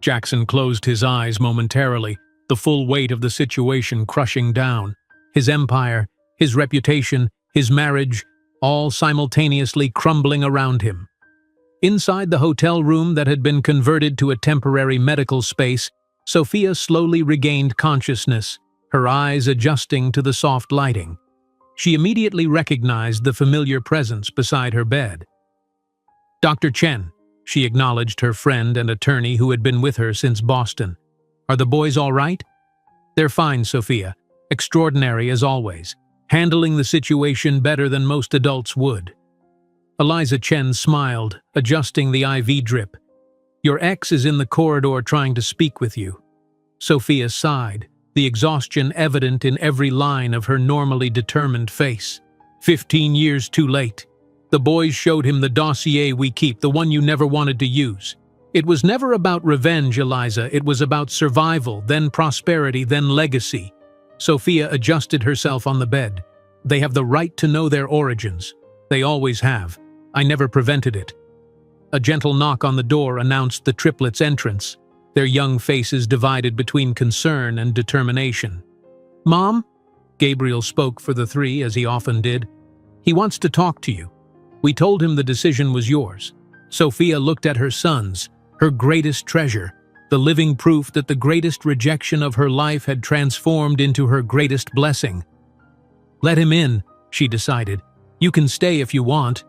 [SPEAKER 1] Jackson closed his eyes momentarily, the full weight of the situation crushing down. His empire, his reputation, his marriage, all simultaneously crumbling around him. Inside the hotel room that had been converted to a temporary medical space, Sophia slowly regained consciousness, her eyes adjusting to the soft lighting. She immediately recognized the familiar presence beside her bed. "Dr. Chen," she acknowledged her friend and attorney who had been with her since Boston. "Are the boys all right?" "They're fine, Sophia. Extraordinary as always. Handling the situation better than most adults would." Eliza Chen smiled, adjusting the IV drip. "Your ex is in the corridor trying to speak with you." Sophia sighed, the exhaustion evident in every line of her normally determined face. 15 years too late. The boys showed him the dossier we keep, the one you never wanted to use. It was never about revenge, Eliza. It was about survival, then prosperity, then legacy. Sophia adjusted herself on the bed. "They have the right to know their origins. They always have. I never prevented it." A gentle knock on the door announced the triplets' entrance, their young faces divided between concern and determination. "Mom?" Gabriel spoke for the three, as he often did. "He wants to talk to you. We told him the decision was yours." Sophia looked at her sons, her greatest treasure, the living proof that the greatest rejection of her life had transformed into her greatest blessing. "Let him in," she decided. "You can stay if you want."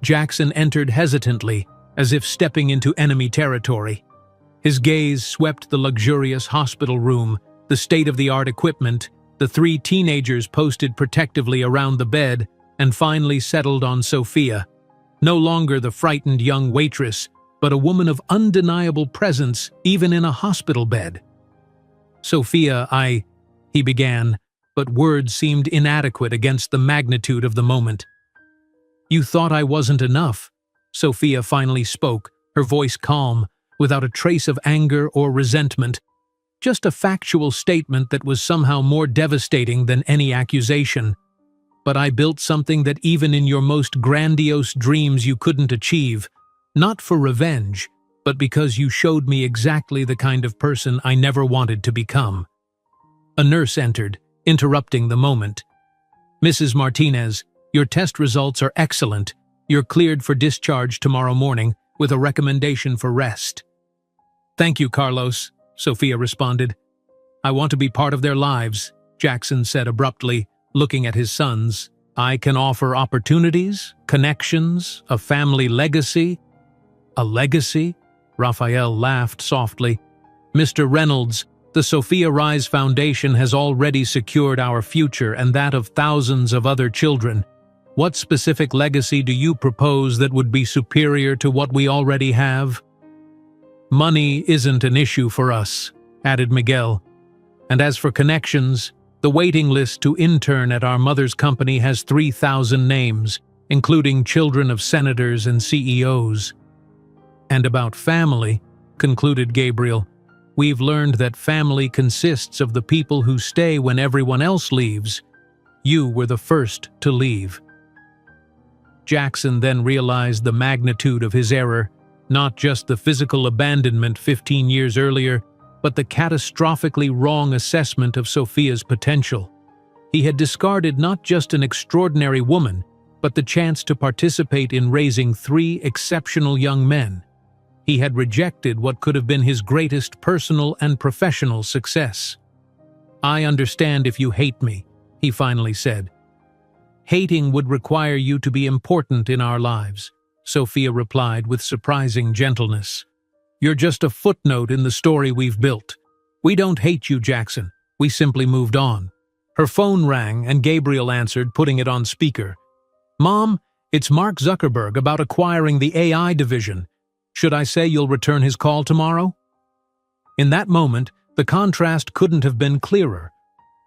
[SPEAKER 1] Jackson entered hesitantly, as if stepping into enemy territory. His gaze swept the luxurious hospital room, the state-of-the-art equipment, the three teenagers posted protectively around the bed, and finally settled on Sophia. No longer the frightened young waitress, but a woman of undeniable presence even in a hospital bed. "Sophia, he began, but words seemed inadequate against the magnitude of the moment. "You thought I wasn't enough," Sophia finally spoke, her voice calm, without a trace of anger or resentment. Just a factual statement that was somehow more devastating than any accusation. "But I built something that even in your most grandiose dreams you couldn't achieve, not for revenge, but because you showed me exactly the kind of person I never wanted to become." A nurse entered, interrupting the moment. "Mrs. Martinez, your test results are excellent. You're cleared for discharge tomorrow morning, with a recommendation for rest." "Thank you, Carlos," Sophia responded. "I want to be part of their lives," Jackson said abruptly, looking at his sons. "I can offer opportunities, connections, a family legacy." "A legacy?" Raphael laughed softly. "Mr. Reynolds, the Sophia Rise Foundation has already secured our future and that of thousands of other children. What specific legacy do you propose that would be superior to what we already have?" "Money isn't an issue for us," added Miguel. "And as for connections, the waiting list to intern at our mother's company has 3,000 names, including children of senators and CEOs. And about family," concluded Gabriel, "we've learned that family consists of the people who stay when everyone else leaves. You were the first to leave." Jackson then realized the magnitude of his error, not just the physical abandonment 15 years earlier, but the catastrophically wrong assessment of Sophia's potential. He had discarded not just an extraordinary woman, but the chance to participate in raising 3 exceptional young men. He had rejected what could have been his greatest personal and professional success. "I understand if you hate me," he finally said. "Hating would require you to be important in our lives," Sophia replied with surprising gentleness. "You're just a footnote in the story we've built. We don't hate you, Jackson. We simply moved on." Her phone rang and Gabriel answered, putting it on speaker. "Mom, it's Mark Zuckerberg about acquiring the AI division. Should I say you'll return his call tomorrow?" In that moment, the contrast couldn't have been clearer.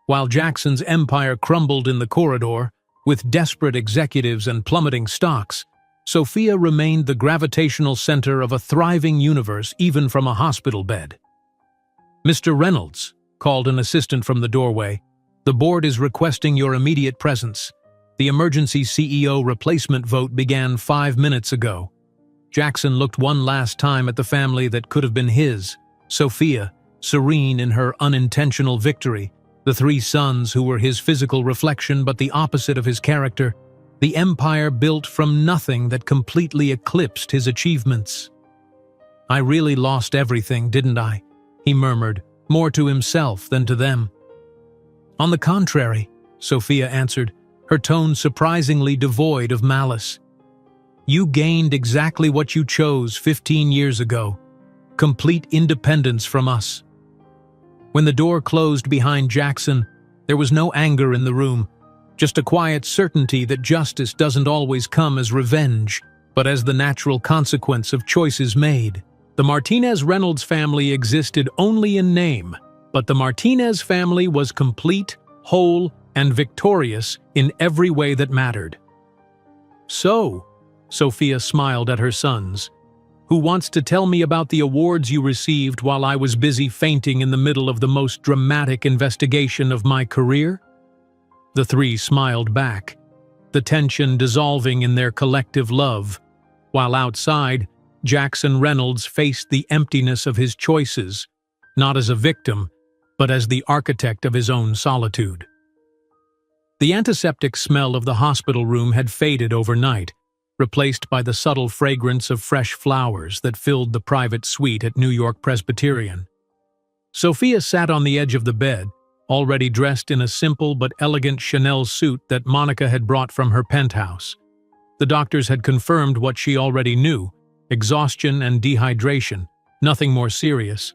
[SPEAKER 1] While Jackson's empire crumbled in the corridor, with desperate executives and plummeting stocks, Sophia remained the gravitational center of a thriving universe even from a hospital bed. "Mr. Reynolds," called an assistant from the doorway, "the board is requesting your immediate presence. The emergency CEO replacement vote began 5 minutes ago." Jackson looked one last time at the family that could have been his: Sophia, serene in her unintentional victory, the 3 sons who were his physical reflection but the opposite of his character, the empire built from nothing that completely eclipsed his achievements. "I really lost everything, didn't I?" he murmured, more to himself than to them. "On the contrary," Sophia answered, her tone surprisingly devoid of malice. "You gained exactly what you chose 15 years ago: complete independence from us." When the door closed behind Jackson, there was no anger in the room, just a quiet certainty that justice doesn't always come as revenge, but as the natural consequence of choices made. The Martinez-Reynolds family existed only in name, but the Martinez family was complete, whole, and victorious in every way that mattered. "So," Sophia smiled at her sons, "who wants to tell me about the awards you received while I was busy fainting in the middle of the most dramatic investigation of my career?" The 3 smiled back, the tension dissolving in their collective love, while outside, Jackson Reynolds faced the emptiness of his choices, not as a victim, but as the architect of his own solitude. The antiseptic smell of the hospital room had faded overnight, replaced by the subtle fragrance of fresh flowers that filled the private suite at New York Presbyterian. Sophia sat on the edge of the bed, already dressed in a simple but elegant Chanel suit that Monica had brought from her penthouse. The doctors had confirmed what she already knew: exhaustion and dehydration, nothing more serious.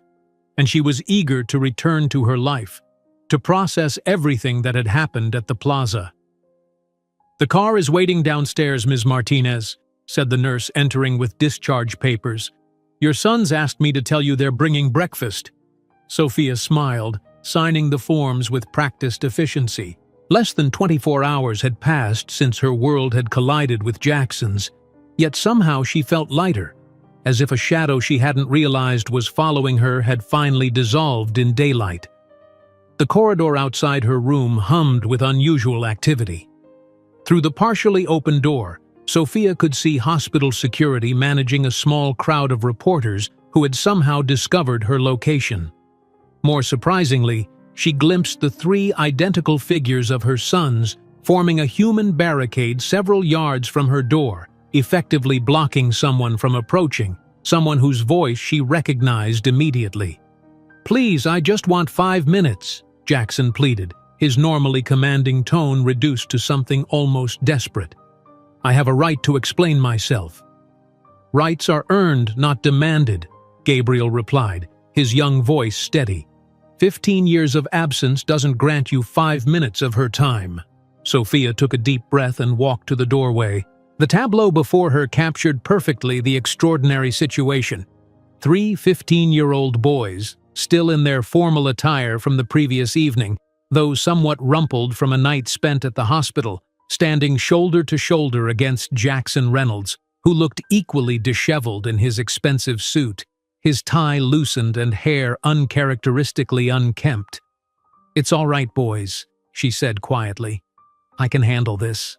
[SPEAKER 1] And she was eager to return to her life, to process everything that had happened at the plaza. "The car is waiting downstairs, Ms. Martinez," said the nurse, entering with discharge papers. "Your sons asked me to tell you they're bringing breakfast." Sophia smiled, signing the forms with practiced efficiency. Less than 24 hours had passed since her world had collided with Jackson's, yet somehow she felt lighter, as if a shadow she hadn't realized was following her had finally dissolved in daylight. The corridor outside her room hummed with unusual activity. Through the partially open door, Sophia could see hospital security managing a small crowd of reporters who had somehow discovered her location. More surprisingly, she glimpsed the 3 identical figures of her sons forming a human barricade several yards from her door, effectively blocking someone from approaching, someone whose voice she recognized immediately. "Please, I just want 5 minutes," Jackson pleaded, his normally commanding tone reduced to something almost desperate. "I have a right to explain myself." "Rights are earned, not demanded," Gabriel replied, his young voice steady. 15 years of absence doesn't grant you 5 minutes of her time." Sophia took a deep breath and walked to the doorway. The tableau before her captured perfectly the extraordinary situation. 3 15-year-old boys, still in their formal attire from the previous evening, though somewhat rumpled from a night spent at the hospital, standing shoulder to shoulder against Jackson Reynolds, who looked equally disheveled in his expensive suit, his tie loosened and hair uncharacteristically unkempt. "It's all right, boys," she said quietly. "I can handle this."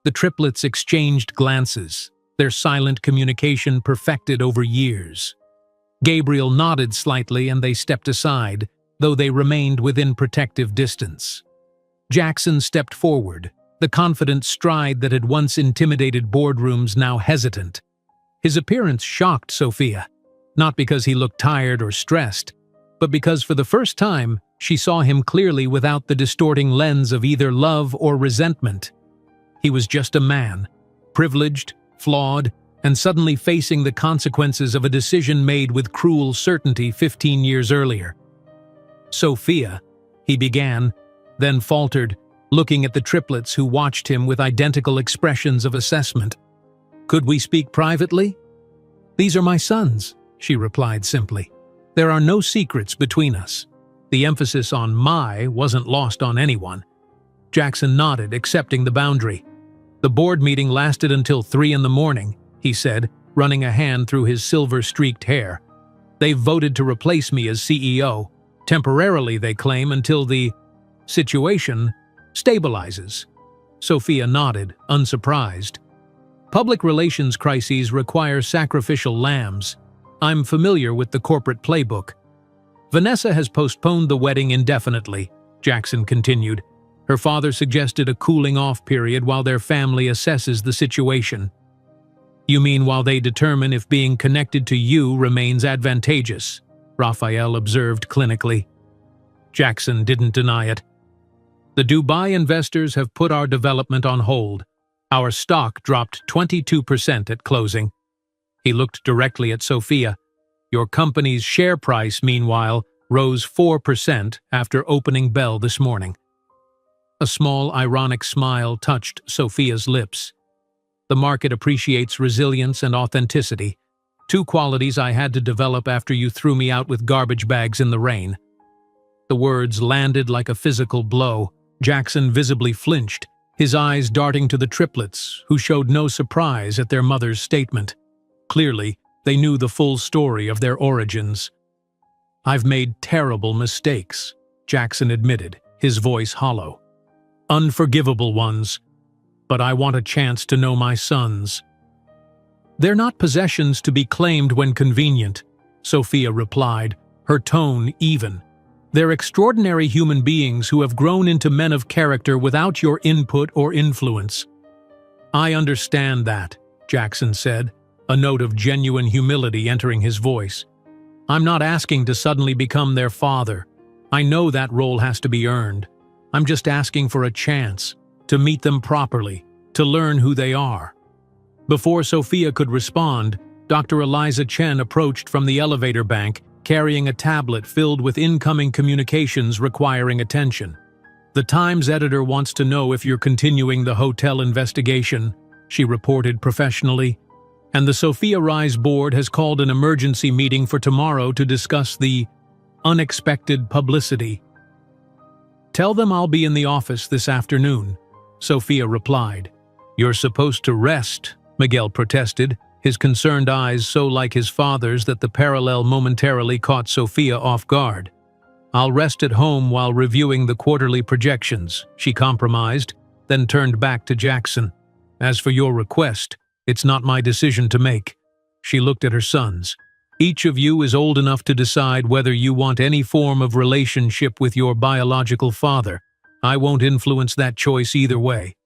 [SPEAKER 1] The triplets exchanged glances, their silent communication perfected over years. Gabriel nodded slightly and they stepped aside, though they remained within protective distance. Jackson stepped forward, the confident stride that had once intimidated boardrooms now hesitant. His appearance shocked Sophia, not because he looked tired or stressed, but because for the first time she saw him clearly without the distorting lens of either love or resentment. He was just a man, privileged, flawed, and suddenly facing the consequences of a decision made with cruel certainty 15 years earlier. "Sophia," he began, then faltered, looking at the triplets who watched him with identical expressions of assessment. "Could we speak privately?" "These are my sons," she replied simply. "There are no secrets between us." The emphasis on "my" wasn't lost on anyone. Jackson nodded, accepting the boundary. "The board meeting lasted until 3 in the morning, he said, running a hand through his silver-streaked hair. "They've voted to replace me as CEO. Temporarily, they claim, until the situation stabilizes." Sophia nodded, unsurprised. "Public relations crises require sacrificial lambs. I'm familiar with the corporate playbook." "Vanessa has postponed the wedding indefinitely," Jackson continued. "Her father suggested a cooling-off period while their family assesses the situation." "You mean while they determine if being connected to you remains advantageous?" Raphael observed clinically. Jackson didn't deny it. "The Dubai investors have put our development on hold. Our stock dropped 22% at closing." He looked directly at Sophia. "Your company's share price, meanwhile, rose 4% after opening bell this morning." A small, ironic smile touched Sophia's lips. "The market appreciates resilience and authenticity, 2 qualities I had to develop after you threw me out with garbage bags in the rain." The words landed like a physical blow. Jackson visibly flinched, his eyes darting to the triplets, who showed no surprise at their mother's statement. Clearly, they knew the full story of their origins. "I've made terrible mistakes," Jackson admitted, his voice hollow. "Unforgivable ones. But I want a chance to know my sons." "They're not possessions to be claimed when convenient," Sophia replied, her tone even. "They're extraordinary human beings who have grown into men of character without your input or influence." "I understand that," Jackson said, a note of genuine humility entering his voice. "I'm not asking to suddenly become their father. I know that role has to be earned. I'm just asking for a chance to meet them properly, to learn who they are." Before Sophia could respond, Dr. Eliza Chen approached from the elevator bank, carrying a tablet filled with incoming communications requiring attention. "The Times editor wants to know if you're continuing the hotel investigation," she reported professionally. "And the Sophia Rise board has called an emergency meeting for tomorrow to discuss the unexpected publicity." "Tell them I'll be in the office this afternoon," Sophia replied. "You're supposed to rest," Miguel protested, his concerned eyes so like his father's that the parallel momentarily caught Sophia off guard. "I'll rest at home while reviewing the quarterly projections," she compromised, then turned back to Jackson. "As for your request, it's not my decision to make." She looked at her sons. "Each of you is old enough to decide whether you want any form of relationship with your biological father. I won't influence that choice either way."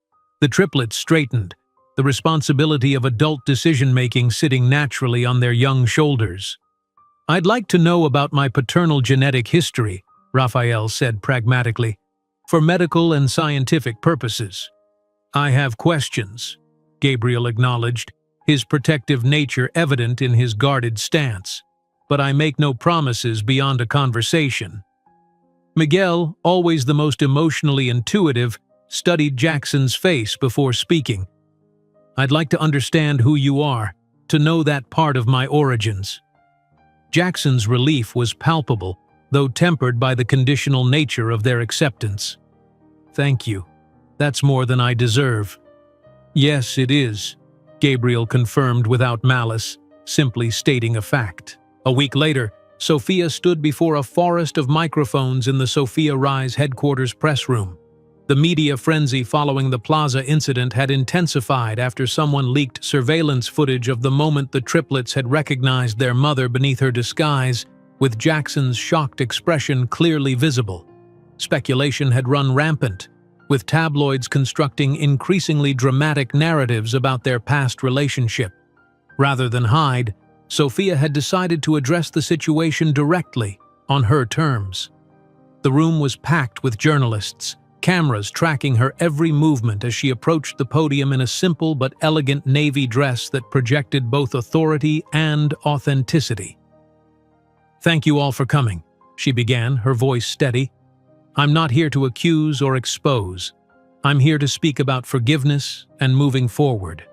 [SPEAKER 1] The triplets straightened, the responsibility of adult decision-making sitting naturally on their young shoulders. "I'd like to know about my paternal genetic history," Raphael said pragmatically, "for medical and scientific purposes." "I have questions," Gabriel acknowledged, his protective nature evident in his guarded stance. "But I make no promises beyond a conversation." Miguel, always the most emotionally intuitive, studied Jackson's face before speaking. "I'd like to understand who you are, to know that part of my origins." Jackson's relief was palpable, though tempered by the conditional nature of their acceptance. "Thank you. That's more than I deserve." "Yes, it is," Gabriel confirmed without malice, simply stating a fact. A week later, Sophia stood before a forest of microphones in the Sophia Rise headquarters press room. The media frenzy following the Plaza incident had intensified after someone leaked surveillance footage of the moment the triplets had recognized their mother beneath her disguise, with Jackson's shocked expression clearly visible. Speculation had run rampant, with tabloids constructing increasingly dramatic narratives about their past relationship. Rather than hide, Sophia had decided to address the situation directly, on her terms. The room was packed with journalists, cameras tracking her every movement as she approached the podium in a simple but elegant navy dress that projected both authority and authenticity. "Thank you all for coming," she began, her voice steady. "I'm not here to accuse or expose. I'm here to speak about forgiveness and moving forward."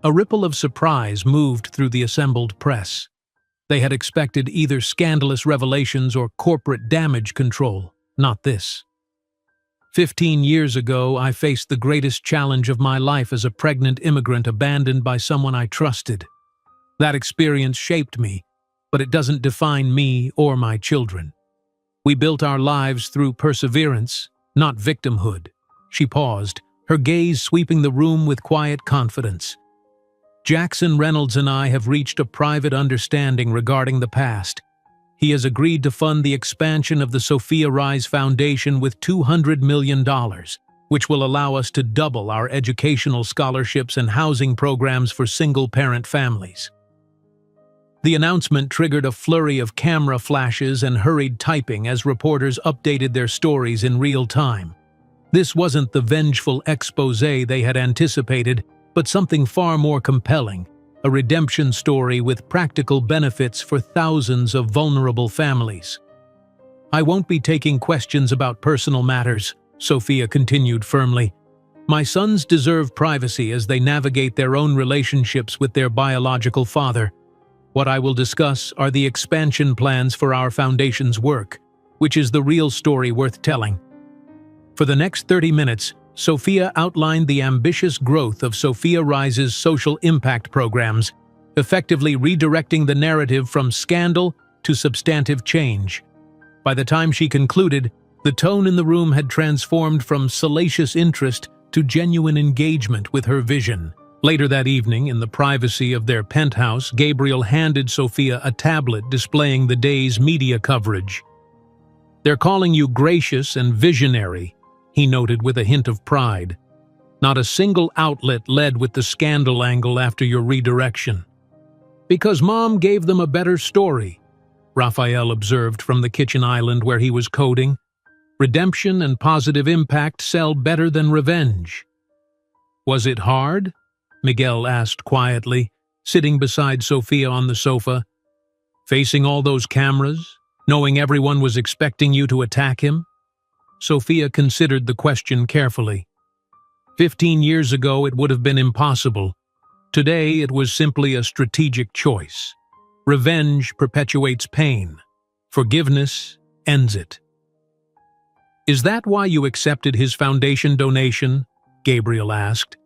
[SPEAKER 1] A ripple of surprise moved through the assembled press. They had expected either scandalous revelations or corporate damage control, not this. 15 years ago, I faced the greatest challenge of my life as a pregnant immigrant abandoned by someone I trusted. That experience shaped me, but it doesn't define me or my children. We built our lives through perseverance, not victimhood. She paused, her gaze sweeping the room with quiet confidence. "Jackson Reynolds and I have reached a private understanding regarding the past. He has agreed to fund the expansion of the Sophia Rise Foundation with $200 million, which will allow us to double our educational scholarships and housing programs for single-parent families." The announcement triggered a flurry of camera flashes and hurried typing as reporters updated their stories in real time. This wasn't the vengeful exposé they had anticipated, but something far more compelling, a redemption story with practical benefits for thousands of vulnerable families. "I won't be taking questions about personal matters," Sophia continued firmly. "My sons deserve privacy as they navigate their own relationships with their biological father. What I will discuss are the expansion plans for our foundation's work, which is the real story worth telling." For the next 30 minutes, Sophia outlined the ambitious growth of Sophia Rise's social impact programs, effectively redirecting the narrative from scandal to substantive change. By the time she concluded, the tone in the room had transformed from salacious interest to genuine engagement with her vision. Later that evening, in the privacy of their penthouse, Gabriel handed Sophia a tablet displaying the day's media coverage. "They're calling you gracious and visionary," he noted with a hint of pride. "Not a single outlet led with the scandal angle after your redirection." "Because Mom gave them a better story," Raphael observed from the kitchen island where he was coding. "Redemption and positive impact sell better than revenge." "Was it hard?" Miguel asked quietly, sitting beside Sophia on the sofa. "Facing all those cameras, knowing everyone was expecting you to attack him?" Sophia considered the question carefully. 15 years ago it would have been impossible. Today it was simply a strategic choice. Revenge perpetuates pain. Forgiveness ends it. "Is that why you accepted his foundation donation?" Gabriel asked.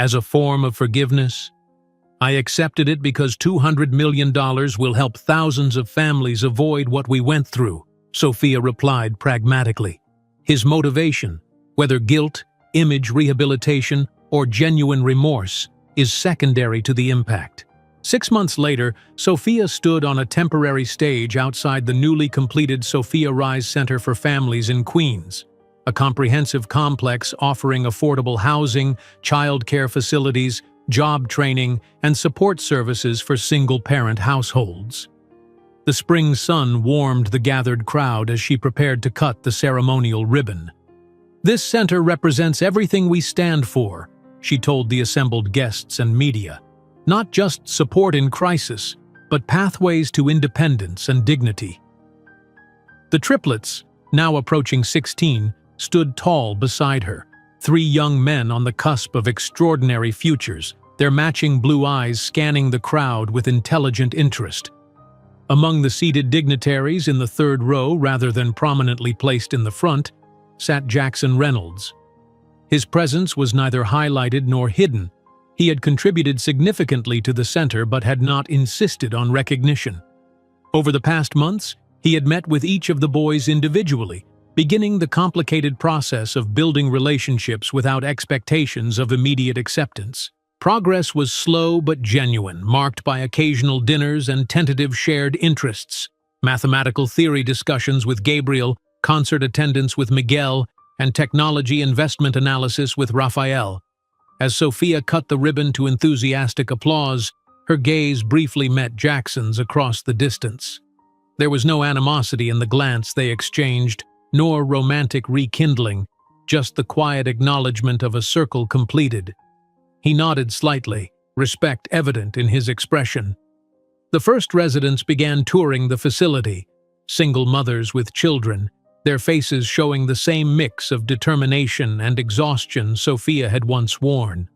[SPEAKER 1] "As a form of forgiveness?" "I accepted it because $200 million will help thousands of families avoid what we went through," Sophia replied pragmatically. His motivation, whether guilt, image rehabilitation, or genuine remorse, is secondary to the impact. 6 months later, Sophia stood on a temporary stage outside the newly completed Sophia Rise Center for Families in Queens, a comprehensive complex offering affordable housing, childcare facilities, job training, and support services for single-parent households. The spring sun warmed the gathered crowd as she prepared to cut the ceremonial ribbon. "This center represents everything we stand for," she told the assembled guests and media. "Not just support in crisis, but pathways to independence and dignity." The triplets, now approaching 16, stood tall beside her, 3 young men on the cusp of extraordinary futures, their matching blue eyes scanning the crowd with intelligent interest. Among the seated dignitaries in the 3rd row, rather than prominently placed in the front, sat Jackson Reynolds. His presence was neither highlighted nor hidden. He had contributed significantly to the center but had not insisted on recognition. Over the past months, he had met with each of the boys individually, beginning the complicated process of building relationships without expectations of immediate acceptance. Progress was slow but genuine, marked by occasional dinners and tentative shared interests, mathematical theory discussions with Gabriel, concert attendance with Miguel, and technology investment analysis with Raphael. As Sophia cut the ribbon to enthusiastic applause, Her gaze briefly met Jackson's across the distance. There was no animosity in the glance they exchanged, nor romantic rekindling, just the quiet acknowledgement of a circle completed. He nodded slightly, respect evident in his expression. The first residents began touring the facility, single mothers with children, their faces showing the same mix of determination and exhaustion Sophia had once worn.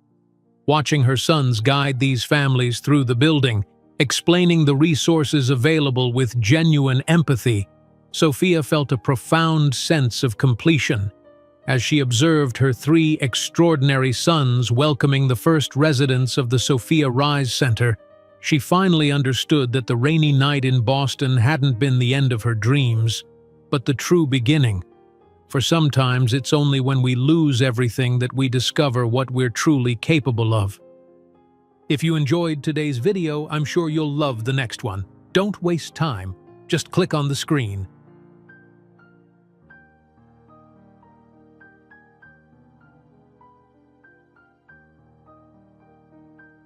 [SPEAKER 1] Watching her sons guide these families through the building, explaining the resources available with genuine empathy, Sophia felt a profound sense of completion. As she observed her 3 extraordinary sons welcoming the first residents of the Sophia Rise Center, she finally understood that the rainy night in Boston hadn't been the end of her dreams, but the true beginning. For sometimes it's only when we lose everything that we discover what we're truly capable of. If you enjoyed today's video, I'm sure you'll love the next one. Don't waste time. Just click on the screen.